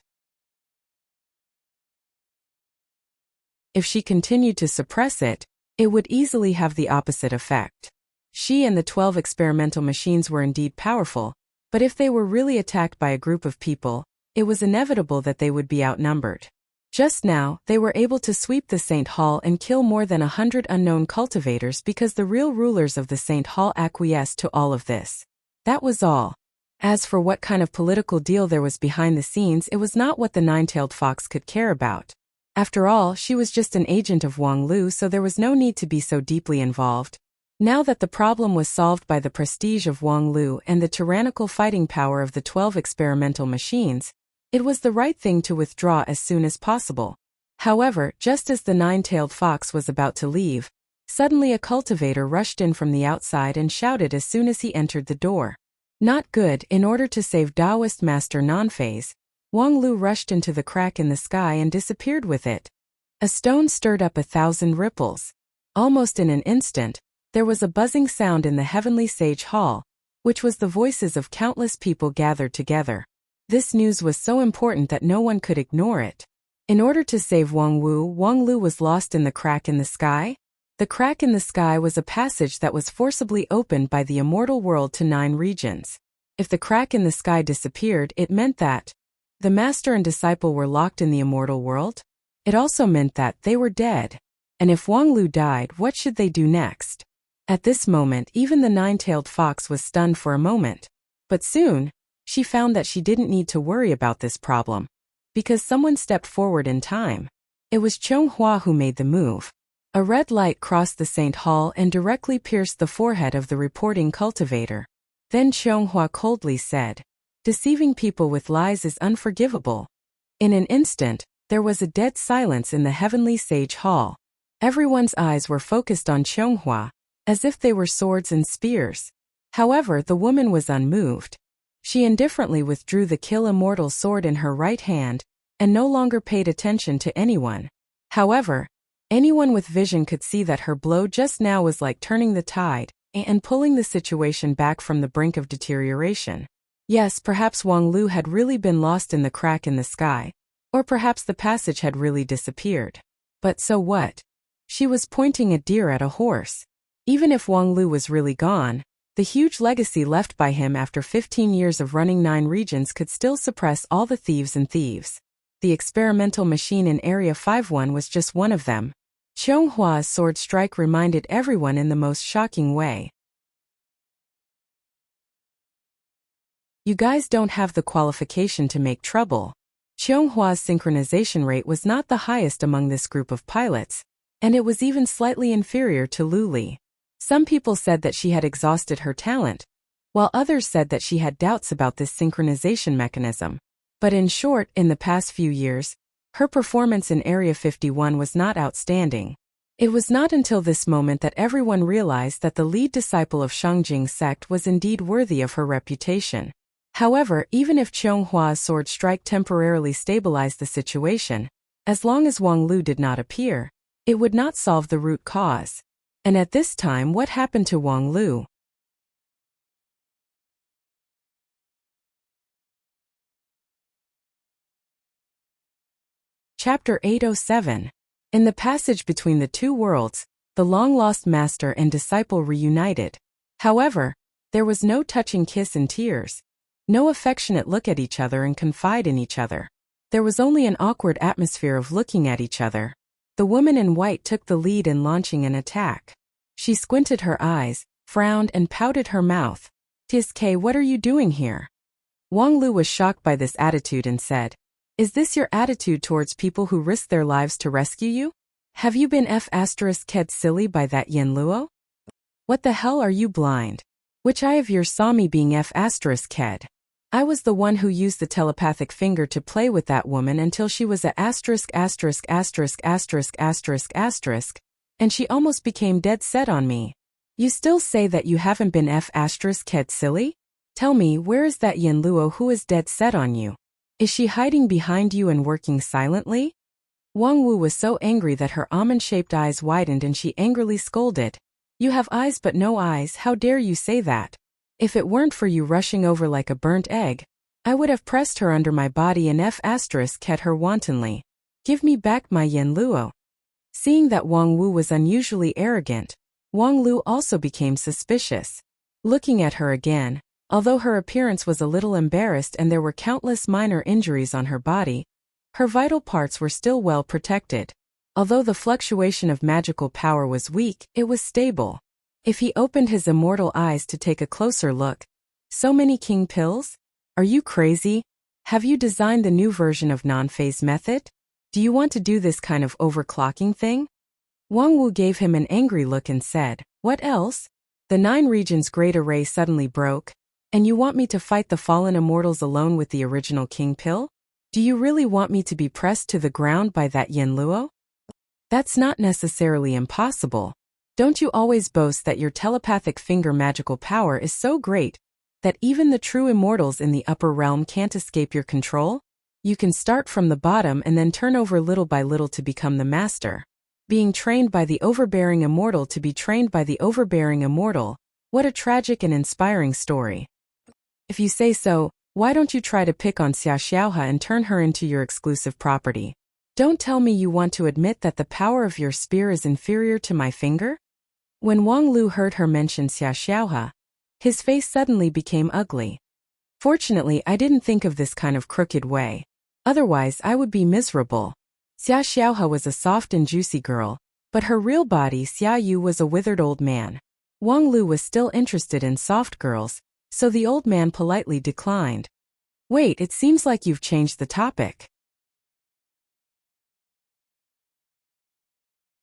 If she continued to suppress it, it would easily have the opposite effect. She and the 12 experimental machines were indeed powerful, but if they were really attacked by a group of people, it was inevitable that they would be outnumbered. Just now, they were able to sweep the Saint Hall and kill more than 100 unknown cultivators because the real rulers of the Saint Hall acquiesced to all of this. That was all. As for what kind of political deal there was behind the scenes, it was not what the nine-tailed fox could care about. After all, she was just an agent of Wang Lu, so there was no need to be so deeply involved. Now that the problem was solved by the prestige of Wang Lu and the tyrannical fighting power of the 12 experimental machines, it was the right thing to withdraw as soon as possible. However, just as the nine-tailed fox was about to leave, suddenly a cultivator rushed in from the outside and shouted as soon as he entered the door. Not good. In order to save Taoist Master Nanfei's, Wang Lu rushed into the crack in the sky and disappeared with it. A stone stirred up 1,000 ripples. Almost in an instant, there was a buzzing sound in the Heavenly Sage Hall, which was the voices of countless people gathered together. This news was so important that no one could ignore it. In order to save Wang Lu was lost in the crack in the sky. The crack in the sky was a passage that was forcibly opened by the immortal world to 9 regions. If the crack in the sky disappeared, it meant that the master and disciple were locked in the immortal world. It also meant that they were dead. And if Wang Lu died, what should they do next? At this moment, even the nine-tailed fox was stunned for a moment. But soon, she found that she didn't need to worry about this problem, because someone stepped forward in time. It was Chonghua who made the move. A red light crossed the St. Hall and directly pierced the forehead of the reporting cultivator. Then Qianghua coldly said, "Deceiving people with lies is unforgivable." In an instant, there was a dead silence in the heavenly sage hall. Everyone's eyes were focused on Qianghua, as if they were swords and spears. However, the woman was unmoved. She indifferently withdrew the kill immortal sword in her right hand, and no longer paid attention to anyone. However, anyone with vision could see that her blow just now was like turning the tide and pulling the situation back from the brink of deterioration. Yes, perhaps Wang Lu had really been lost in the crack in the sky, or perhaps the passage had really disappeared. But so what? She was pointing a deer at a horse. Even if Wang Lu was really gone, the huge legacy left by him after 15 years of running 9 regions could still suppress all the thieves and thieves. The experimental machine in Area 51 was just one of them. Qianghua's sword strike reminded everyone in the most shocking way. You guys don't have the qualification to make trouble. Qianghua's synchronization rate was not the highest among this group of pilots, and it was even slightly inferior to Lu Li. Some people said that she had exhausted her talent, while others said that she had doubts about this synchronization mechanism. But in short, in the past few years, her performance in Area 51 was not outstanding. It was not until this moment that everyone realized that the lead disciple of Shangjing's sect was indeed worthy of her reputation. However, even if Qianghua's sword strike temporarily stabilized the situation, as long as Wang Lu did not appear, it would not solve the root cause. And at this time, what happened to Wang Lu? Chapter 807. In the passage between the two worlds, the long-lost master and disciple reunited. However, there was no touching kiss and tears, no affectionate look at each other and confide in each other. There was only an awkward atmosphere of looking at each other. The woman in white took the lead in launching an attack. She squinted her eyes, frowned and pouted her mouth. "TSK, what are you doing here?" Wang Lu was shocked by this attitude and said, "Is this your attitude towards people who risk their lives to rescue you? Have you been f***ed silly by that Yen Luo? What the hell, are you blind? Which eye of yours saw me being f***ed? I was the one who used the telepathic finger to play with that woman until she was a *********, and she almost became dead set on me. You still say that you haven't been f***ed silly? Tell me, where is that Yen Luo who is dead set on you? Is she hiding behind you and working silently?" Wang Wu was so angry that her almond-shaped eyes widened and she angrily scolded. "You have eyes but no eyes, how dare you say that? If it weren't for you rushing over like a burnt egg, I would have pressed her under my body and f***ed her wantonly. Give me back my Yen Luo." Seeing that Wang Wu was unusually arrogant, Wang Lu also became suspicious. Looking at her again, although her appearance was a little embarrassed and there were countless minor injuries on her body, her vital parts were still well protected. Although the fluctuation of magical power was weak, it was stable. If he opened his immortal eyes to take a closer look, so many king pills? Are you crazy? Have you designed the new version of non-phase method? Do you want to do this kind of overclocking thing? Wang Wu gave him an angry look and said, "What else? The 9 regions great array suddenly broke, and you want me to fight the fallen immortals alone with the original king pill? Do you really want me to be pressed to the ground by that Yen Luo? That's not necessarily impossible. Don't you always boast that your telepathic finger magical power is so great that even the true immortals in the upper realm can't escape your control? You can start from the bottom and then turn over little by little to become the master. Being trained by the overbearing immortal to be trained by the overbearing immortal. What a tragic and inspiring story. If you say so, why don't you try to pick on Xia Xiaohe and turn her into your exclusive property? Don't tell me you want to admit that the power of your spear is inferior to my finger?" When Wang Lu heard her mention Xia Xiaohe, his face suddenly became ugly. "Fortunately, I didn't think of this kind of crooked way. Otherwise, I would be miserable." Xia Xiaohe was a soft and juicy girl, but her real body, Xia Yu, was a withered old man. Wang Lu was still interested in soft girls, so the old man politely declined. "Wait, it seems like you've changed the topic."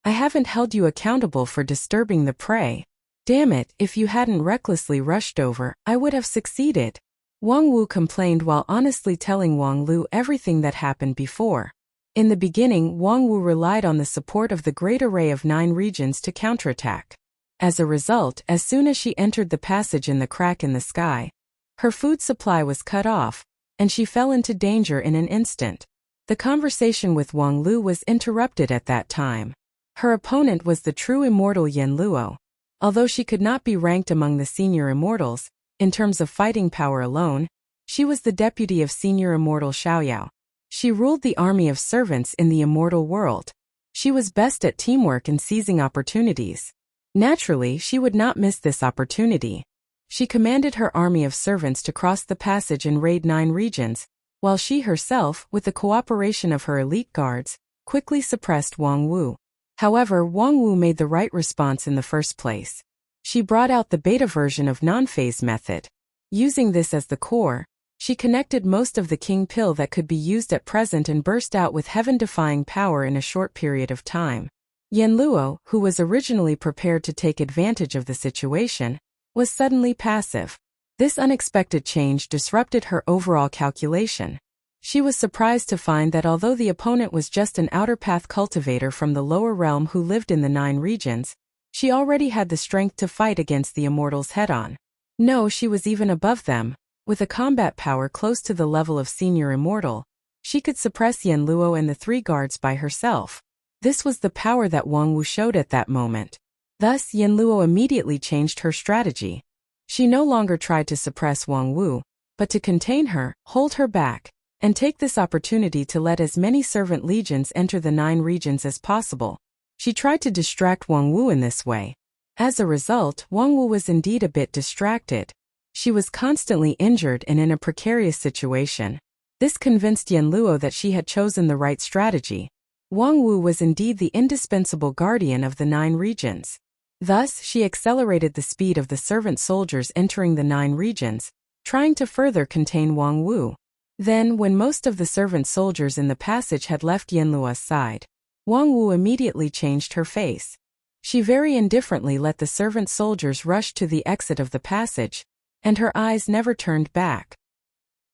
I haven't held you accountable for disturbing the prey. Damn it, if you hadn't recklessly rushed over, I would have succeeded. Wang Wu complained while honestly telling Wang Lu everything that happened before. In the beginning, Wang Wu relied on the support of the great array of 9 regions to counterattack. As a result, as soon as she entered the passage in the crack in the sky, her food supply was cut off, and she fell into danger in an instant. The conversation with Wang Lu was interrupted at that time. Her opponent was the true immortal Yan Luo. Although she could not be ranked among the senior immortals, in terms of fighting power alone, she was the deputy of senior immortal Xiaoyao. She ruled the army of servants in the immortal world. She was best at teamwork and seizing opportunities. Naturally, she would not miss this opportunity. She commanded her army of servants to cross the passage and raid 9 regions, while she herself, with the cooperation of her elite guards, quickly suppressed Wang Wu. However, Wang Wu made the right response in the first place. She brought out the beta version of non-phase method. Using this as the core, she connected most of the king pill that could be used at present and burst out with heaven-defying power in a short period of time. Yan Luo, who was originally prepared to take advantage of the situation, was suddenly passive. This unexpected change disrupted her overall calculation. She was surprised to find that although the opponent was just an outer path cultivator from the lower realm who lived in the 9 regions, she already had the strength to fight against the immortals head-on. No, she was even above them. With a combat power close to the level of senior immortal, she could suppress Yan Luo and the 3 guards by herself. This was the power that Wang Wu showed at that moment. Thus, Yan Luo immediately changed her strategy. She no longer tried to suppress Wang Wu, but to contain her, hold her back, and take this opportunity to let as many servant legions enter the 9 regions as possible. She tried to distract Wang Wu in this way. As a result, Wang Wu was indeed a bit distracted. She was constantly injured and in a precarious situation. This convinced Yan Luo that she had chosen the right strategy. Wang Wu was indeed the indispensable guardian of the 9 regions. Thus, she accelerated the speed of the servant soldiers entering the 9 regions, trying to further contain Wang Wu. Then, when most of the servant soldiers in the passage had left Yan Luo's side, Wang Wu immediately changed her face. She very indifferently let the servant soldiers rush to the exit of the passage, and her eyes never turned back.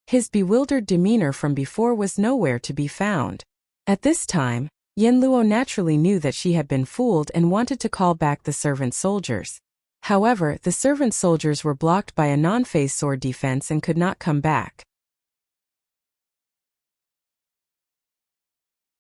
His bewildered demeanor from before was nowhere to be found. At this time, Yan Luo naturally knew that she had been fooled and wanted to call back the servant soldiers. However, the servant soldiers were blocked by a non-phase sword defense and could not come back.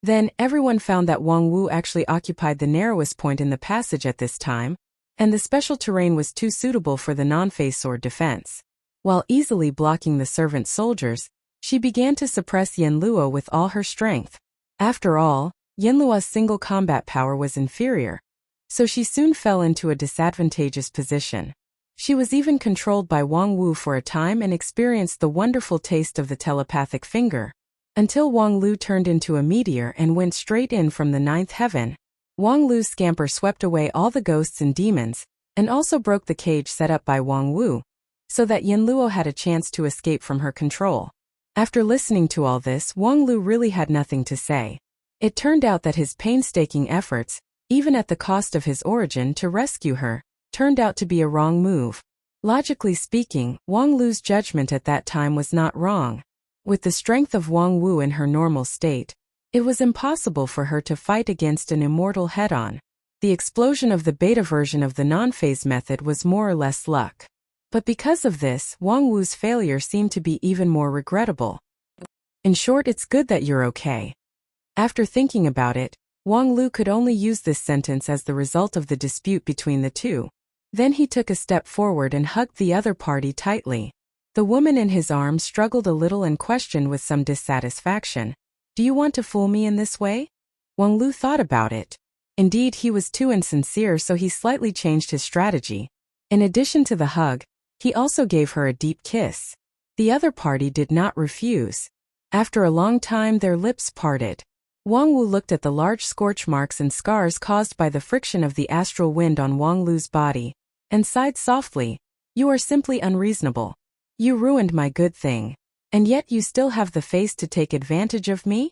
Then, everyone found that Wang Wu actually occupied the narrowest point in the passage at this time, and the special terrain was too suitable for the non-phase sword defense. While easily blocking the servant soldiers, she began to suppress Yan Luo with all her strength. After all, Yan Luo's single combat power was inferior, so she soon fell into a disadvantageous position. She was even controlled by Wang Wu for a time and experienced the wonderful taste of the telepathic finger. Until Wang Lu turned into a meteor and went straight in from the 9th heaven. Wang Lu's scamper swept away all the ghosts and demons, and also broke the cage set up by Wang Wu, so that Yan Luo had a chance to escape from her control. After listening to all this, Wang Lu really had nothing to say. It turned out that his painstaking efforts, even at the cost of his origin to rescue her, turned out to be a wrong move. Logically speaking, Wang Lu's judgment at that time was not wrong. With the strength of Wang Wu in her normal state, it was impossible for her to fight against an immortal head-on. The explosion of the beta version of the non-phase method was more or less luck. But because of this, Wang Wu's failure seemed to be even more regrettable. In short, it's good that you're okay. After thinking about it, Wang Lu could only use this sentence as the result of the dispute between the two. Then he took a step forward and hugged the other party tightly. The woman in his arms struggled a little and questioned with some dissatisfaction. Do you want to fool me in this way? Wang Lu thought about it. Indeed, he was too insincere, so he slightly changed his strategy. In addition to the hug, he also gave her a deep kiss. The other party did not refuse. After a long time, their lips parted. Wang Wu looked at the large scorch marks and scars caused by the friction of the astral wind on Wang Lu's body, and sighed softly. You are simply unreasonable. You ruined my good thing. And yet you still have the face to take advantage of me?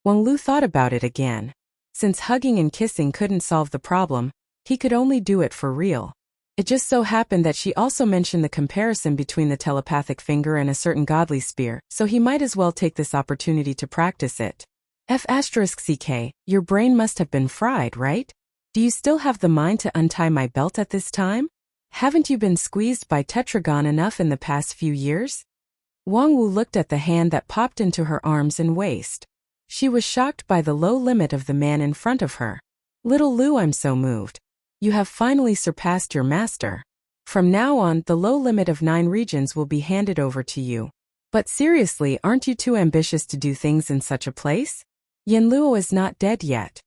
Wang Lu thought about it again. Since hugging and kissing couldn't solve the problem, he could only do it for real. It just so happened that she also mentioned the comparison between the telepathic finger and a certain godly spear, so he might as well take this opportunity to practice it. F***ck, your brain must have been fried, right? Do you still have the mind to untie my belt at this time? Haven't you been squeezed by Tetragon enough in the past few years? Wang Wu looked at the hand that popped into her arms and waist. She was shocked by the low limit of the man in front of her. Little Lu, I'm so moved. You have finally surpassed your master. From now on, the low limit of 9 regions will be handed over to you. But seriously, aren't you too ambitious to do things in such a place? Yin Luo is not dead yet.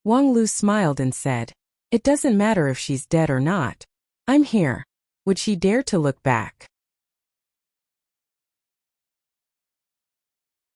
Wang Lu smiled and said, it doesn't matter if she's dead or not. I'm here. Would she dare to look back?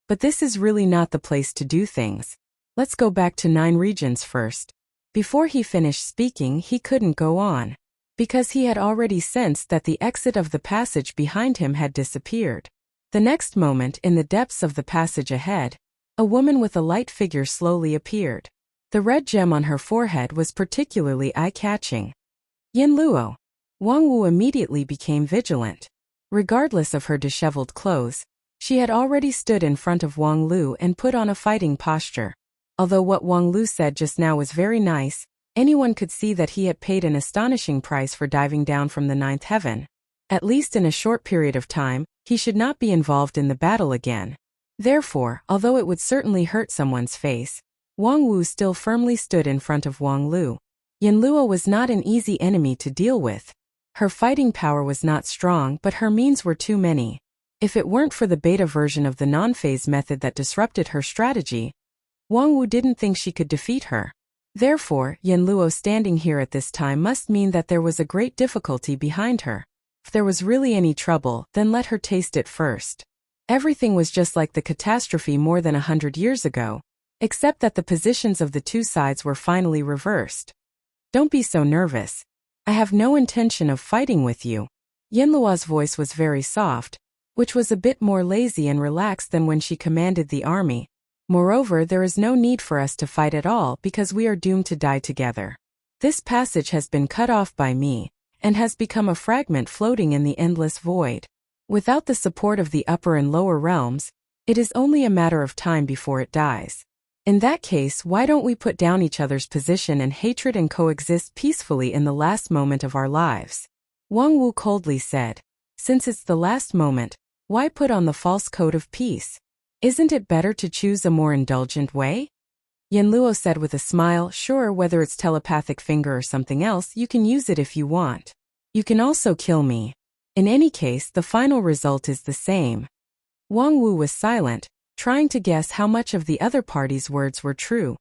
But this is really not the place to do things. Let's go back to 9 regions first. Before he finished speaking, he couldn't go on, because he had already sensed that the exit of the passage behind him had disappeared. The next moment, in the depths of the passage ahead, a woman with a light figure slowly appeared. The red gem on her forehead was particularly eye-catching. Yin Luo. Wang Wu immediately became vigilant. Regardless of her disheveled clothes, she had already stood in front of Wang Lu and put on a fighting posture. Although what Wang Lu said just now was very nice, anyone could see that he had paid an astonishing price for diving down from the 9th heaven. At least in a short period of time, he should not be involved in the battle again. Therefore, although it would certainly hurt someone's face, Wang Wu still firmly stood in front of Wang Lu. Yin Luo was not an easy enemy to deal with. Her fighting power was not strong, but her means were too many. If it weren't for the beta version of the non-phase method that disrupted her strategy, Wang Wu didn't think she could defeat her. Therefore, Yin Luo standing here at this time must mean that there was a great difficulty behind her. If there was really any trouble, then let her taste it first. Everything was just like the catastrophe more than 100 years ago, except that the positions of the two sides were finally reversed. Don't be so nervous. I have no intention of fighting with you. Yin Luo's voice was very soft, which was a bit more lazy and relaxed than when she commanded the army. Moreover, there is no need for us to fight at all because we are doomed to die together. This passage has been cut off by me, and has become a fragment floating in the endless void. Without the support of the upper and lower realms, it is only a matter of time before it dies. In that case, why don't we put down each other's position and hatred and coexist peacefully in the last moment of our lives? Wang Wu coldly said, since it's the last moment, why put on the false coat of peace? Isn't it better to choose a more indulgent way? Yin Luo said with a smile, sure, whether it's telepathic finger or something else, you can use it if you want. You can also kill me. In any case, the final result is the same. Wang Wu was silent, trying to guess how much of the other party's words were true.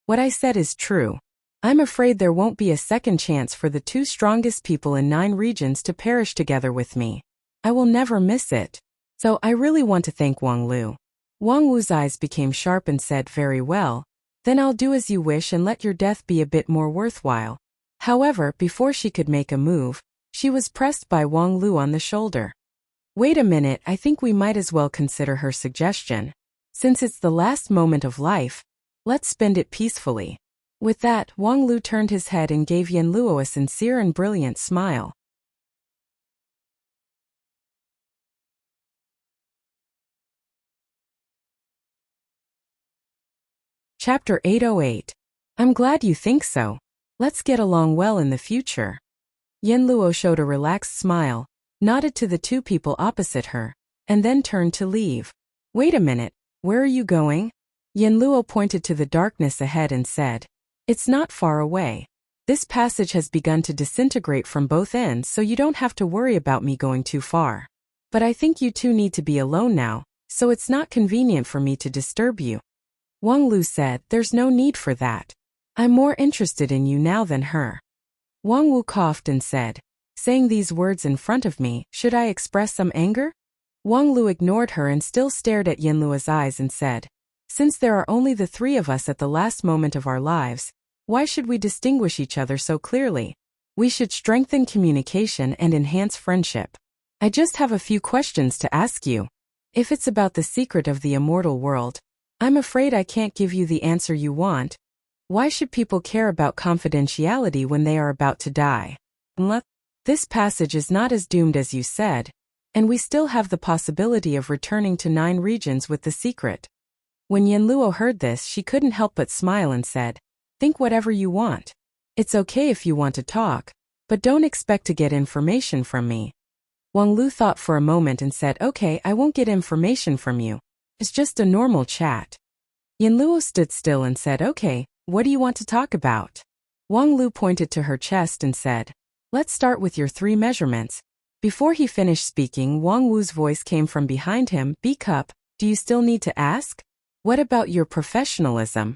What I said is true. I'm afraid there won't be a second chance for the 2 strongest people in 9 regions to perish together with me. I will never miss it. So I really want to thank Wang Lu. Wang Wu's eyes became sharp and said, very well. Then I'll do as you wish and let your death be a bit more worthwhile. However, before she could make a move, she was pressed by Wang Lu on the shoulder. Wait a minute, I think we might as well consider her suggestion. Since it's the last moment of life, let's spend it peacefully. With that, Wang Lu turned his head and gave Yin Luo a sincere and brilliant smile. Chapter 808. I'm glad you think so. Let's get along well in the future. Yin Luo showed a relaxed smile, nodded to the 2 people opposite her, and then turned to leave. Wait a minute, where are you going? Yin Luo pointed to the darkness ahead and said, it's not far away. This passage has begun to disintegrate from both ends, so you don't have to worry about me going too far. But I think you 2 need to be alone now, so it's not convenient for me to disturb you. Wang Lu said, there's no need for that. I'm more interested in you now than her. Wang Wu coughed and said, saying these words in front of me, should I express some anger? Wang Lu ignored her and still stared at Yin Luo's eyes and said, since there are only the 3 of us at the last moment of our lives, why should we distinguish each other so clearly? We should strengthen communication and enhance friendship. I just have a few questions to ask you. If it's about the secret of the immortal world, I'm afraid I can't give you the answer you want. Why should people care about confidentiality when they are about to die? This passage is not as doomed as you said, and we still have the possibility of returning to 9 regions with the secret. When Yanluo heard this, she couldn't help but smile and said, "Think whatever you want. It's okay if you want to talk, but don't expect to get information from me." Wang Lu thought for a moment and said, "Okay, I won't get information from you. It's just a normal chat." Yanluo stood still and said, "Okay, what do you want to talk about?" Wang Lu pointed to her chest and said, "Let's start with your 3 measurements." Before he finished speaking, Wang Wu's voice came from behind him, "B-cup, do you still need to ask? What about your professionalism?"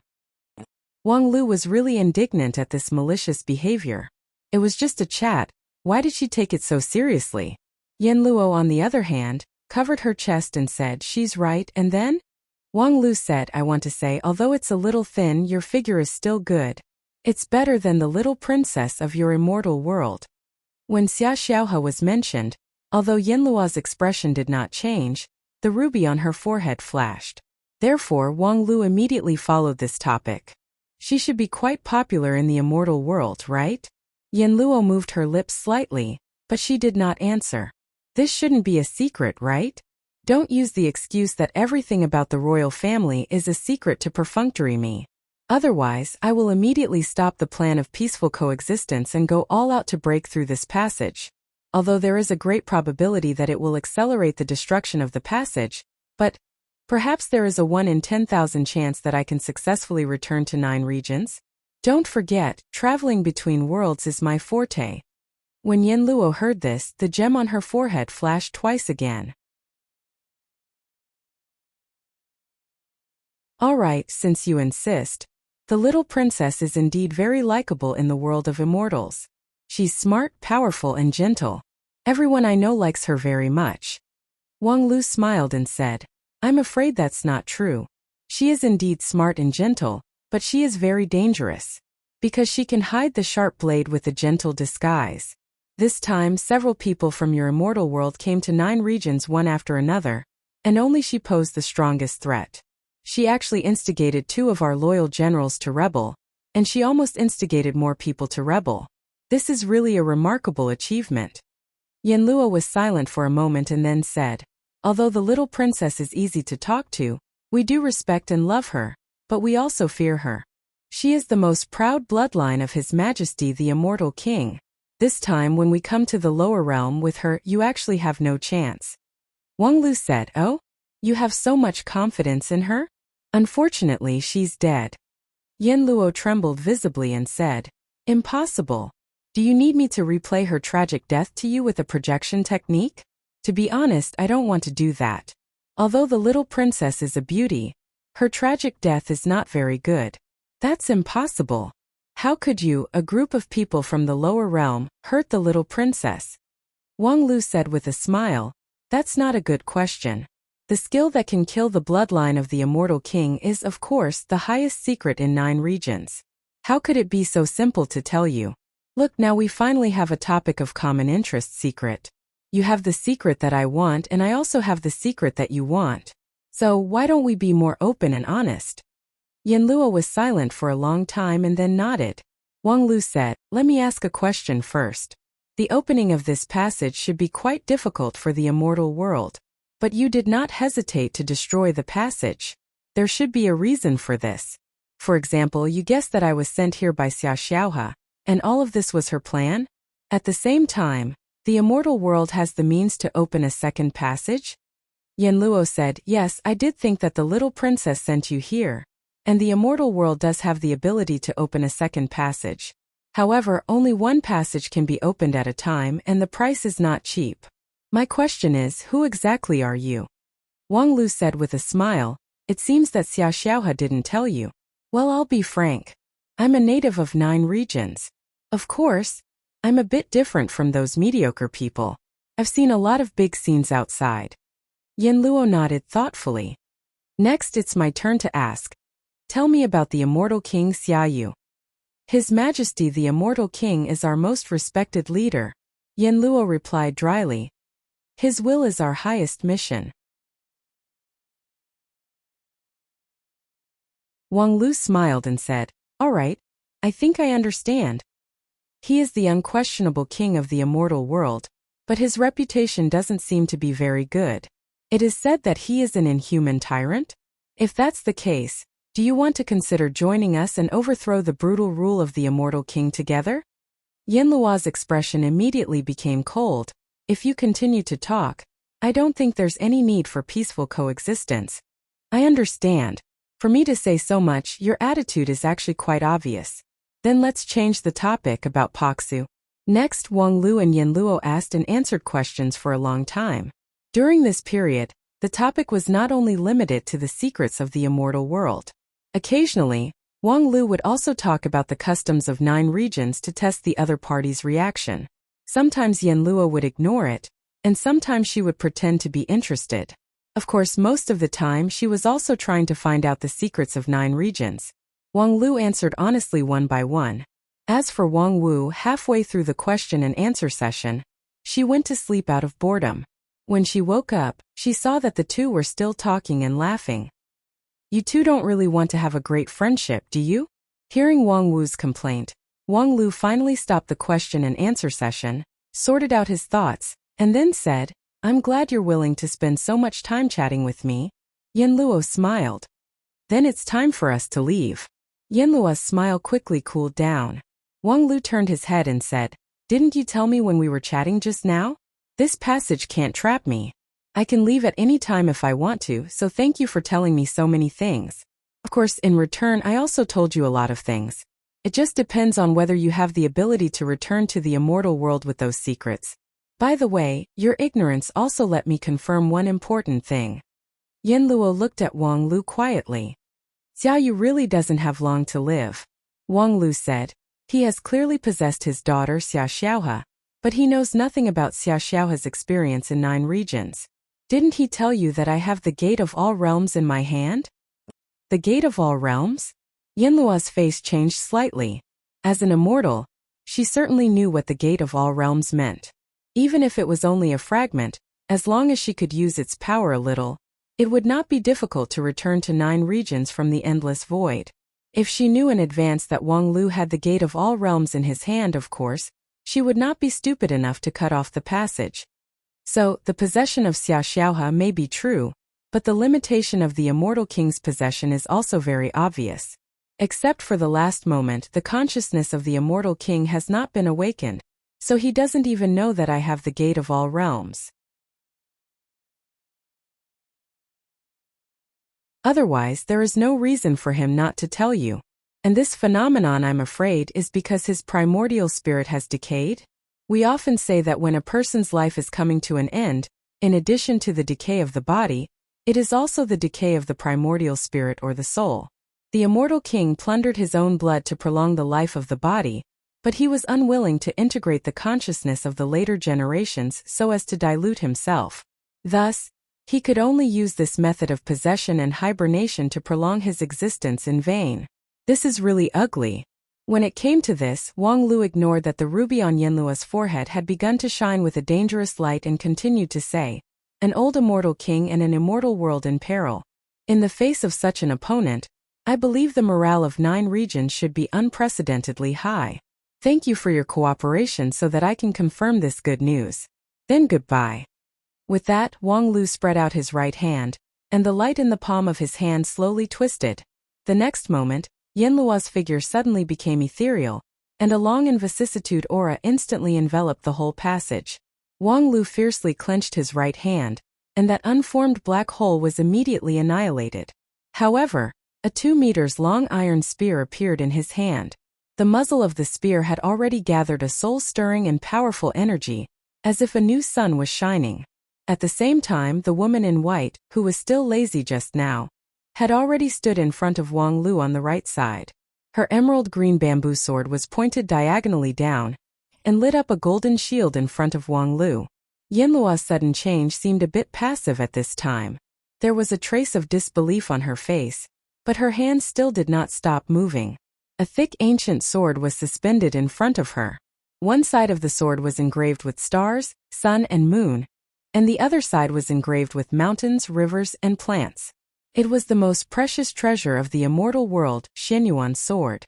Wang Lu was really indignant at this malicious behavior. It was just a chat, why did she take it so seriously? Yanluo, on the other hand, covered her chest and said, "She's right, and then?" Wang Lu said, "I want to say, although it's a little thin, your figure is still good. It's better than the little princess of your immortal world." When Xia Xiaohe was mentioned, although Yanluo's expression did not change, the ruby on her forehead flashed. Therefore, Wang Lu immediately followed this topic. She should be quite popular in the immortal world, right? Yanluo moved her lips slightly, but she did not answer. This shouldn't be a secret, right? Don't use the excuse that everything about the royal family is a secret to perfunctory me. Otherwise, I will immediately stop the plan of peaceful coexistence and go all out to break through this passage. Although there is a great probability that it will accelerate the destruction of the passage, but perhaps there is a 1 in 10,000 chance that I can successfully return to 9 regions. Don't forget, traveling between worlds is my forte. When Yanluo heard this, the gem on her forehead flashed twice again. All right, since you insist. The little princess is indeed very likable in the world of immortals. She's smart, powerful, and gentle. Everyone I know likes her very much. Wang Lu smiled and said, "I'm afraid that's not true. She is indeed smart and gentle, but she is very dangerous. Because she can hide the sharp blade with a gentle disguise. This time, several people from your immortal world came to 9 regions one after another, and only she posed the strongest threat. She actually instigated 2 of our loyal generals to rebel, and she almost instigated more people to rebel. This is really a remarkable achievement." Yanluo was silent for a moment and then said, "Although the little princess is easy to talk to, we do respect and love her, but we also fear her. She is the most proud bloodline of His Majesty the Immortal King. This time when we come to the lower realm with her, you actually have no chance." Wang Lu said, "Oh? You have so much confidence in her? Unfortunately, she's dead." Yanluo trembled visibly and said, "Impossible. Do you need me to replay her tragic death to you with a projection technique? To be honest, I don't want to do that. Although the little princess is a beauty, her tragic death is not very good. That's impossible. How could you, a group of people from the lower realm, hurt the little princess?" Wang Lu said with a smile, "That's not a good question. The skill that can kill the bloodline of the Immortal King is, of course, the highest secret in 9 regions. How could it be so simple to tell you? Look, now we finally have a topic of common interest secret. You have the secret that I want and I also have the secret that you want. So why don't we be more open and honest?" Yanluo was silent for a long time and then nodded. Wang Lu said, "Let me ask a question first. The opening of this passage should be quite difficult for the immortal world. But you did not hesitate to destroy the passage. There should be a reason for this. For example, you guessed that I was sent here by Xia Xiaohe, and all of this was her plan? At the same time, the immortal world has the means to open a second passage?" Yanluo said, "Yes, I did think that the little princess sent you here. And the immortal world does have the ability to open a second passage. However, only one passage can be opened at a time and the price is not cheap. My question is, who exactly are you?" Wang Lu said with a smile, "It seems that Xia Xiaohe didn't tell you. Well, I'll be frank. I'm a native of 9 regions. Of course, I'm a bit different from those mediocre people. I've seen a lot of big scenes outside." Yanluo nodded thoughtfully. "Next it's my turn to ask. Tell me about the Immortal King Xiaoyu." "His Majesty the Immortal King is our most respected leader," Yanluo replied dryly. "His will is our highest mission." Wang Lu smiled and said, All right, I think I understand. He is the unquestionable king of the immortal world, but his reputation doesn't seem to be very good. It is said that he is an inhuman tyrant? If that's the case, do you want to consider joining us and overthrow the brutal rule of the immortal king together? Yanluo's expression immediately became cold. If you continue to talk, I don't think there's any need for peaceful coexistence. I understand. For me to say so much, your attitude is actually quite obvious. Then let's change the topic about Paksu. Next, Wang Lu and Yanluo asked and answered questions for a long time. During this period, the topic was not only limited to the secrets of the immortal world. Occasionally, Wang Lu would also talk about the customs of 9 regions to test the other party's reaction. Sometimes Yanluo would ignore it, and sometimes she would pretend to be interested. Of course, most of the time she was also trying to find out the secrets of 9 regions. Wang Lu answered honestly one by one. As for Wang Wu, halfway through the question and answer session, she went to sleep out of boredom. When she woke up, she saw that the two were still talking and laughing. You two don't really want to have a great friendship, do you? Hearing Wang Wu's complaint, Wang Lu finally stopped the question and answer session, sorted out his thoughts, and then said, I'm glad you're willing to spend so much time chatting with me. Yanluo smiled. Then it's time for us to leave. Yanluo's smile quickly cooled down. Wang Lu turned his head and said, Didn't you tell me when we were chatting just now? This passage can't trap me. I can leave at any time if I want to, so thank you for telling me so many things. Of course, in return, I also told you a lot of things. It just depends on whether you have the ability to return to the immortal world with those secrets. By the way, your ignorance also let me confirm one important thing. Yanluo looked at Wang Lu quietly. Xiaoyu really doesn't have long to live. Wang Lu said. He has clearly possessed his daughter Xia Xiaohe, but he knows nothing about Xia Xiaohe's experience in 9 regions. Didn't he tell you that I have the Gate of All Realms in my hand? The Gate of All Realms? Yanluo's face changed slightly. As an immortal, she certainly knew what the Gate of All Realms meant. Even if it was only a fragment, as long as she could use its power a little, it would not be difficult to return to 9 regions from the endless void. If she knew in advance that Wang Lu had the Gate of All Realms in his hand, of course, she would not be stupid enough to cut off the passage. So, the possession of Xia Xiaohe may be true, but the limitation of the immortal king's possession is also very obvious. Except for the last moment, the consciousness of the immortal king has not been awakened, so he doesn't even know that I have the Gate of All Realms. Otherwise, there is no reason for him not to tell you. And this phenomenon, I'm afraid, is because his primordial spirit has decayed? We often say that when a person's life is coming to an end, in addition to the decay of the body, it is also the decay of the primordial spirit or the soul. The immortal king plundered his own blood to prolong the life of the body, but he was unwilling to integrate the consciousness of the later generations so as to dilute himself. Thus, he could only use this method of possession and hibernation to prolong his existence in vain. This is really ugly. When it came to this, Wang Lu ignored that the ruby on Yanluo's forehead had begun to shine with a dangerous light and continued to say, An old immortal king and an immortal world in peril. In the face of such an opponent, I believe the morale of 9 regions should be unprecedentedly high. Thank you for your cooperation so that I can confirm this good news. Then goodbye. With that, Wang Lu spread out his right hand, and the light in the palm of his hand slowly twisted. The next moment, Yanluo's figure suddenly became ethereal, and a long and vicissitude aura instantly enveloped the whole passage. Wang Lu fiercely clenched his right hand, and that unformed black hole was immediately annihilated. However, a 2 meters long iron spear appeared in his hand. The muzzle of the spear had already gathered a soul-stirring and powerful energy, as if a new sun was shining. At the same time, the woman in white, who was still lazy just now, had already stood in front of Wang Lu on the right side. Her emerald green bamboo sword was pointed diagonally down, and lit up a golden shield in front of Wang Lu. Yanluo's sudden change seemed a bit passive at this time. There was a trace of disbelief on her face, but her hand still did not stop moving. A thick ancient sword was suspended in front of her. One side of the sword was engraved with stars, sun and moon, and the other side was engraved with mountains, rivers, and plants. It was the most precious treasure of the immortal world, Xianyuan's sword.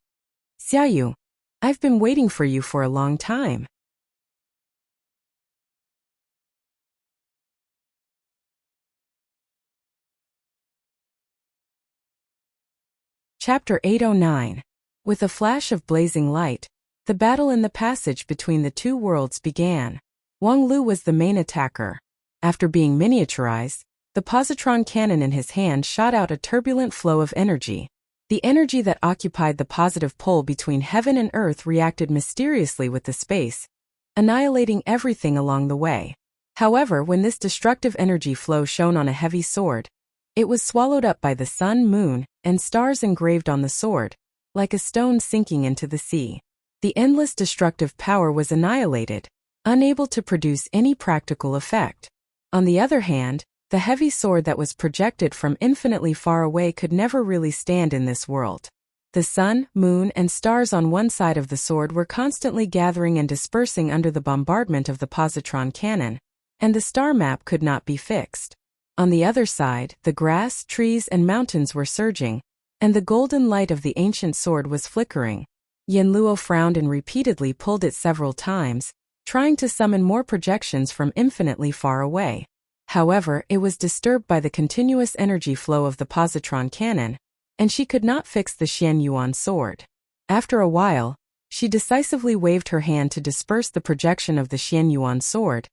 Xiaoyu, I've been waiting for you for a long time. Chapter 809. With a flash of blazing light, the battle in the passage between the two worlds began. Wang Lu was the main attacker. After being miniaturized, the positron cannon in his hand shot out a turbulent flow of energy. The energy that occupied the positive pole between heaven and earth reacted mysteriously with the space, annihilating everything along the way. However, when this destructive energy flow shone on a heavy sword, it was swallowed up by the sun, moon, and stars engraved on the sword, like a stone sinking into the sea. The endless destructive power was annihilated, unable to produce any practical effect. On the other hand, the heavy sword that was projected from infinitely far away could never really stand in this world. The sun, moon, and stars on one side of the sword were constantly gathering and dispersing under the bombardment of the positron cannon, and the star map could not be fixed. On the other side, the grass, trees, and mountains were surging, and the golden light of the ancient sword was flickering. Yanluo frowned and repeatedly pulled it several times, trying to summon more projections from infinitely far away. However, it was disturbed by the continuous energy flow of the positron cannon, and she could not fix the Xian Yuan sword. After a while, she decisively waved her hand to disperse the projection of the Xian Yuan sword,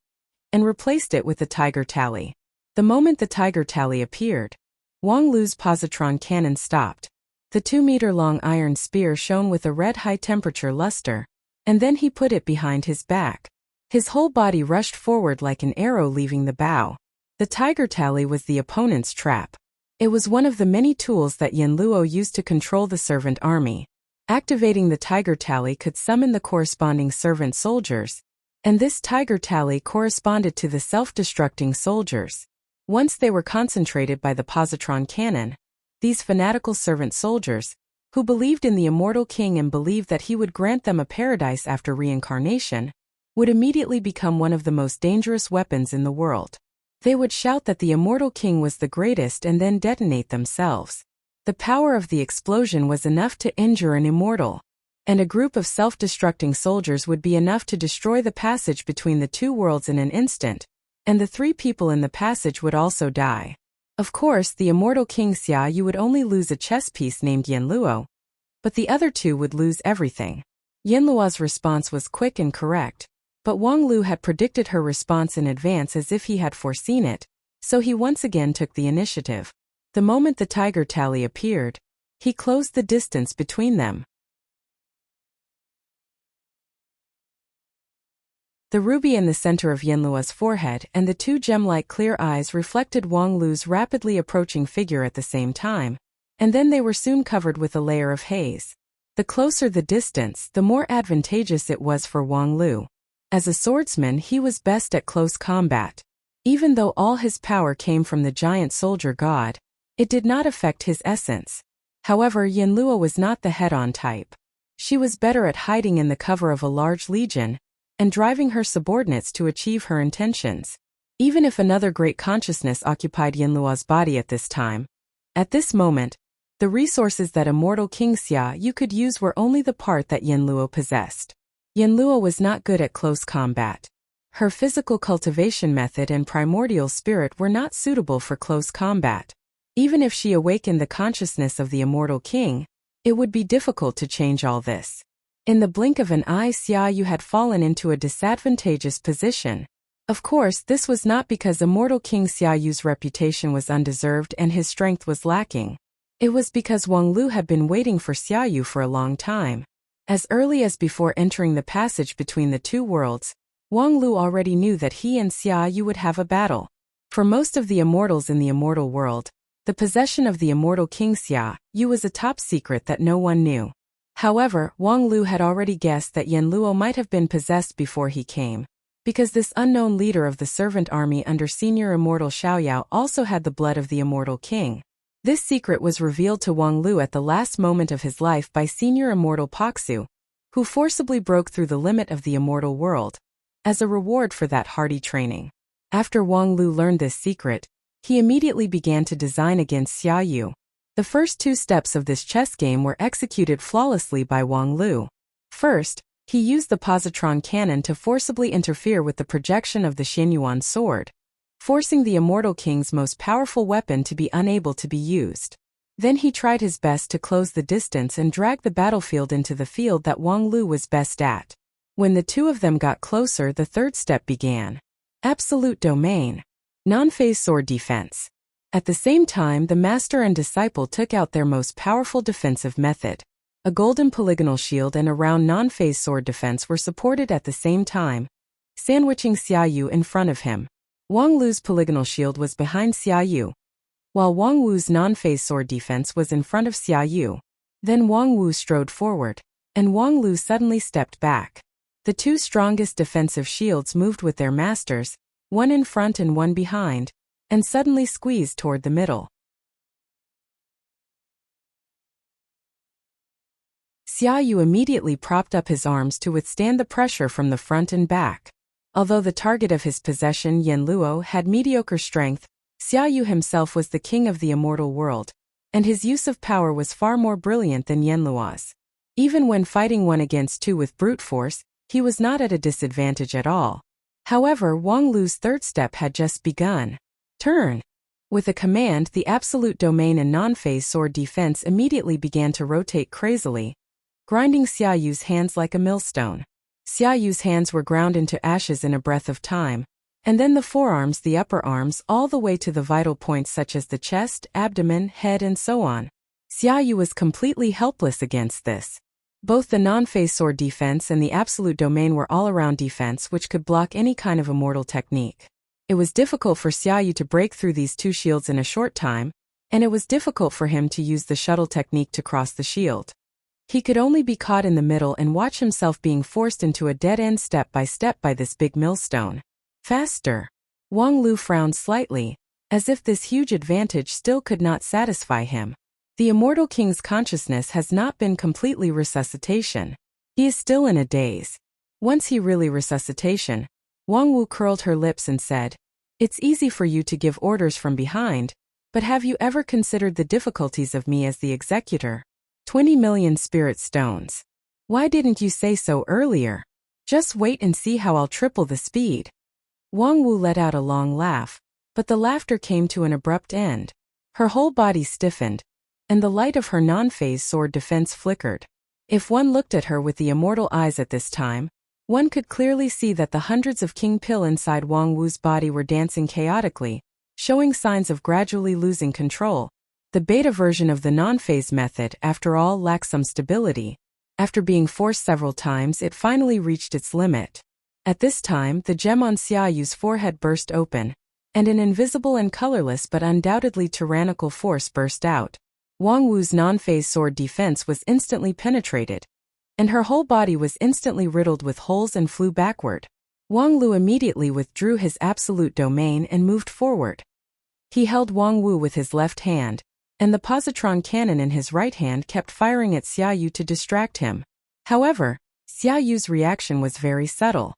and replaced it with the tiger tally. The moment the tiger tally appeared, Wang Lu's positron cannon stopped. The 2-meter-long iron spear shone with a red high-temperature luster, and then he put it behind his back. His whole body rushed forward like an arrow leaving the bow. The tiger tally was the opponent's trap. It was one of the many tools that Yanluo used to control the servant army. Activating the tiger tally could summon the corresponding servant soldiers, and this tiger tally corresponded to the self-destructing soldiers. Once they were concentrated by the positron cannon, these fanatical servant soldiers, who believed in the immortal king and believed that he would grant them a paradise after reincarnation, would immediately become one of the most dangerous weapons in the world. They would shout that the immortal king was the greatest and then detonate themselves. The power of the explosion was enough to injure an immortal, and a group of self-destructing soldiers would be enough to destroy the passage between the two worlds in an instant, and the 3 people in the passage would also die. Of course, the immortal king Xiaoyu would only lose a chess piece named Yanluo, but the other 2 would lose everything. Yanluo's response was quick and correct, but Wang Lu had predicted her response in advance as if he had foreseen it, so he once again took the initiative. The moment the tiger tally appeared, he closed the distance between them. The ruby in the center of Yanluo's forehead and the 2 gem-like clear eyes reflected Wang Lu's rapidly approaching figure at the same time, and then they were soon covered with a layer of haze. The closer the distance, the more advantageous it was for Wang Lu. As a swordsman, he was best at close combat. Even though all his power came from the giant soldier god, it did not affect his essence. However, Yanluo was not the head-on type. She was better at hiding in the cover of a large legion, and driving her subordinates to achieve her intentions. Even if another great consciousness occupied Yanluo's body at this time, at this moment, the resources that immortal King Xiaoyu could use were only the part that Yanluo possessed. Yanluo was not good at close combat. Her physical cultivation method and primordial spirit were not suitable for close combat. Even if she awakened the consciousness of the immortal king, it would be difficult to change all this. In the blink of an eye, Xiaoyu had fallen into a disadvantageous position. Of course, this was not because immortal King Xiaoyu's reputation was undeserved and his strength was lacking. It was because Wang Lu had been waiting for Xiaoyu for a long time. As early as before entering the passage between the two worlds, Wang Lu already knew that he and Xiaoyu would have a battle. For most of the immortals in the immortal world, the possession of the immortal King Xiaoyu was a top secret that no one knew. However, Wang Lu had already guessed that Yanluo might have been possessed before he came, because this unknown leader of the servant army under senior immortal Xiaoyao also had the blood of the immortal king. This secret was revealed to Wang Lu at the last moment of his life by senior immortal Paksu, who forcibly broke through the limit of the immortal world, as a reward for that hardy training. After Wang Lu learned this secret, he immediately began to design against Xiaoyu. The first two steps of this chess game were executed flawlessly by Wang Lu. First, he used the positron cannon to forcibly interfere with the projection of the Xianyuan sword, forcing the Immortal King's most powerful weapon to be unable to be used. Then he tried his best to close the distance and drag the battlefield into the field that Wang Lu was best at. When the two of them got closer, the third step began. Absolute domain. Non-phase sword defense. At the same time, the master and disciple took out their most powerful defensive method. A golden polygonal shield and a round non-phase sword defense were supported at the same time, sandwiching Xiaoyu in front of him. Wang Lu's polygonal shield was behind Xiaoyu, while Wang Wu's non-phase sword defense was in front of Xiaoyu. Then Wang Wu strode forward, and Wang Lu suddenly stepped back. The two strongest defensive shields moved with their masters, one in front and one behind, and suddenly squeezed toward the middle. Xiaoyu immediately propped up his arms to withstand the pressure from the front and back. Although the target of his possession, Yan Luo, had mediocre strength, Xiaoyu himself was the king of the immortal world, and his use of power was far more brilliant than Yan Luo's. Even when fighting 1 against 2 with brute force, he was not at a disadvantage at all. However, Wang Lu's third step had just begun. Turn. With a command, the absolute domain and non-phase sword defense immediately began to rotate crazily, grinding Xiaoyu's hands like a millstone. Xiaoyu's hands were ground into ashes in a breath of time, and then the forearms, the upper arms, all the way to the vital points such as the chest, abdomen, head and so on. Xiaoyu was completely helpless against this. Both the non-phase sword defense and the absolute domain were all-around defense which could block any kind of immortal technique. It was difficult for Xiaoyu to break through these two shields in a short time, and it was difficult for him to use the shuttle technique to cross the shield. He could only be caught in the middle and watch himself being forced into a dead end step by this big millstone. Faster. Wang Lu frowned slightly, as if this huge advantage still could not satisfy him. The Immortal King's consciousness has not been completely resuscitation. He is still in a daze. Once he really resuscitation, Wang Wu curled her lips and said, "It's easy for you to give orders from behind, but have you ever considered the difficulties of me as the executor? 20 million spirit stones. Why didn't you say so earlier? Just wait and see how I'll triple the speed." Wang Wu let out a long laugh, but the laughter came to an abrupt end. Her whole body stiffened, and the light of her non-phase sword defense flickered. If one looked at her with the immortal eyes at this time, one could clearly see that the hundreds of king pill inside Wang Wu's body were dancing chaotically, showing signs of gradually losing control. The beta version of the non-phase method, after all, lacks some stability. After being forced several times, it finally reached its limit. At this time, the gem on Xiaoyu's forehead burst open, and an invisible and colorless but undoubtedly tyrannical force burst out. Wang Wu's non-phase sword defense was instantly penetrated, and her whole body was instantly riddled with holes and flew backward. Wang Lu immediately withdrew his absolute domain and moved forward. He held Wang Wu with his left hand, and the positron cannon in his right hand kept firing at Xiaoyu to distract him. However, Xiaoyu's reaction was very subtle.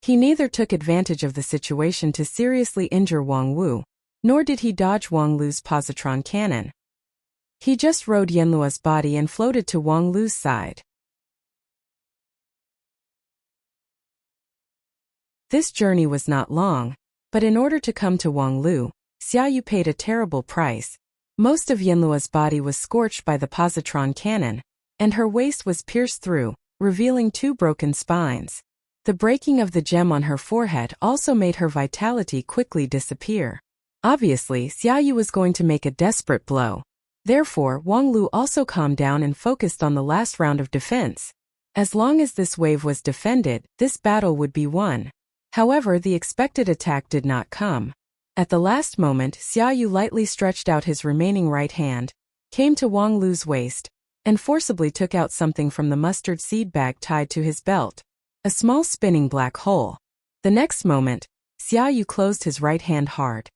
He neither took advantage of the situation to seriously injure Wang Wu, nor did he dodge Wang Lu's positron cannon. He just rode Yanluo's body and floated to Wang Lu's side. This journey was not long, but in order to come to Wang Lu, Xiaoyu paid a terrible price. Most of Yanluo's body was scorched by the positron cannon, and her waist was pierced through, revealing 2 broken spines. The breaking of the gem on her forehead also made her vitality quickly disappear. Obviously, Xiaoyu was going to make a desperate blow. Therefore, Wang Lu also calmed down and focused on the last round of defense. As long as this wave was defended, this battle would be won. However, the expected attack did not come. At the last moment, Xiaoyu lightly stretched out his remaining right hand, came to Wang Lu's waist, and forcibly took out something from the mustard seed bag tied to his belt. A small spinning black hole. The next moment, Xiaoyu closed his right hand hard,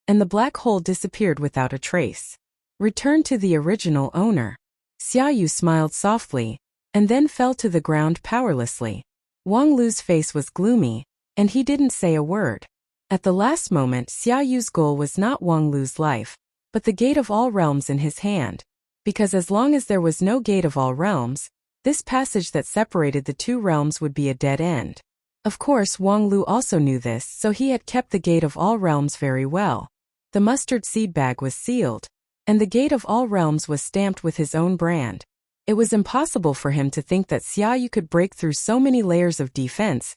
and the black hole disappeared without a trace. Returned to the original owner. Xiaoyu smiled softly, and then fell to the ground powerlessly. Wang Lu's face was gloomy, and he didn't say a word. At the last moment, Xiaoyu's goal was not Wang Lu's life, but the gate of all realms in his hand. Because as long as there was no gate of all realms, this passage that separated the two realms would be a dead end. Of course, Wang Lu also knew this, so he had kept the gate of all realms very well. The mustard seed bag was sealed, and the gate of all realms was stamped with his own brand. It was impossible for him to think that Xiaoyu could break through so many layers of defense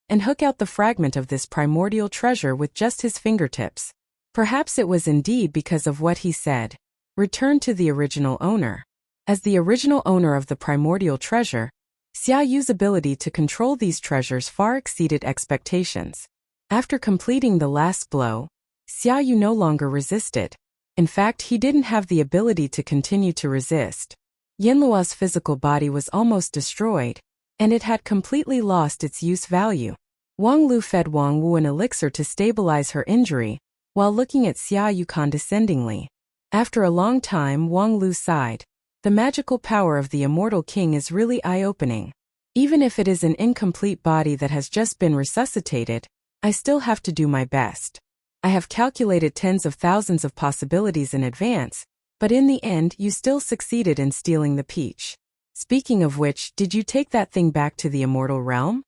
and hook out the fragment of this primordial treasure with just his fingertips. Perhaps it was indeed because of what he said. Return to the original owner. As the original owner of the primordial treasure, Xiaoyu's ability to control these treasures far exceeded expectations. After completing the last blow, Xiaoyu no longer resisted. In fact, he didn't have the ability to continue to resist. Yinluo's physical body was almost destroyed, and it had completely lost its use value. Wang Lu fed Wang Wu an elixir to stabilize her injury, while looking at Xiaoyu condescendingly. After a long time, Wang Lu sighed. The magical power of the immortal king is really eye-opening. Even if it is an incomplete body that has just been resuscitated, I still have to do my best. I have calculated tens of thousands of possibilities in advance, but in the end you still succeeded in stealing the peach. Speaking of which, did you take that thing back to the immortal realm?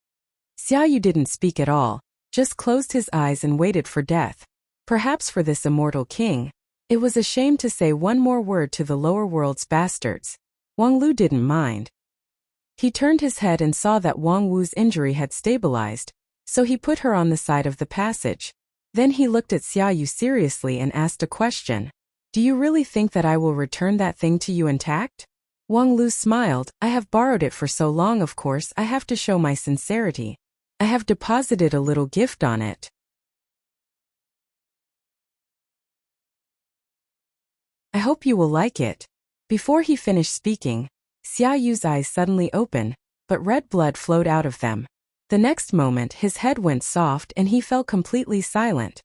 Xiaoyu didn't speak at all, just closed his eyes and waited for death. Perhaps for this immortal king, it was a shame to say one more word to the lower world's bastards. Wang Lu didn't mind. He turned his head and saw that Wang Wu's injury had stabilized, so he put her on the side of the passage. Then he looked at Xiaoyu seriously and asked a question. Do you really think that I will return that thing to you intact? Wang Lu smiled. I have borrowed it for so long, of course I have to show my sincerity. I have deposited a little gift on it. I hope you will like it. Before he finished speaking, Xiaoyu's eyes suddenly opened, but red blood flowed out of them. The next moment his head went soft and he fell completely silent.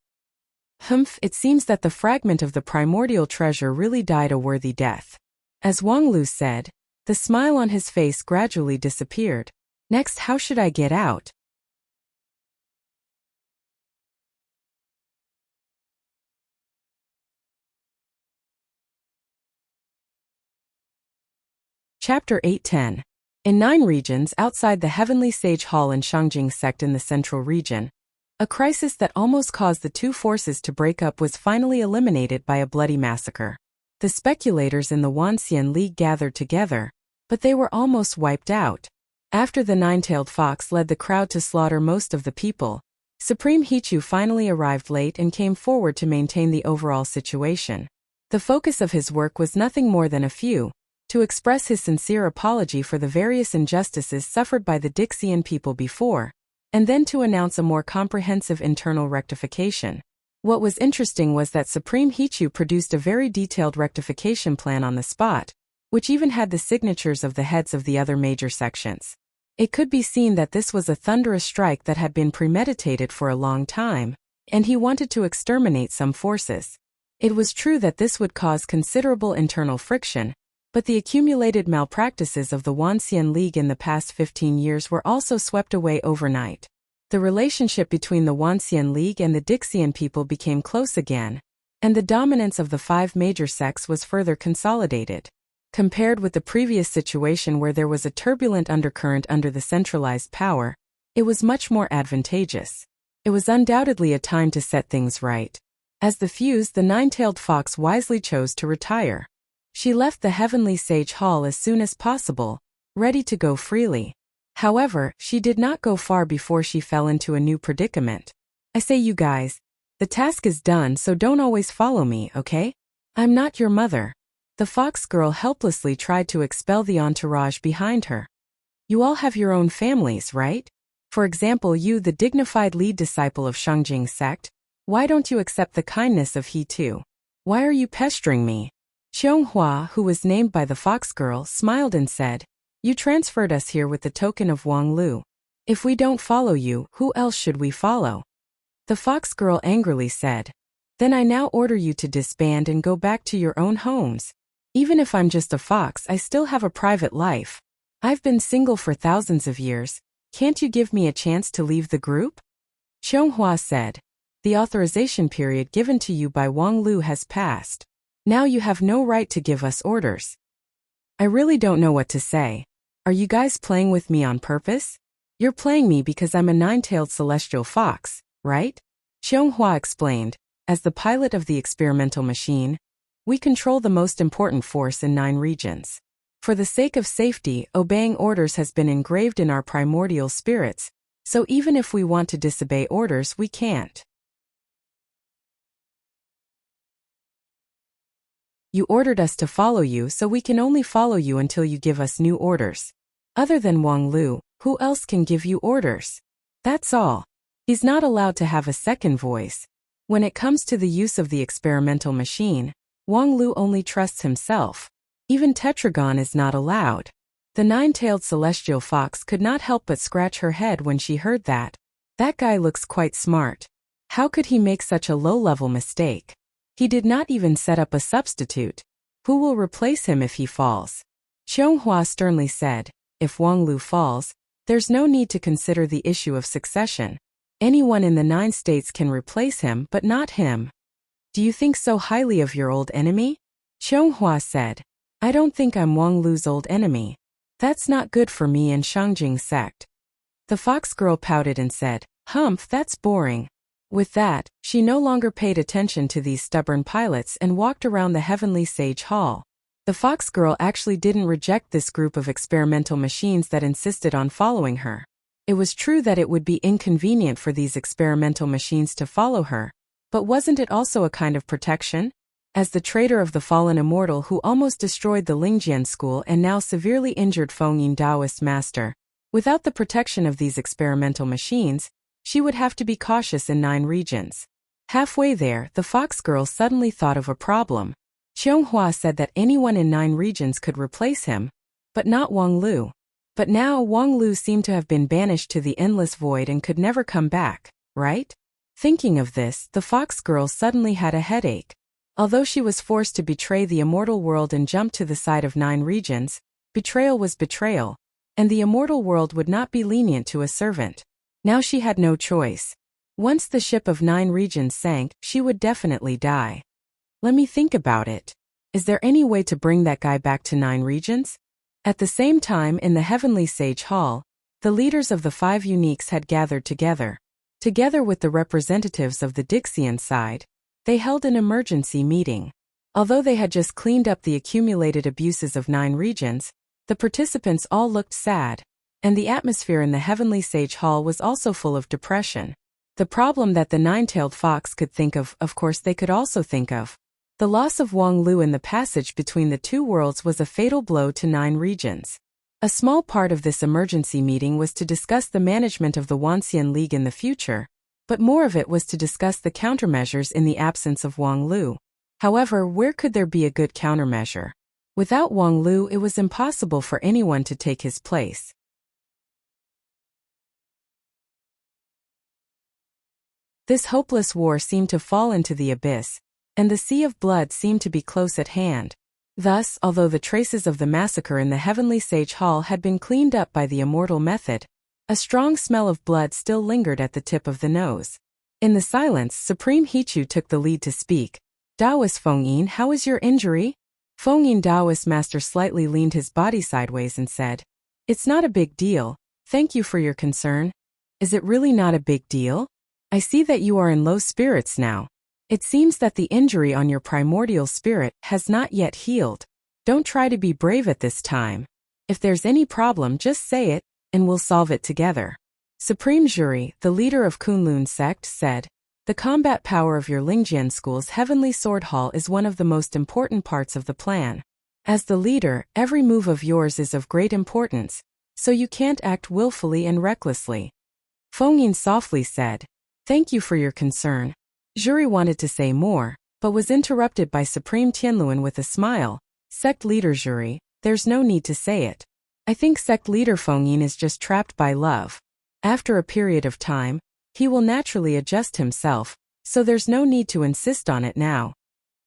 Humph, it seems that the fragment of the primordial treasure really died a worthy death. As Wang Lu said, the smile on his face gradually disappeared. Next, how should I get out? Chapter 8:10. In 9 regions outside the Heavenly Sage Hall in Shangjing sect in the central region, a crisis that almost caused the two forces to break up was finally eliminated by a bloody massacre. The speculators in the Wanxian League gathered together, but they were almost wiped out. After the nine-tailed fox led the crowd to slaughter most of the people, Supreme Hichu finally arrived late and came forward to maintain the overall situation. The focus of his work was nothing more than to express his sincere apology for the various injustices suffered by the Dixian people before, and then to announce a more comprehensive internal rectification. What was interesting was that Supreme Hichu produced a very detailed rectification plan on the spot, which even had the signatures of the heads of the other major sections. It could be seen that this was a thunderous strike that had been premeditated for a long time, and he wanted to exterminate some forces. It was true that this would cause considerable internal friction, but the accumulated malpractices of the Wanxian League in the past 15 years were also swept away overnight. The relationship between the Wanxian League and the Dixian people became close again, and the dominance of the 5 major sects was further consolidated. Compared with the previous situation where there was a turbulent undercurrent under the centralized power, it was much more advantageous. It was undoubtedly a time to set things right. As the fuse, the nine-tailed fox wisely chose to retire. She left the Heavenly Sage Hall as soon as possible, ready to go freely. However, she did not go far before she fell into a new predicament. I say, you guys, the task is done, so don't always follow me, okay? I'm not your mother. The fox girl helplessly tried to expel the entourage behind her. You all have your own families, right? For example, you, the dignified lead disciple of Shangjing sect, why don't you accept the kindness of he too? Why are you pestering me? Qianghua, who was named by the fox girl, smiled and said, you transferred us here with the token of Wang Lu. If we don't follow you, who else should we follow? The fox girl angrily said, then I now order you to disband and go back to your own homes. Even if I'm just a fox, I still have a private life. I've been single for thousands of years. Can't you give me a chance to leave the group? Qianghua said, the authorization period given to you by Wang Lu has passed. Now you have no right to give us orders. I really don't know what to say. Are you guys playing with me on purpose? You're playing me because I'm a nine-tailed celestial fox, right? Xianghua explained. As the pilot of the experimental machine, we control the most important force in 9 regions. For the sake of safety, obeying orders has been engraved in our primordial spirits, so even if we want to disobey orders, we can't. You ordered us to follow you, so we can only follow you until you give us new orders. Other than Wang Lu, who else can give you orders? That's all. He's not allowed to have a second voice. When it comes to the use of the experimental machine, Wang Lu only trusts himself. Even Tetragon is not allowed. The nine-tailed celestial fox could not help but scratch her head when she heard that. That guy looks quite smart. How could he make such a low-level mistake? He did not even set up a substitute. Who will replace him if he falls? Xianghua sternly said, if Wang Lu falls, there's no need to consider the issue of succession. Anyone in the 9 states can replace him, but not him. Do you think so highly of your old enemy? Xianghua said, I don't think I'm Wang Lu's old enemy. That's not good for me and Shangjing sect. The fox girl pouted and said, Humph, that's boring. With that, she no longer paid attention to these stubborn pilots and walked around the heavenly sage hall. The fox girl actually didn't reject this group of experimental machines that insisted on following her. It was true that it would be inconvenient for these experimental machines to follow her, but wasn't it also a kind of protection? As the traitor of the fallen immortal who almost destroyed the Lingjian school and now severely injured Fengyin Taoist master, without the protection of these experimental machines, she would have to be cautious in 9 regions. Halfway there, the fox girl suddenly thought of a problem. Xianghua said that anyone in 9 regions could replace him, but not Wang Lu. But now Wang Lu seemed to have been banished to the endless void and could never come back, right? Thinking of this, the fox girl suddenly had a headache. Although she was forced to betray the immortal world and jump to the side of 9 regions, betrayal was betrayal, and the immortal world would not be lenient to a servant. Now she had no choice. Once the ship of 9 regions sank, she would definitely die. Let me think about it. Is there any way to bring that guy back to 9 regions? At the same time, in the heavenly sage hall, the leaders of the 5 uniques had gathered together. Together with the representatives of the Dixian side, they held an emergency meeting. Although they had just cleaned up the accumulated abuses of 9 regions, the participants all looked sad, and the atmosphere in the heavenly sage hall was also full of depression. The problem that the 9-tailed fox could think of course they could also think of. The loss of Wang Lu in the passage between the 2 worlds was a fatal blow to 9 regions. A small part of this emergency meeting was to discuss the management of the Wanxian League in the future, but more of it was to discuss the countermeasures in the absence of Wang Lu. However, where could there be a good countermeasure? Without Wang Lu, it was impossible for anyone to take his place. This hopeless war seemed to fall into the abyss, and the sea of blood seemed to be close at hand. Thus, although the traces of the massacre in the heavenly sage hall had been cleaned up by the immortal method, a strong smell of blood still lingered at the tip of the nose. In the silence, Supreme Hichu took the lead to speak. Taoist Fengyin, how is your injury? Fengyin Taoist master slightly leaned his body sideways and said, It's not a big deal, thank you for your concern. Is it really not a big deal? I see that you are in low spirits now. It seems that the injury on your primordial spirit has not yet healed. Don't try to be brave at this time. If there's any problem, just say it, and we'll solve it together. Supreme Jury, the leader of Kunlun sect, said, The combat power of your Lingjian school's heavenly sword hall is one of the most important parts of the plan. As the leader, every move of yours is of great importance, so you can't act willfully and recklessly. Fengyin softly said, Thank you for your concern. Jury wanted to say more, but was interrupted by Supreme Tianluan with a smile. Sect leader Jury, there's no need to say it. I think sect leader Fengyin is just trapped by love. After a period of time, he will naturally adjust himself, so there's no need to insist on it now.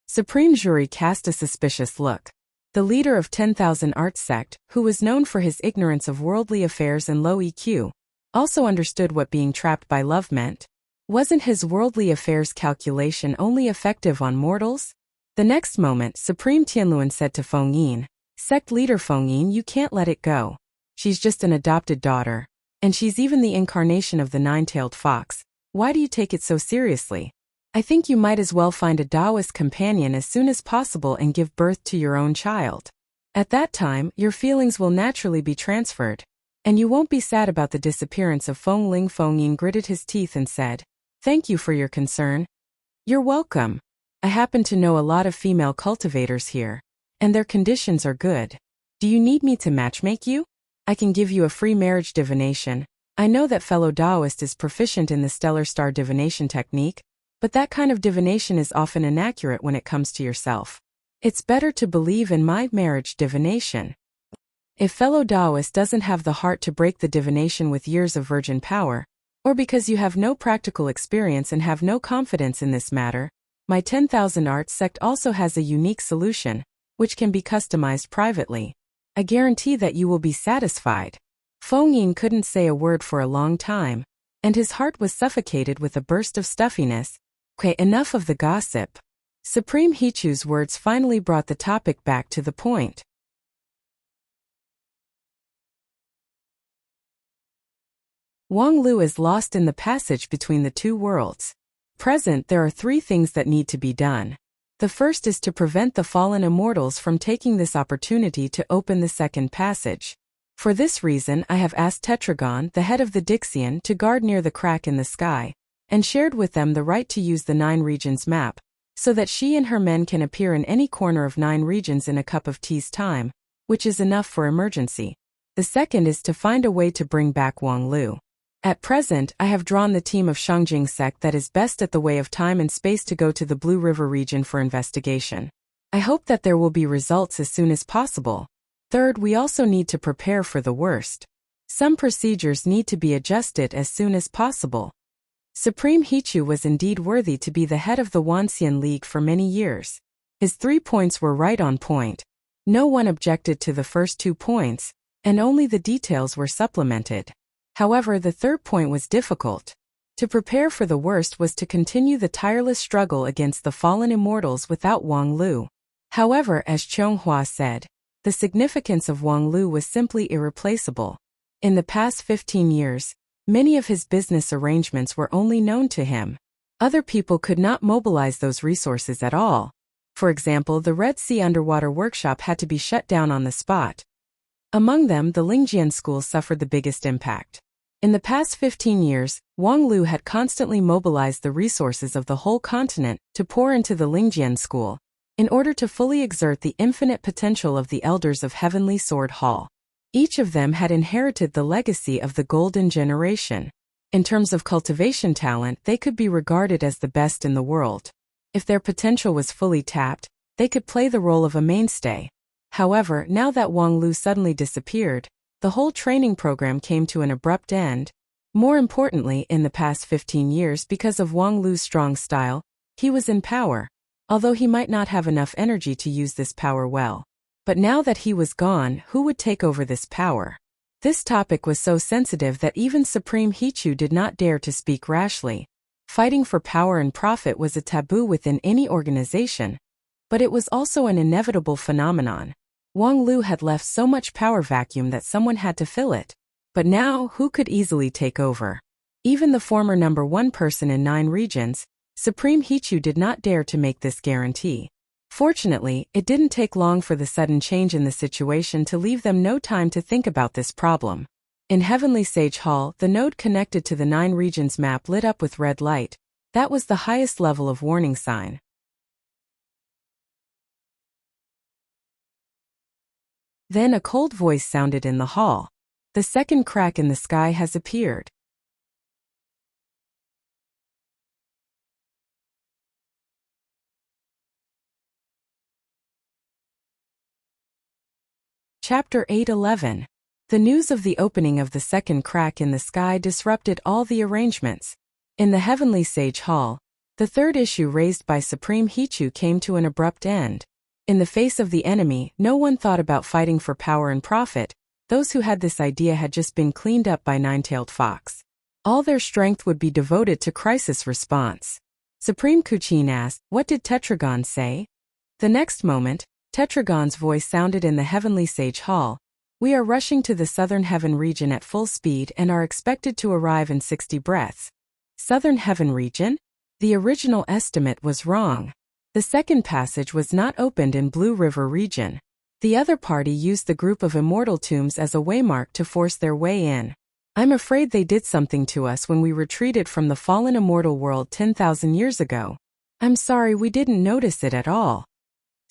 Supreme Jury cast a suspicious look. The leader of 10,000 Arts sect, who was known for his ignorance of worldly affairs and low EQ, also understood what being trapped by love meant. Wasn't his worldly affairs calculation only effective on mortals? The next moment, Supreme Tianluan said to Feng Yin, "Sect leader Feng Yin, you can't let it go. She's just an adopted daughter. And she's even the incarnation of the nine-tailed fox. Why do you take it so seriously? I think you might as well find a Taoist companion as soon as possible and give birth to your own child. At that time, your feelings will naturally be transferred. And you won't be sad about the disappearance of Feng Ling." Feng Yin gritted his teeth and said, "Thank you for your concern." "You're welcome. I happen to know a lot of female cultivators here, and their conditions are good. Do you need me to matchmake you? I can give you a free marriage divination. I know that fellow Taoist is proficient in the stellar star divination technique, but that kind of divination is often inaccurate when it comes to yourself. It's better to believe in my marriage divination. If fellow Taoist doesn't have the heart to break the divination with years of virgin power, or because you have no practical experience and have no confidence in this matter, my 10,000 Arts sect also has a unique solution, which can be customized privately. I guarantee that you will be satisfied." Feng Yin couldn't say a word for a long time, and his heart was suffocated with a burst of stuffiness. "Okay, enough of the gossip." Supreme Hichu's words finally brought the topic back to the point. Wang Lu is lost in the passage between the two worlds. Present, there are 3 things that need to be done. The first is to prevent the fallen immortals from taking this opportunity to open the second passage. For this reason, I have asked Tetragon, the head of the Dixian, to guard near the crack in the sky, and shared with them the right to use the 9 regions map, so that she and her men can appear in any corner of 9 regions in a cup of tea's time, which is enough for emergency. The second is to find a way to bring back Wang Lu. At present, I have drawn the team of Shangjing sect that is best at the way of time and space to go to the Blue River region for investigation. I hope that there will be results as soon as possible. Third, we also need to prepare for the worst. Some procedures need to be adjusted as soon as possible. Supreme Hichu was indeed worthy to be the head of the Wanxian League for many years. His 3 points were right on point. No one objected to the first 2 points, and only the details were supplemented. However, the third point was difficult. To prepare for the worst was to continue the tireless struggle against the fallen immortals without Wang Lu. However, as Chonghua said, the significance of Wang Lu was simply irreplaceable. In the past 15 years, many of his business arrangements were only known to him. Other people could not mobilize those resources at all. For example, the Red Sea Underwater Workshop had to be shut down on the spot. Among them, the Lingjian School suffered the biggest impact. In the past 15 years, Wang Lu had constantly mobilized the resources of the whole continent to pour into the Lingjian School, in order to fully exert the infinite potential of the elders of Heavenly Sword Hall. Each of them had inherited the legacy of the Golden Generation. In terms of cultivation talent, they could be regarded as the best in the world. If their potential was fully tapped, they could play the role of a mainstay. However, now that Wang Lu suddenly disappeared, the whole training program came to an abrupt end. More importantly, in the past 15 years, because of Wang Lu's strong style, he was in power, although he might not have enough energy to use this power well. But now that he was gone, who would take over this power? This topic was so sensitive that even Supreme Hichu did not dare to speak rashly. Fighting for power and profit was a taboo within any organization, but it was also an inevitable phenomenon. Wang Lu had left so much power vacuum that someone had to fill it. But now, who could easily take over? Even the former number 1 person in 9 regions, Supreme Hichu did not dare to make this guarantee. Fortunately, it didn't take long for the sudden change in the situation to leave them no time to think about this problem. In Heavenly Sage Hall, the node connected to the 9 regions map lit up with red light. That was the highest level of warning sign. Then a cold voice sounded in the hall. The second crack in the sky has appeared. Chapter 8:11. The news of the opening of the second crack in the sky disrupted all the arrangements. In the Heavenly Sage Hall, the third issue raised by Supreme Hichu came to an abrupt end. In the face of the enemy, no one thought about fighting for power and profit. Those who had this idea had just been cleaned up by Nine-Tailed Fox. All their strength would be devoted to crisis response. Supreme Kuchin asked, "What did Tetragon say?" The next moment, Tetragon's voice sounded in the heavenly sage hall. We are rushing to the southern heaven region at full speed and are expected to arrive in 60 breaths. Southern heaven region? The original estimate was wrong. The second passage was not opened in Blue River region. The other party used the group of immortal tombs as a waymark to force their way in. I'm afraid they did something to us when we retreated from the fallen immortal world 10,000 years ago. I'm sorry we didn't notice it at all.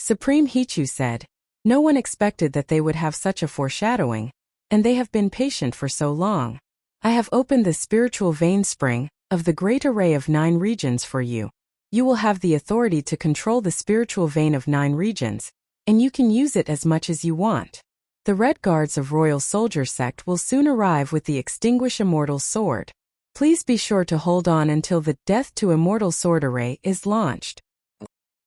Supreme Hichu said. No one expected that they would have such a foreshadowing, and they have been patient for so long. I have opened the spiritual vein spring of the great array of 9 regions for you. You will have the authority to control the spiritual vein of 9 regions, and you can use it as much as you want. The Red Guards of Royal Soldier Sect will soon arrive with the Extinguish Immortal Sword. Please be sure to hold on until the Death to Immortal Sword array is launched.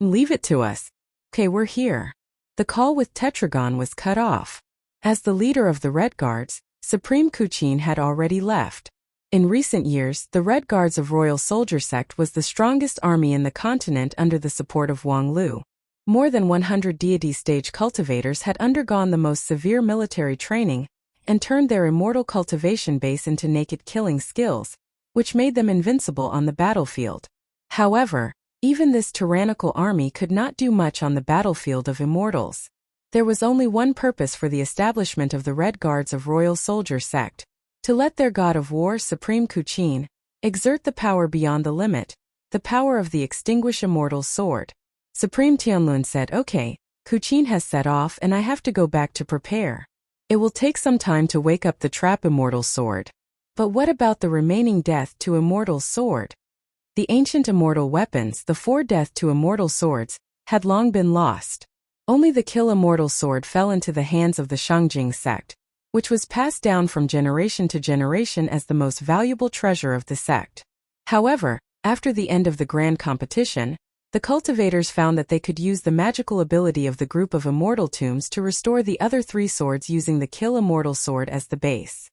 Leave it to us. Okay, we're here. The call with Tetragon was cut off. As the leader of the Red Guards, Supreme Kuchin had already left. In recent years, the Red Guards of Royal Soldier Sect was the strongest army in the continent under the support of Wang Lu. More than 100 deity stage cultivators had undergone the most severe military training and turned their immortal cultivation base into naked killing skills, which made them invincible on the battlefield. However, even this tyrannical army could not do much on the battlefield of immortals. There was only one purpose for the establishment of the Red Guards of Royal Soldier Sect: to let their god of war, Supreme Kuchin, exert the power beyond the limit, the power of the Extinguish Immortal Sword. Supreme Tianlun said, okay, Kuchin has set off and I have to go back to prepare. It will take some time to wake up the trap Immortal Sword. But what about the remaining Death to Immortal Sword? The ancient immortal weapons, the 4 Death to Immortal Swords, had long been lost. Only the Kill Immortal Sword fell into the hands of the Shangjing sect, which was passed down from generation to generation as the most valuable treasure of the sect. However, after the end of the grand competition, the cultivators found that they could use the magical ability of the group of immortal tombs to restore the other 3 swords using the Kill Immortal Sword as the base.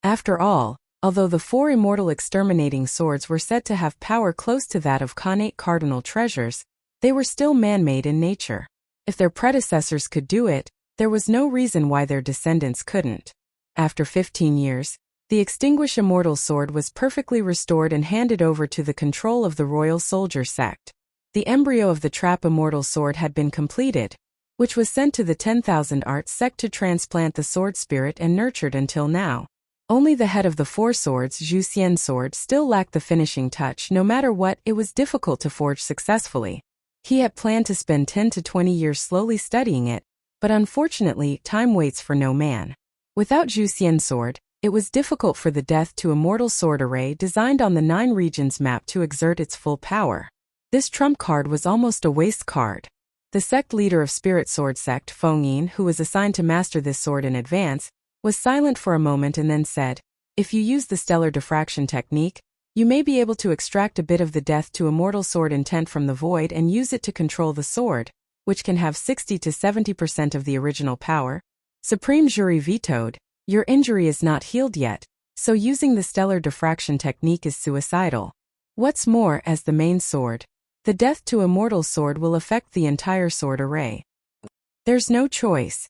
After all, although the 4 immortal exterminating swords were said to have power close to that of Khanate cardinal treasures, they were still man-made in nature. If their predecessors could do it, there was no reason why their descendants couldn't. After 15 years, the Extinguish Immortal Sword was perfectly restored and handed over to the control of the Royal Soldier Sect. The embryo of the Trap Immortal Sword had been completed, which was sent to the 10,000 Arts sect to transplant the sword spirit and nurtured until now. Only the head of the 4 swords, Zhu Xian sword, still lacked the finishing touch. No matter what, it was difficult to forge successfully. He had planned to spend 10 to 20 years slowly studying it, but unfortunately, time waits for no man. Without Zhu Xian sword, it was difficult for the Death to Immortal Sword array designed on the 9 regions map to exert its full power. This trump card was almost a waste card. The sect leader of Spirit Sword Sect, Feng Yin, who was assigned to master this sword in advance, was silent for a moment and then said, if you use the stellar diffraction technique, you may be able to extract a bit of the Death to Immortal Sword intent from the void and use it to control the sword, which can have 60 to 70% of the original power. Supreme Jury vetoed. Your injury is not healed yet, so using the stellar diffraction technique is suicidal. What's more, as the main sword, the Death to Immortal Sword will affect the entire sword array. There's no choice.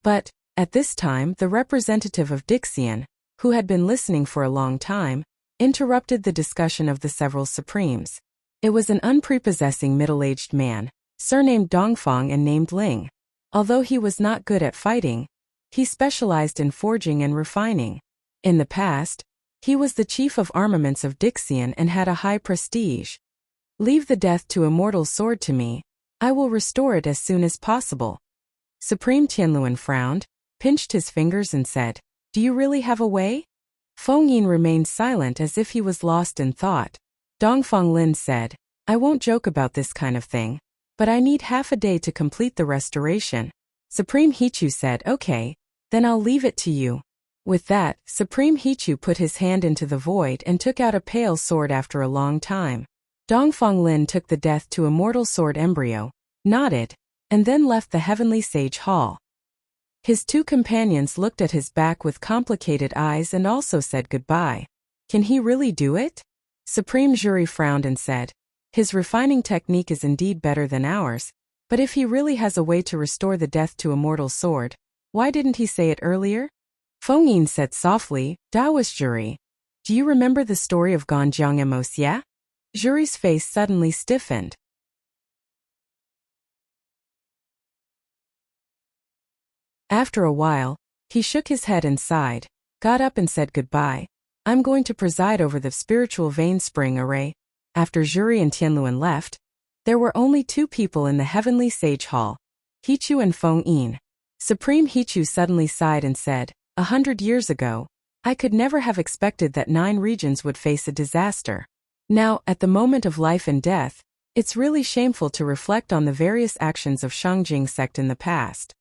But, at this time, the representative of Dixian, who had been listening for a long time, interrupted the discussion of the several supremes. It was an unprepossessing middle-aged man, surnamed Dongfang and named Ling. Although he was not good at fighting, he specialized in forging and refining. In the past, he was the chief of armaments of Dixian and had a high prestige. Leave the Death to Immortal Sword to me. I will restore it as soon as possible. Supreme Tianluan frowned, pinched his fingers and said, do you really have a way? Feng Yin remained silent as if he was lost in thought. Dongfang Lin said, I won't joke about this kind of thing, but I need half a day to complete the restoration. Supreme Hichu said, okay, then I'll leave it to you. With that, Supreme Hichu put his hand into the void and took out a pale sword after a long time. Dongfang Lin took the Death to Immortal Sword embryo, nodded, and then left the Heavenly Sage Hall. His 2 companions looked at his back with complicated eyes and also said goodbye. Can he really do it? Supreme Jury frowned and said, "His refining technique is indeed better than ours, but if he really has a way to restore the death to a mortal sword, why didn't he say it earlier?" Feng Yin said softly, "Taoist Jury, do you remember the story of Ganjiang and Moxia?" Jury's face suddenly stiffened. After a while, he shook his head and sighed, got up and said goodbye. "I'm going to preside over the spiritual vein spring array." After Jury and Tianluan left, there were only two people in the heavenly sage hall, Hichu and Feng Yin. Supreme Hichu suddenly sighed and said, 100 years ago, I could never have expected that 9 regions would face a disaster. Now, at the moment of life and death, it's really shameful to reflect on the various actions of Shangjing sect in the past."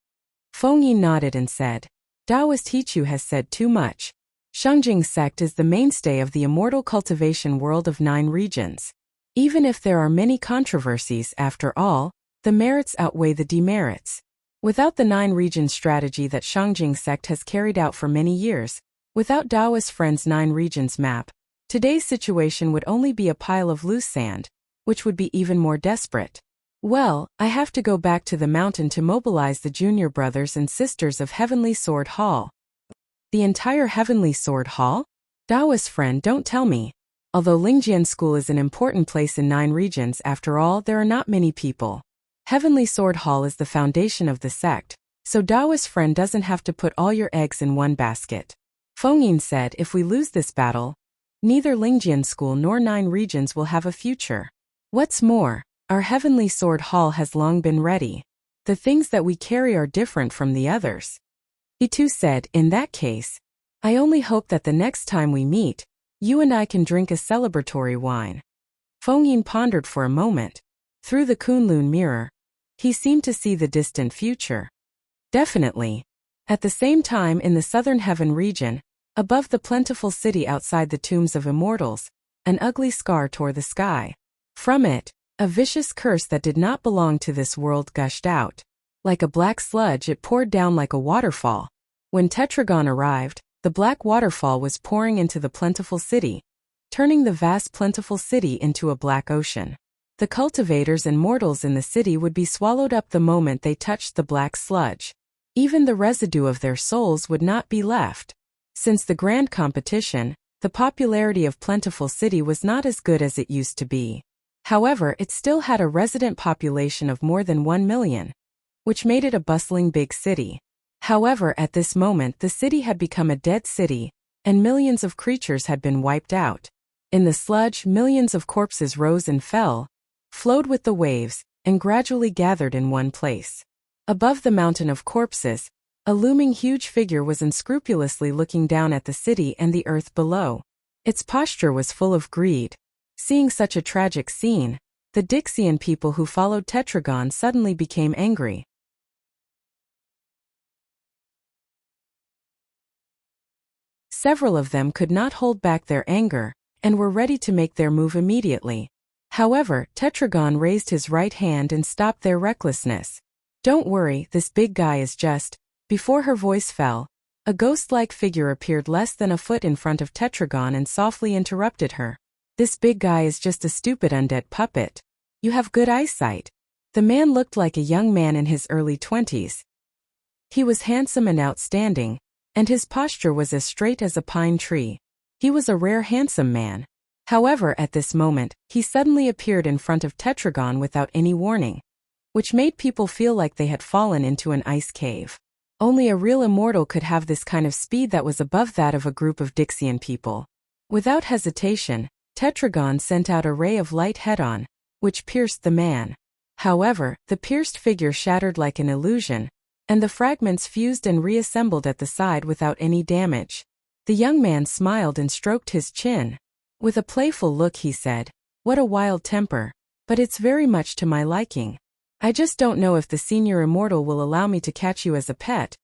Feng Yin nodded and said, "Taoist Hichu has said too much. Shangjing sect is the mainstay of the immortal cultivation world of 9 regions. Even if there are many controversies, after all, the merits outweigh the demerits. Without the 9 regions strategy that Shangjing sect has carried out for many years, without Taoist Friends' 9 regions map, today's situation would only be a pile of loose sand, which would be even more desperate. Well, I have to go back to the mountain to mobilize the junior brothers and sisters of Heavenly Sword Hall." "The entire Heavenly Sword Hall? Taoist friend, don't tell me. Although Lingjian School is an important place in 9 regions, after all, there are not many people. Heavenly Sword Hall is the foundation of the sect, so Taoist friend doesn't have to put all your eggs in one basket." Feng Yin said, "If we lose this battle, neither Lingjian School nor 9 regions will have a future. What's more, our Heavenly Sword Hall has long been ready. The things that we carry are different from the others." He too said, "In that case, I only hope that the next time we meet, you and I can drink a celebratory wine." Feng Yin pondered for a moment. Through the Kunlun mirror, he seemed to see the distant future. Definitely. At the same time, in the southern heaven region, above the plentiful city outside the tombs of immortals, an ugly scar tore the sky. From it, a vicious curse that did not belong to this world gushed out. Like a black sludge, it poured down like a waterfall. When Tetragon arrived, the black waterfall was pouring into the plentiful city, turning the vast plentiful city into a black ocean. The cultivators and mortals in the city would be swallowed up the moment they touched the black sludge. Even the residue of their souls would not be left. Since the grand competition, the popularity of Plentiful City was not as good as it used to be. However, it still had a resident population of more than 1 million, which made it a bustling big city. However, at this moment the city had become a dead city, and millions of creatures had been wiped out. In the sludge, millions of corpses rose and fell, flowed with the waves, and gradually gathered in one place. Above the mountain of corpses, a looming huge figure was unscrupulously looking down at the city and the earth below. Its posture was full of greed. Seeing such a tragic scene, the Dixian people who followed Tetragon suddenly became angry. Several of them could not hold back their anger, and were ready to make their move immediately. However, Tetragon raised his right hand and stopped their recklessness. "Don't worry, this big guy is just..." Before her voice fell, a ghost-like figure appeared less than a foot in front of Tetragon and softly interrupted her. "This big guy is just a stupid undead puppet. You have good eyesight." The man looked like a young man in his early 20s. He was handsome and outstanding, and his posture was as straight as a pine tree. He was a rare handsome man. However, at this moment, he suddenly appeared in front of Tetragon without any warning, which made people feel like they had fallen into an ice cave. Only a real immortal could have this kind of speed that was above that of a group of Dixian people. Without hesitation, Tetragon sent out a ray of light head-on, which pierced the man. However, the pierced figure shattered like an illusion, and the fragments fused and reassembled at the side without any damage. The young man smiled and stroked his chin. With a playful look he said, "What a wild temper, but it's very much to my liking. I just don't know if the senior immortal will allow me to catch you as a pet."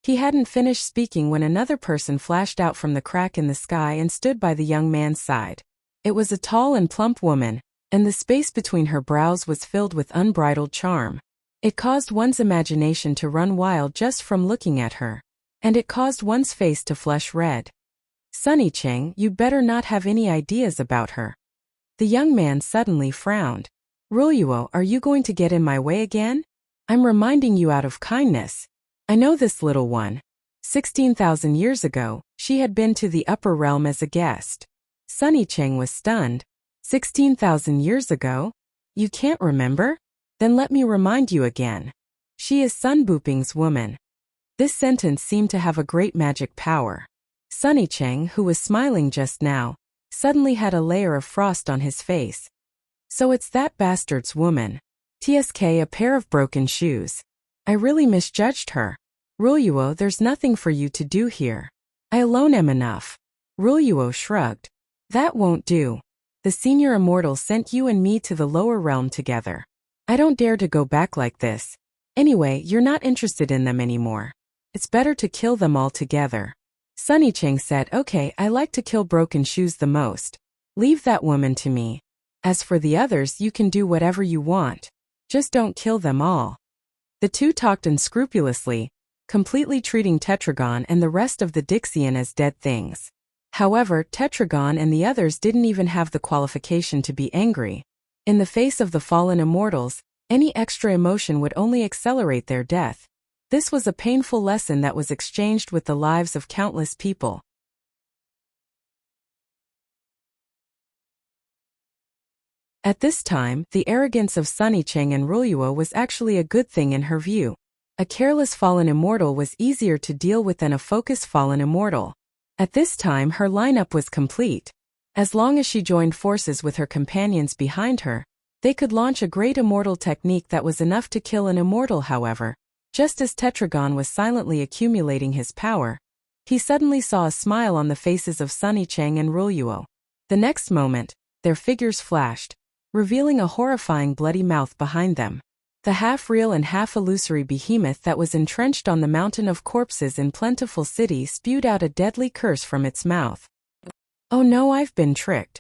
He hadn't finished speaking when another person flashed out from the crack in the sky and stood by the young man's side. It was a tall and plump woman, and the space between her brows was filled with unbridled charm. It caused one's imagination to run wild just from looking at her, and it caused one's face to flush red. Sunny Cheng, you'd better not have any ideas about her. The young man suddenly frowned. Ruoyuo, are you going to get in my way again? I'm reminding you out of kindness. I know this little one. 16,000 years ago, she had been to the upper realm as a guest. Sunny Cheng was stunned. 16,000 years ago? You can't remember? Then let me remind you again. She is Sun Buping's woman. This sentence seemed to have a great magic power. Sunny Cheng, who was smiling just now, suddenly had a layer of frost on his face. So it's that bastard's woman. TSK, a pair of broken shoes. I really misjudged her. Ruoyuo, there's nothing for you to do here. I alone am enough. Ruoyuo shrugged. That won't do. The senior immortal sent you and me to the lower realm together. I don't dare to go back like this. Anyway, you're not interested in them anymore. It's better to kill them all together. Sunny Cheng said, okay, I like to kill broken shoes the most. Leave that woman to me. As for the others, you can do whatever you want. Just don't kill them all. The two talked unscrupulously, completely treating Tetragon and the rest of the Dixian as dead things. However, Tetragon and the others didn't even have the qualification to be angry. In the face of the fallen immortals, any extra emotion would only accelerate their death. This was a painful lesson that was exchanged with the lives of countless people. At this time, the arrogance of Sunny Cheng and Ruoyuo was actually a good thing in her view. A careless fallen immortal was easier to deal with than a focused fallen immortal. At this time, her lineup was complete. As long as she joined forces with her companions behind her, they could launch a great immortal technique that was enough to kill an immortal. However, just as Tetragon was silently accumulating his power, he suddenly saw a smile on the faces of Sunny Cheng and Ruoyuo. The next moment, their figures flashed, revealing a horrifying bloody mouth behind them. The half-real and half-illusory behemoth that was entrenched on the mountain of corpses in Plentiful City spewed out a deadly curse from its mouth. Oh no, I've been tricked.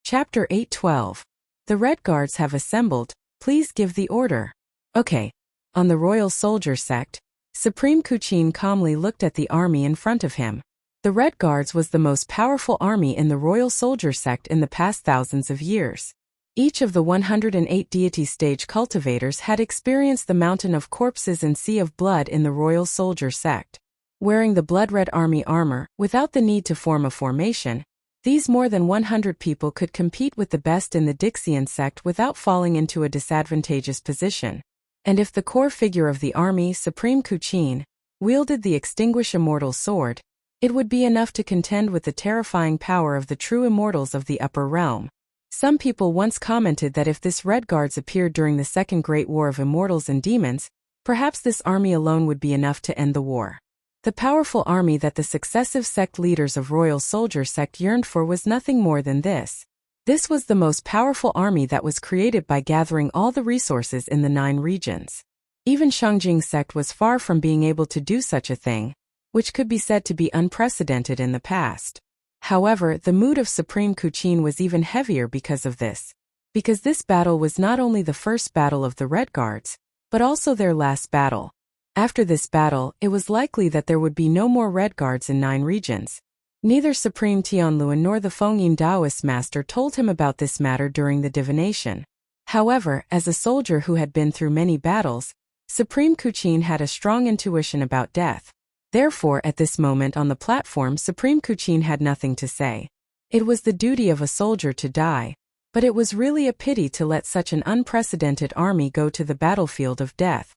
Chapter 8:12. The Red Guards have assembled, please give the order. Okay. On the Royal Soldier Sect, Supreme Kuchin calmly looked at the army in front of him. The Red Guards was the most powerful army in the Royal Soldier Sect in the past thousands of years. Each of the 108 deity stage cultivators had experienced the mountain of corpses and sea of blood in the Royal Soldier Sect. Wearing the blood-red army armor, without the need to form a formation, these more than 100 people could compete with the best in the Dixian sect without falling into a disadvantageous position. And if the core figure of the army, Supreme Kuchin, wielded the Extinguish Immortal Sword, it would be enough to contend with the terrifying power of the true immortals of the upper realm. Some people once commented that if this Red Guards appeared during the Second Great War of Immortals and Demons, perhaps this army alone would be enough to end the war. The powerful army that the successive sect leaders of Royal Soldier Sect yearned for was nothing more than this. This was the most powerful army that was created by gathering all the resources in the 9 regions. Even Shangjing Sect was far from being able to do such a thing, which could be said to be unprecedented in the past. However, the mood of Supreme Kuchin was even heavier because of this. Because this battle was not only the first battle of the Red Guards, but also their last battle. After this battle, it was likely that there would be no more Red Guards in 9 regions. Neither Supreme Tianluan nor the Fengyin Taoist master told him about this matter during the divination. However, as a soldier who had been through many battles, Supreme Kuchin had a strong intuition about death. Therefore, at this moment on the platform, Supreme Kuchin had nothing to say. It was the duty of a soldier to die, but it was really a pity to let such an unprecedented army go to the battlefield of death.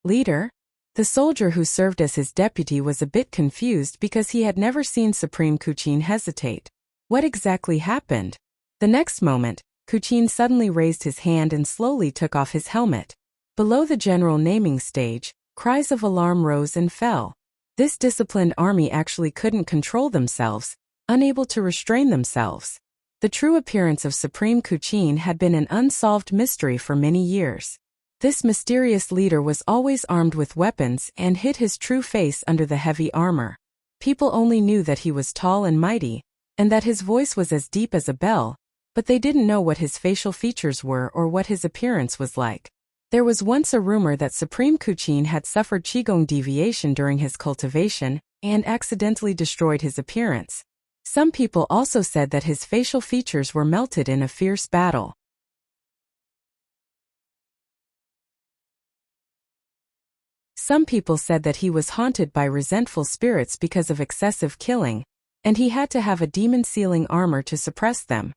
Leader? The soldier who served as his deputy was a bit confused because he had never seen Supreme Kuchin hesitate. What exactly happened? The next moment, Kuchin suddenly raised his hand and slowly took off his helmet. Below the general naming stage, cries of alarm rose and fell. This disciplined army actually couldn't control themselves, unable to restrain themselves. The true appearance of Supreme Kuchin had been an unsolved mystery for many years. This mysterious leader was always armed with weapons and hid his true face under the heavy armor. People only knew that he was tall and mighty, and that his voice was as deep as a bell, but they didn't know what his facial features were or what his appearance was like. There was once a rumor that Supreme Kuchin had suffered Qigong deviation during his cultivation and accidentally destroyed his appearance. Some people also said that his facial features were melted in a fierce battle. Some people said that he was haunted by resentful spirits because of excessive killing, and he had to have a demon-sealing armor to suppress them.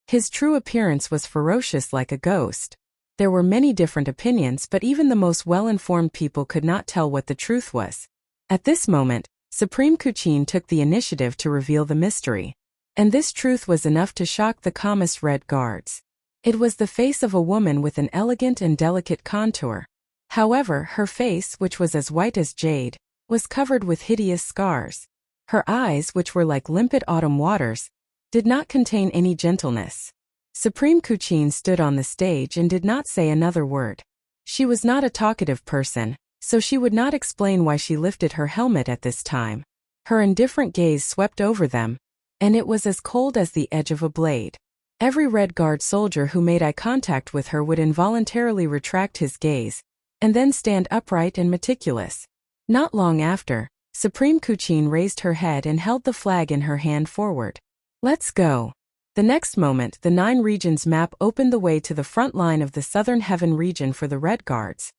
His true appearance was ferocious like a ghost. There were many different opinions, but even the most well-informed people could not tell what the truth was. At this moment, Supreme Kuchin took the initiative to reveal the mystery. And this truth was enough to shock the calmest Red Guards. It was the face of a woman with an elegant and delicate contour. However, her face, which was as white as jade, was covered with hideous scars. Her eyes, which were like limpid autumn waters, did not contain any gentleness. Supreme Kuchin stood on the stage and did not say another word. She was not a talkative person, so she would not explain why she lifted her helmet at this time. Her indifferent gaze swept over them, and it was as cold as the edge of a blade. Every Red Guard soldier who made eye contact with her would involuntarily retract his gaze, and then stand upright and meticulous. Not long after, Supreme Kuchin raised her head and held the flag in her hand forward. "Let's go." The next moment, the 9 regions map opened the way to the front line of the Southern Heaven region for the Red Guards.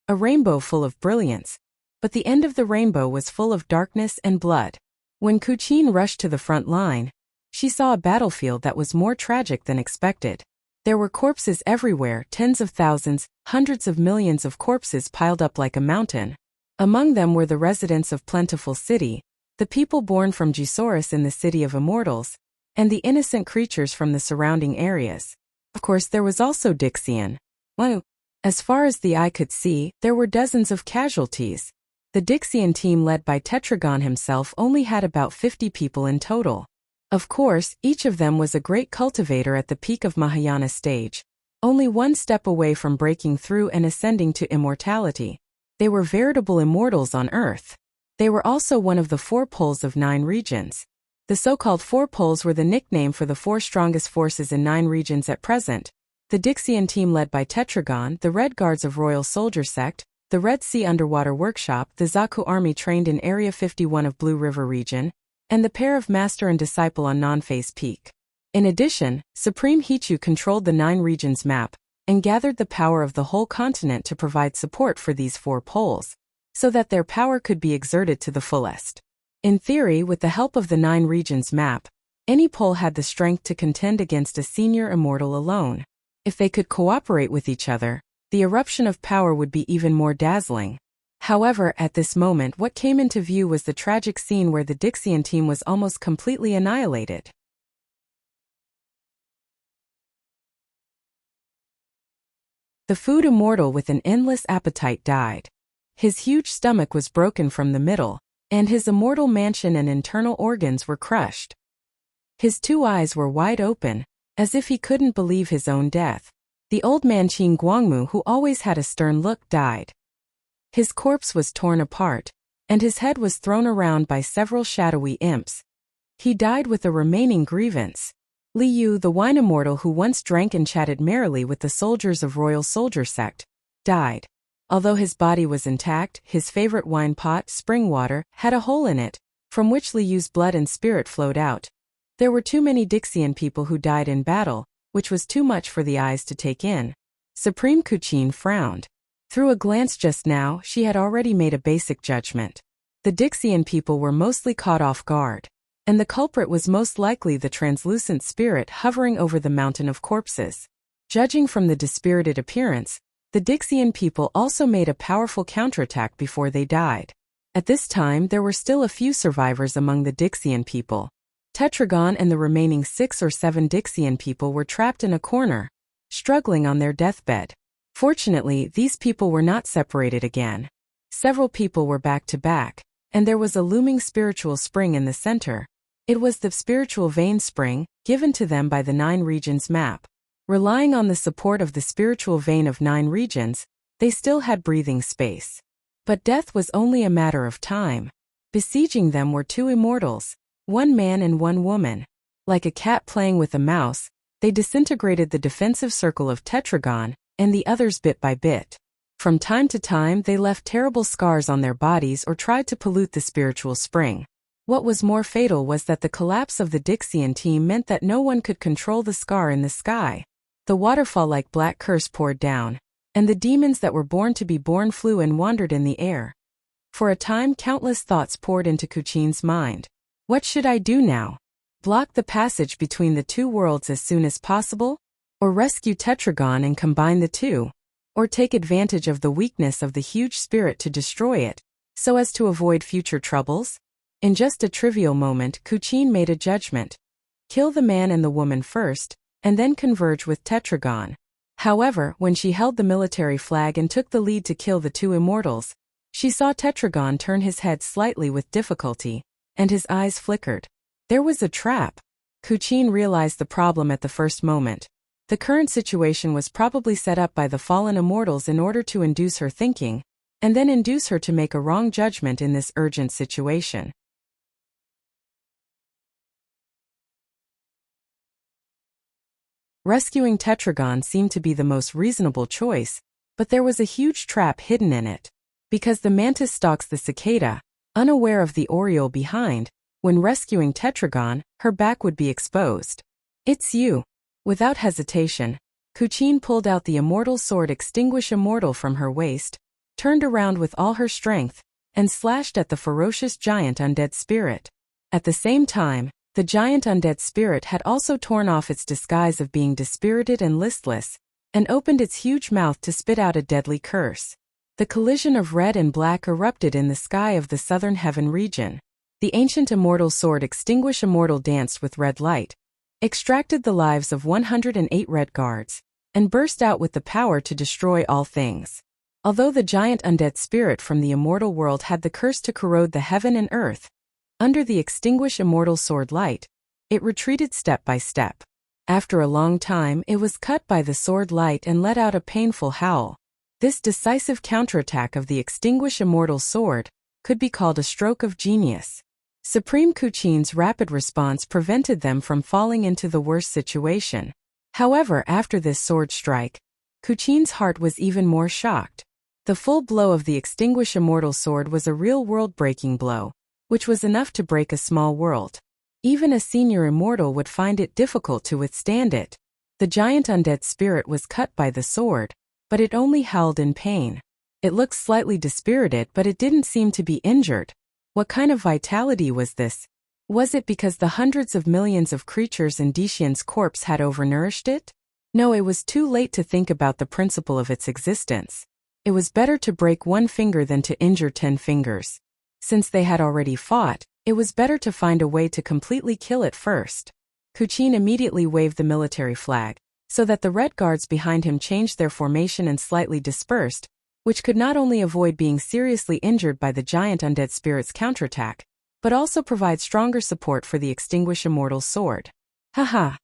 A rainbow full of brilliance, but the end of the rainbow was full of darkness and blood. When Kuchin rushed to the front line, she saw a battlefield that was more tragic than expected. There were corpses everywhere, tens of thousands, hundreds of millions of corpses piled up like a mountain. Among them were the residents of Plentiful City, the people born from Gisaurus in the City of Immortals, and the innocent creatures from the surrounding areas. Of course, there was also Dixian. Well, as far as the eye could see, there were dozens of casualties. The Dixian team led by Tetragon himself only had about 50 people in total. Of course, each of them was a great cultivator at the peak of Mahayana stage, only one step away from breaking through and ascending to immortality. They were veritable immortals on Earth. They were also one of the 4 poles of 9 regions. The so-called 4 poles were the nickname for the 4 strongest forces in 9 regions at present. The Dixian team led by Tetragon, the Red Guards of Royal Soldier Sect, the Red Sea Underwater Workshop, the Zaku Army trained in Area 51 of Blue River region, and the pair of master and disciple on Non-Face Peak. In addition, Supreme Hichu controlled the 9 regions map, and gathered the power of the whole continent to provide support for these 4 poles, so that their power could be exerted to the fullest. In theory, with the help of the 9 regions map, any pole had the strength to contend against a senior immortal alone. If they could cooperate with each other, the eruption of power would be even more dazzling. However, at this moment what came into view was the tragic scene where the Dixian team was almost completely annihilated. The food immortal with an endless appetite died. His huge stomach was broken from the middle, and his immortal mansion and internal organs were crushed. His 2 eyes were wide open, as if he couldn't believe his own death. The old man Qin Guangmu, who always had a stern look, died. His corpse was torn apart, and his head was thrown around by several shadowy imps. He died with a remaining grievance. Li Yu, the wine immortal who once drank and chatted merrily with the soldiers of Royal Soldier Sect, died. Although his body was intact, his favorite wine pot, spring water, had a hole in it, from which Li Yu's blood and spirit flowed out. There were too many Dixian people who died in battle, which was too much for the eyes to take in. Supreme Kuchin frowned. Through a glance just now, she had already made a basic judgment. The Dixian people were mostly caught off guard, and the culprit was most likely the translucent spirit hovering over the mountain of corpses. Judging from the dispirited appearance, the Dixian people also made a powerful counterattack before they died. At this time, there were still a few survivors among the Dixian people. Tetragon and the remaining 6 or 7 Dixian people were trapped in a corner, struggling on their deathbed. Fortunately, these people were not separated again. Several people were back to back, and there was a looming spiritual spring in the center. It was the spiritual vein spring, given to them by the 9 regions map. Relying on the support of the spiritual vein of 9 regions, they still had breathing space. But death was only a matter of time. Besieging them were 2 immortals, 1 man and 1 woman. Like a cat playing with a mouse, They disintegrated the defensive circle of Tetragon, and the others bit by bit. From time to time they left terrible scars on their bodies or tried to pollute the spiritual spring. What was more fatal was that the collapse of the Dixian team meant that no one could control the scar in the sky. The waterfall-like black curse poured down, and the demons that were born to be born flew and wandered in the air. For a time countless thoughts poured into Kuchin's mind. What should I do now? Block the passage between the two worlds as soon as possible? Or rescue Tetragon and combine the two? Or take advantage of the weakness of the huge spirit to destroy it, so as to avoid future troubles? In just a trivial moment, Kuchin made a judgment. Kill the man and the woman first, and then converge with Tetragon. However, when she held the military flag and took the lead to kill the two immortals, she saw Tetragon turn his head slightly with difficulty, and his eyes flickered. There was a trap. Kuchin realized the problem at the first moment. The current situation was probably set up by the fallen immortals in order to induce her thinking, and then induce her to make a wrong judgment in this urgent situation. Rescuing Tetragon seemed to be the most reasonable choice, but there was a huge trap hidden in it. Because the mantis stalks the cicada, unaware of the oriole behind, when rescuing Tetragon, her back would be exposed. It's you. Without hesitation, Kuchin pulled out the immortal sword Extinguish Immortal from her waist, turned around with all her strength, and slashed at the ferocious giant undead spirit. At the same time, the giant undead spirit had also torn off its disguise of being dispirited and listless, and opened its huge mouth to spit out a deadly curse. The collision of red and black erupted in the sky of the southern heaven region. The ancient immortal sword Extinguish Immortal danced with red light, extracted the lives of 108 red guards, and burst out with the power to destroy all things. Although the giant undead spirit from the immortal world had the curse to corrode the heaven and earth, under the Extinguish Immortal sword light, it retreated step by step. After a long time, it was cut by the sword light and let out a painful howl. This decisive counterattack of the Extinguish Immortal sword could be called a stroke of genius. Supreme Kuchin's rapid response prevented them from falling into the worst situation. However, after this sword strike, Kuchin's heart was even more shocked. The full blow of the Extinguish Immortal sword was a real world-breaking blow, which was enough to break a small world. Even a senior immortal would find it difficult to withstand it. The giant undead spirit was cut by the sword, but it only howled in pain. It looked slightly dispirited, but it didn't seem to be injured. What kind of vitality was this? Was it because the hundreds of millions of creatures in Dishian's corpse had overnourished it? No, it was too late to think about the principle of its existence. It was better to break one finger than to injure 10 fingers. Since they had already fought, it was better to find a way to completely kill it first. Kuchin immediately waved the military flag, so that the red guards behind him changed their formation and slightly dispersed, which could not only avoid being seriously injured by the giant undead spirit's counterattack, but also provide stronger support for the Extinguish Immortal sword. Haha!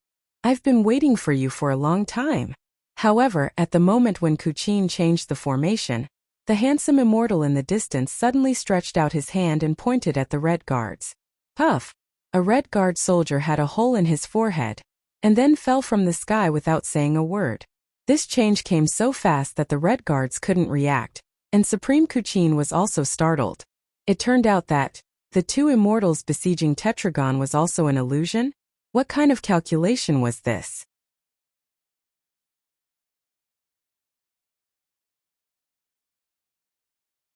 I've been waiting for you for a long time. However, at the moment when Kuchin changed the formation, the handsome immortal in the distance suddenly stretched out his hand and pointed at the red guards. Puff! A red guard soldier had a hole in his forehead, and then fell from the sky without saying a word. This change came so fast that the red guards couldn't react, and Supreme Kuchin was also startled. It turned out that the two immortals besieging Tetragon was also an illusion? What kind of calculation was this?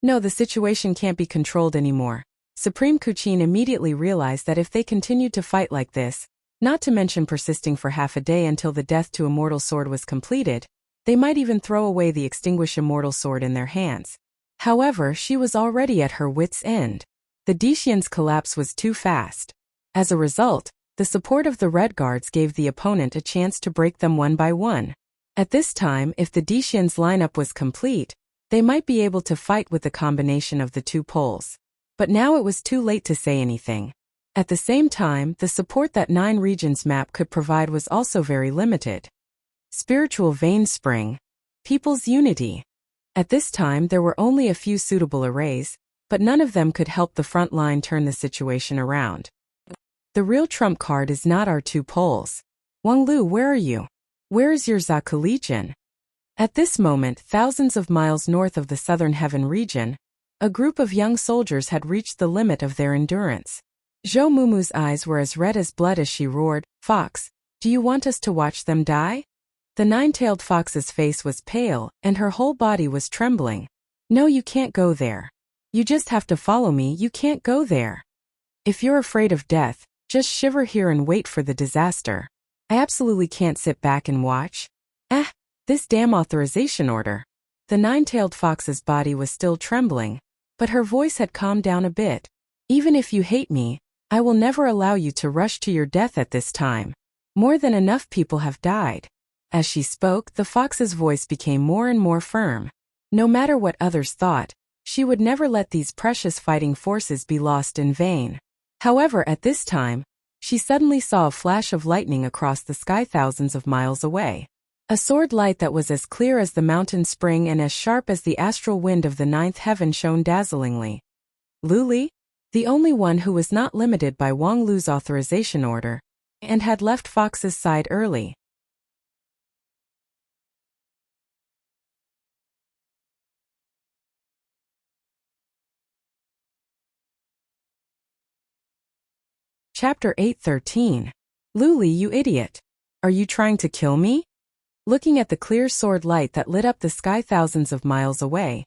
No, the situation can't be controlled anymore. Supreme Kuchin immediately realized that if they continued to fight like this, not to mention persisting for half a day until the Death to Immortal sword was completed, they might even throw away the Extinguish Immortal sword in their hands. However, she was already at her wits' end. The Dishian's collapse was too fast. As a result, the support of the Red Guards gave the opponent a chance to break them one by one. At this time, if the Dishian's lineup was complete, they might be able to fight with the combination of the two poles. But now it was too late to say anything. At the same time, the support that 9 Regions map could provide was also very limited. Spiritual Vein Spring. People's Unity. At this time there were only a few suitable arrays, but none of them could help the front line turn the situation around. The real trump card is not our two poles. Wang Lu, where are you? Where is your Zaku Legion? At this moment, thousands of miles north of the southern heaven region, a group of young soldiers had reached the limit of their endurance. Zhou Mumu's eyes were as red as blood as she roared, "Fox, do you want us to watch them die?" The nine-tailed fox's face was pale, and her whole body was trembling. "No, you can't go there. You just have to follow me, you can't go there. If you're afraid of death, just shiver here and wait for the disaster. I absolutely can't sit back and watch. This damn authorization order." The nine-tailed fox's body was still trembling, but her voice had calmed down a bit. "Even if you hate me, I will never allow you to rush to your death at this time. More than enough people have died." As she spoke, the fox's voice became more and more firm. No matter what others thought, she would never let these precious fighting forces be lost in vain. However, at this time, she suddenly saw a flash of lightning across the sky thousands of miles away. A sword light that was as clear as the mountain spring and as sharp as the astral wind of the ninth heaven shone dazzlingly. Lu Li, the only one who was not limited by Wang Lu's authorization order, and had left Fox's side early. Chapter 8:13. Lu Li, you idiot! Are you trying to kill me? Looking at the clear sword light that lit up the sky thousands of miles away,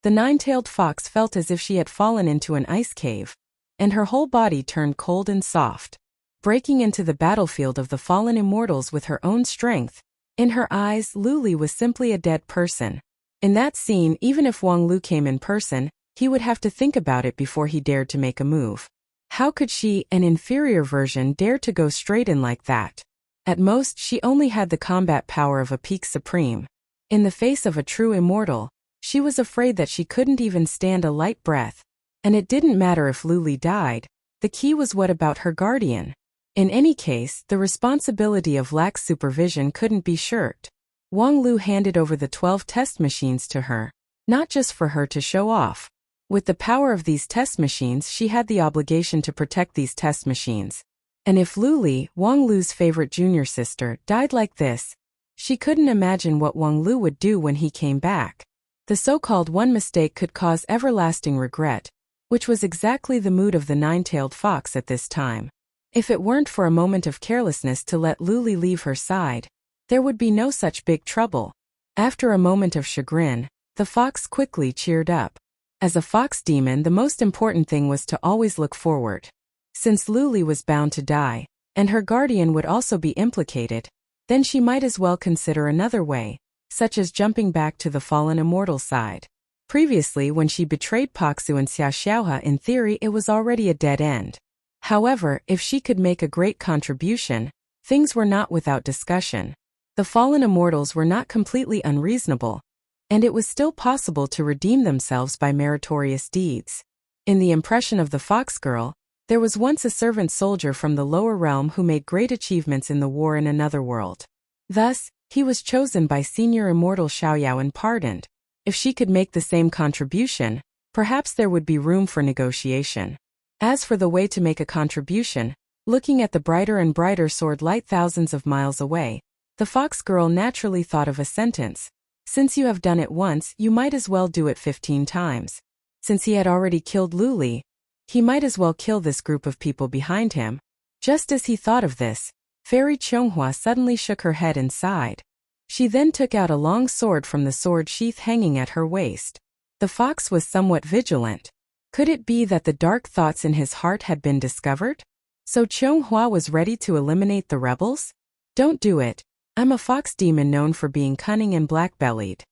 the nine-tailed fox felt as if she had fallen into an ice cave, and her whole body turned cold and soft. Breaking into the battlefield of the fallen immortals with her own strength, in her eyes, Lu Li was simply a dead person. In that scene, even if Wang Lu came in person, he would have to think about it before he dared to make a move. How could she, an inferior version, dare to go straight in like that? At most, she only had the combat power of a peak supreme. In the face of a true immortal, she was afraid that she couldn't even stand a light breath. And it didn't matter if Lu Li died, the key was what about her guardian. In any case, the responsibility of lax supervision couldn't be shirked. Wang Lu handed over the 12 test machines to her, not just for her to show off. With the power of these test machines, she had the obligation to protect these test machines. And if Lu Li, Wang Lu's favorite junior sister, died like this, she couldn't imagine what Wang Lu would do when he came back. The so-called one mistake could cause everlasting regret, which was exactly the mood of the nine-tailed fox at this time. If it weren't for a moment of carelessness to let Lu Li leave her side, there would be no such big trouble. After a moment of chagrin, the fox quickly cheered up. As a fox demon, the most important thing was to always look forward. Since Lu Li was bound to die, and her guardian would also be implicated, then she might as well consider another way, such as jumping back to the fallen immortal side. Previously, when she betrayed Paksu and Xia Xiaohe, in theory it was already a dead end. However, if she could make a great contribution, things were not without discussion. The fallen immortals were not completely unreasonable, and it was still possible to redeem themselves by meritorious deeds. In the impression of the fox girl, there was once a servant soldier from the lower realm who made great achievements in the war in another world. Thus, he was chosen by senior immortal Xiaoyao and pardoned. If she could make the same contribution, perhaps there would be room for negotiation. As for the way to make a contribution, looking at the brighter and brighter sword light thousands of miles away, the fox girl naturally thought of a sentence. Since you have done it once, you might as well do it 15 times. Since he had already killed Lu Li, he might as well kill this group of people behind him. Just as he thought of this, Fairy Chonghua suddenly shook her head and sighed. She then took out a long sword from the sword sheath hanging at her waist. The fox was somewhat vigilant. Could it be that the dark thoughts in his heart had been discovered? So Chonghua was ready to eliminate the rebels? Don't do it. I'm a fox demon known for being cunning and black-bellied.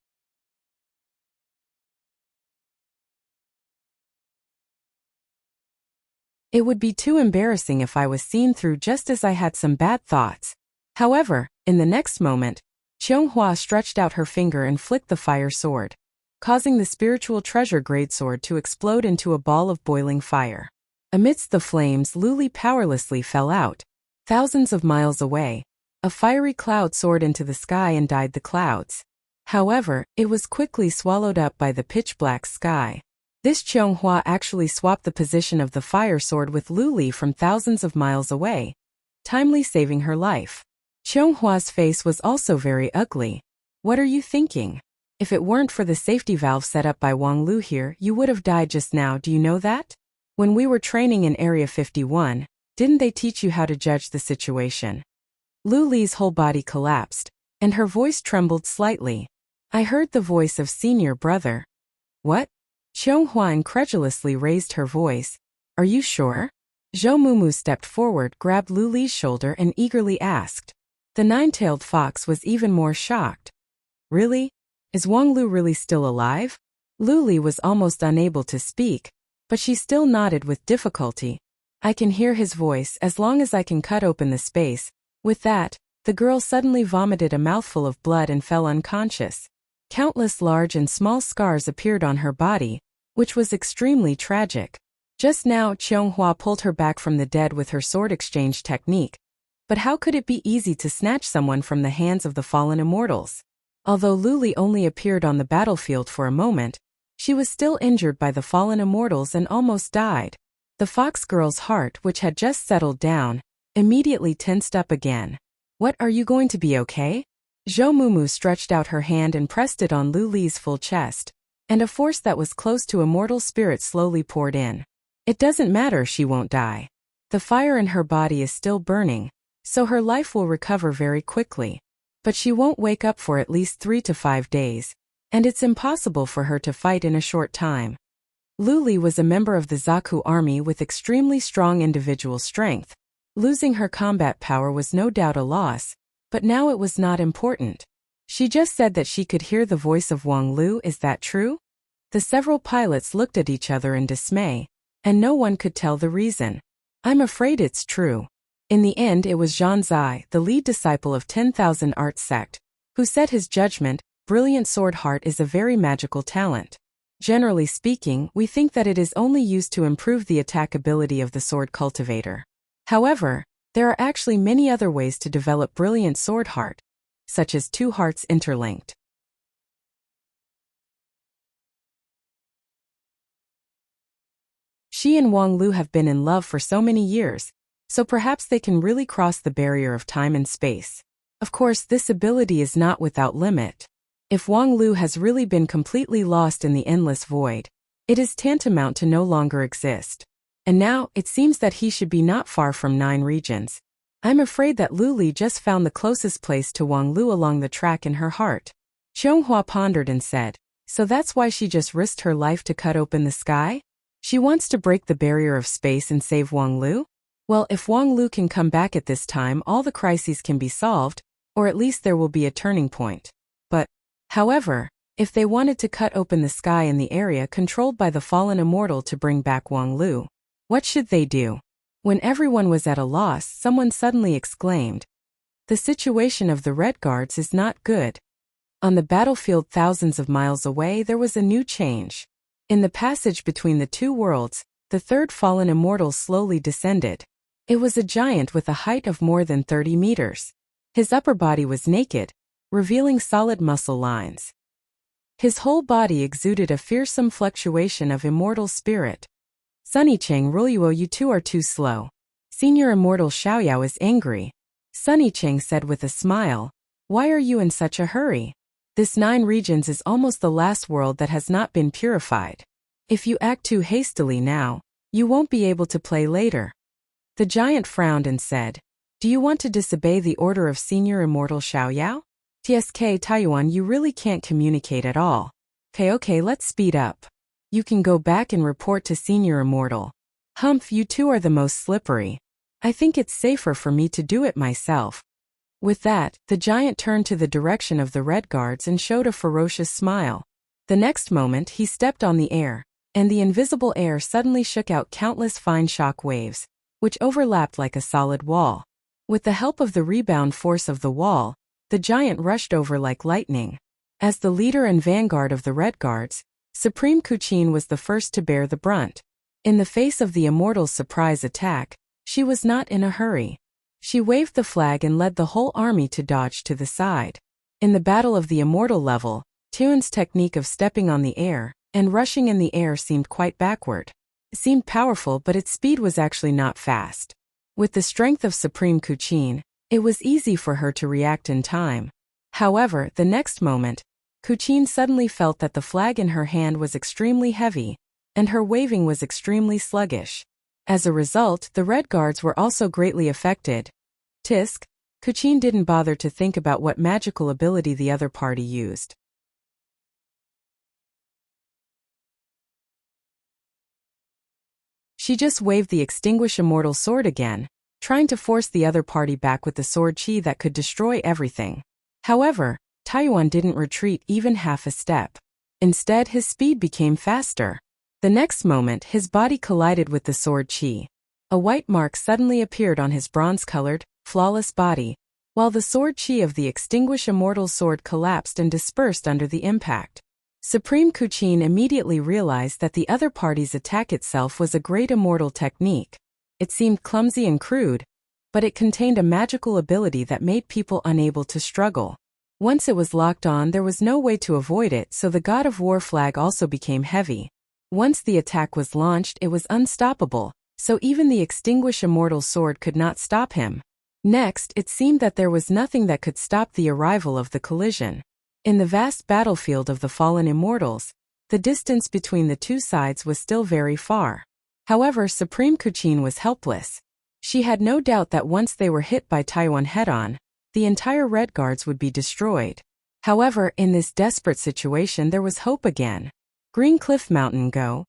It would be too embarrassing if I was seen through just as I had some bad thoughts. However, in the next moment, Chonghua stretched out her finger and flicked the fire sword, causing the spiritual treasure grade sword to explode into a ball of boiling fire. Amidst the flames, Lu Li powerlessly fell out. Thousands of miles away, a fiery cloud soared into the sky and dyed the clouds. However, it was quickly swallowed up by the pitch-black sky. This Chonghua actually swapped the position of the fire sword with Lu Li from thousands of miles away, timely saving her life. Qionghua's face was also very ugly. What are you thinking? If it weren't for the safety valve set up by Wang Lu here, you would have died just now, do you know that? When we were training in Area 51, didn't they teach you how to judge the situation? Lu Li's whole body collapsed, and her voice trembled slightly. I heard the voice of senior brother. What? Qionghua incredulously raised her voice. Are you sure? Zhou Mumu stepped forward, grabbed Lu Li's shoulder and eagerly asked. The nine-tailed fox was even more shocked. Really? Is Wang Lu really still alive? Lu Li was almost unable to speak, but she still nodded with difficulty. I can hear his voice as long as I can cut open the space. With that, the girl suddenly vomited a mouthful of blood and fell unconscious. Countless large and small scars appeared on her body, which was extremely tragic. Just now, Qionghua pulled her back from the dead with her sword exchange technique. But how could it be easy to snatch someone from the hands of the fallen immortals? Although Lu Li only appeared on the battlefield for a moment, she was still injured by the fallen immortals and almost died. The fox girl's heart, which had just settled down, immediately tensed up again. What, are you going to be okay? Zhou Mumu stretched out her hand and pressed it on Lu Li's full chest, and a force that was close to immortal spirit slowly poured in. It doesn't matter, she won't die. The fire in her body is still burning, so her life will recover very quickly. But she won't wake up for at least 3 to 5 days, and it's impossible for her to fight in a short time. Lu Li was a member of the Zaku army with extremely strong individual strength. Losing her combat power was no doubt a loss, but now it was not important. She just said that she could hear the voice of Wang Lu. Is that true? The several pilots looked at each other in dismay, and no one could tell the reason. I'm afraid it's true. In the end, it was Zhan Zai, the lead disciple of 10,000 Art Sect, who said his judgment, brilliant sword heart is a very magical talent. Generally speaking, we think that it is only used to improve the attack ability of the sword cultivator. However, there are actually many other ways to develop brilliant sword heart, such as 2 hearts interlinked. She and Wang Lu have been in love for so many years, so perhaps they can really cross the barrier of time and space. Of course, this ability is not without limit. If Wang Lu has really been completely lost in the endless void, it is tantamount to no longer exist. And now, it seems that he should be not far from 9 regions. I'm afraid that Lu Li just found the closest place to Wang Lu along the track in her heart. Qionghua pondered and said, so that's why she just risked her life to cut open the sky? She wants to break the barrier of space and save Wang Lu? Well, if Wang Lu can come back at this time, all the crises can be solved, or at least there will be a turning point. But, however, if they wanted to cut open the sky in the area controlled by the fallen immortal to bring back Wang Lu, what should they do? When everyone was at a loss, someone suddenly exclaimed, the situation of the Red Guards is not good. On the battlefield thousands of miles away, there was a new change. In the passage between the 2 worlds, the third fallen immortal slowly descended. It was a giant with a height of more than 30 meters. His upper body was naked, revealing solid muscle lines. His whole body exuded a fearsome fluctuation of immortal spirit. Sunny Cheng Ruiyuo, you two are too slow. Senior Immortal Xiaoyao is angry. Sunny Cheng said with a smile, why are you in such a hurry? This 9 regions is almost the last world that has not been purified. If you act too hastily now, you won't be able to play later. The giant frowned and said, do you want to disobey the order of Senior Immortal Xiaoyao? TSK Taiyuan, you really can't communicate at all. Okay, let's speed up. You can go back and report to Senior Immortal. Humph, you two are the most slippery. I think it's safer for me to do it myself. With that, the giant turned to the direction of the Red Guards and showed a ferocious smile. The next moment he stepped on the air, and the invisible air suddenly shook out countless fine shock waves, which overlapped like a solid wall. With the help of the rebound force of the wall, the giant rushed over like lightning. As the leader and vanguard of the Red Guards, Supreme Kuchin was the first to bear the brunt. In the face of the immortal's surprise attack, she was not in a hurry. She waved the flag and led the whole army to dodge to the side. In the battle of the immortal level, Tuan's technique of stepping on the air and rushing in the air seemed quite backward. It seemed powerful, but its speed was actually not fast. With the strength of Supreme Kuchin, It was easy for her to react in time. However, the next moment, Kuchin suddenly felt that the flag in her hand was extremely heavy, and her waving was extremely sluggish. As a result, the red guards were also greatly affected. Tisk, Kuchin didn't bother to think about what magical ability the other party used. She just waved the Extinguish Immortal sword again, trying to force the other party back with the sword chi that could destroy everything. However, Taiyuan didn't retreat even half a step. Instead, his speed became faster. The next moment, his body collided with the sword chi. A white mark suddenly appeared on his bronze-colored, flawless body, while the sword chi of the Extinguish Immortal sword collapsed and dispersed under the impact. Supreme Kuchin immediately realized that the other party's attack itself was a great immortal technique. It seemed clumsy and crude, but it contained a magical ability that made people unable to struggle. Once it was locked on, there was no way to avoid it, so the God of War flag also became heavy. Once the attack was launched, it was unstoppable, so even the Extinguish Immortal sword could not stop him. Next, it seemed that there was nothing that could stop the arrival of the collision. In the vast battlefield of the fallen immortals, the distance between the two sides was still very far. However, Supreme Kuchin was helpless. She had no doubt that once they were hit by Taiyuan head-on, the entire Red Guards would be destroyed. However, in this desperate situation there was hope again. Green Cliff Mountain, go!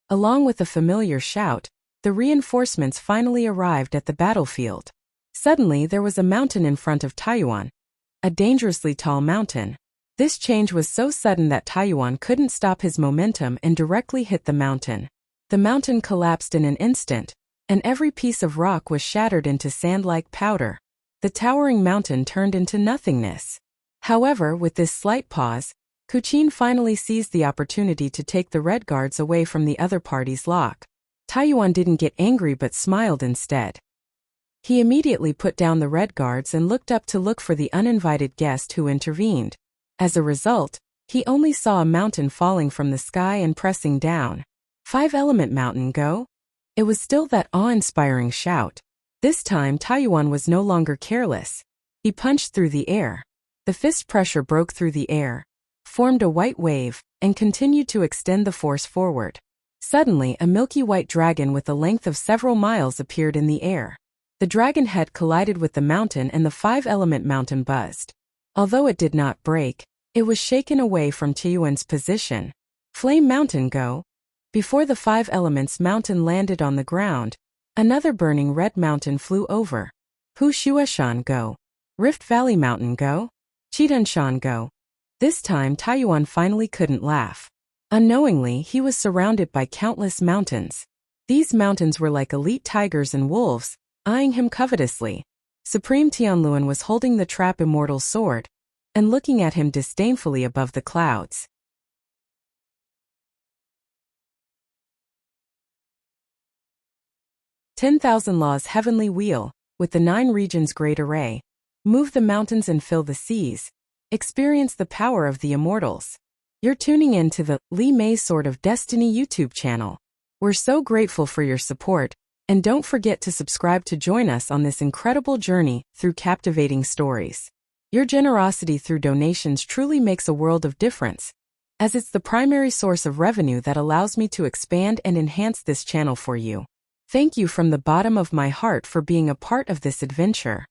Along with a familiar shout, the reinforcements finally arrived at the battlefield. Suddenly there was a mountain in front of Taiyuan. A dangerously tall mountain. This change was so sudden that Taiyuan couldn't stop his momentum and directly hit the mountain. The mountain collapsed in an instant, and every piece of rock was shattered into sand-like powder. The towering mountain turned into nothingness. However, with this slight pause, Kuchin finally seized the opportunity to take the Red Guards away from the other party's lock. Taiyuan didn't get angry but smiled instead. He immediately put down the Red Guards and looked up to look for the uninvited guest who intervened. As a result, he only saw a mountain falling from the sky and pressing down. 5-element mountain, go! It was still that awe-inspiring shout. This time Taiyuan was no longer careless. He punched through the air. The fist pressure broke through the air, formed a white wave, and continued to extend the force forward. Suddenly, a milky white dragon with a length of several miles appeared in the air. The dragon head collided with the mountain and the 5-element mountain buzzed. Although it did not break, it was shaken away from Taiyuan's position. Flame Mountain, go! Before the 5 elements mountain landed on the ground, another burning red mountain flew over. Hu Shuashan, go! Rift Valley Mountain, go! Chidanshan, go! This time Taiyuan finally couldn't laugh. Unknowingly, he was surrounded by countless mountains. These mountains were like elite tigers and wolves, eyeing him covetously. Supreme Tianluan was holding the trap immortal sword and looking at him disdainfully above the clouds. 10,000 Laws Heavenly Wheel, with the 9 regions great array. Move the mountains and fill the seas. Experience the power of the immortals. You're tuning in to the Li Mei Sword of Destiny YouTube channel. We're so grateful for your support, and don't forget to subscribe to join us on this incredible journey through captivating stories. Your generosity through donations truly makes a world of difference, as it's the primary source of revenue that allows me to expand and enhance this channel for you. Thank you from the bottom of my heart for being a part of this adventure.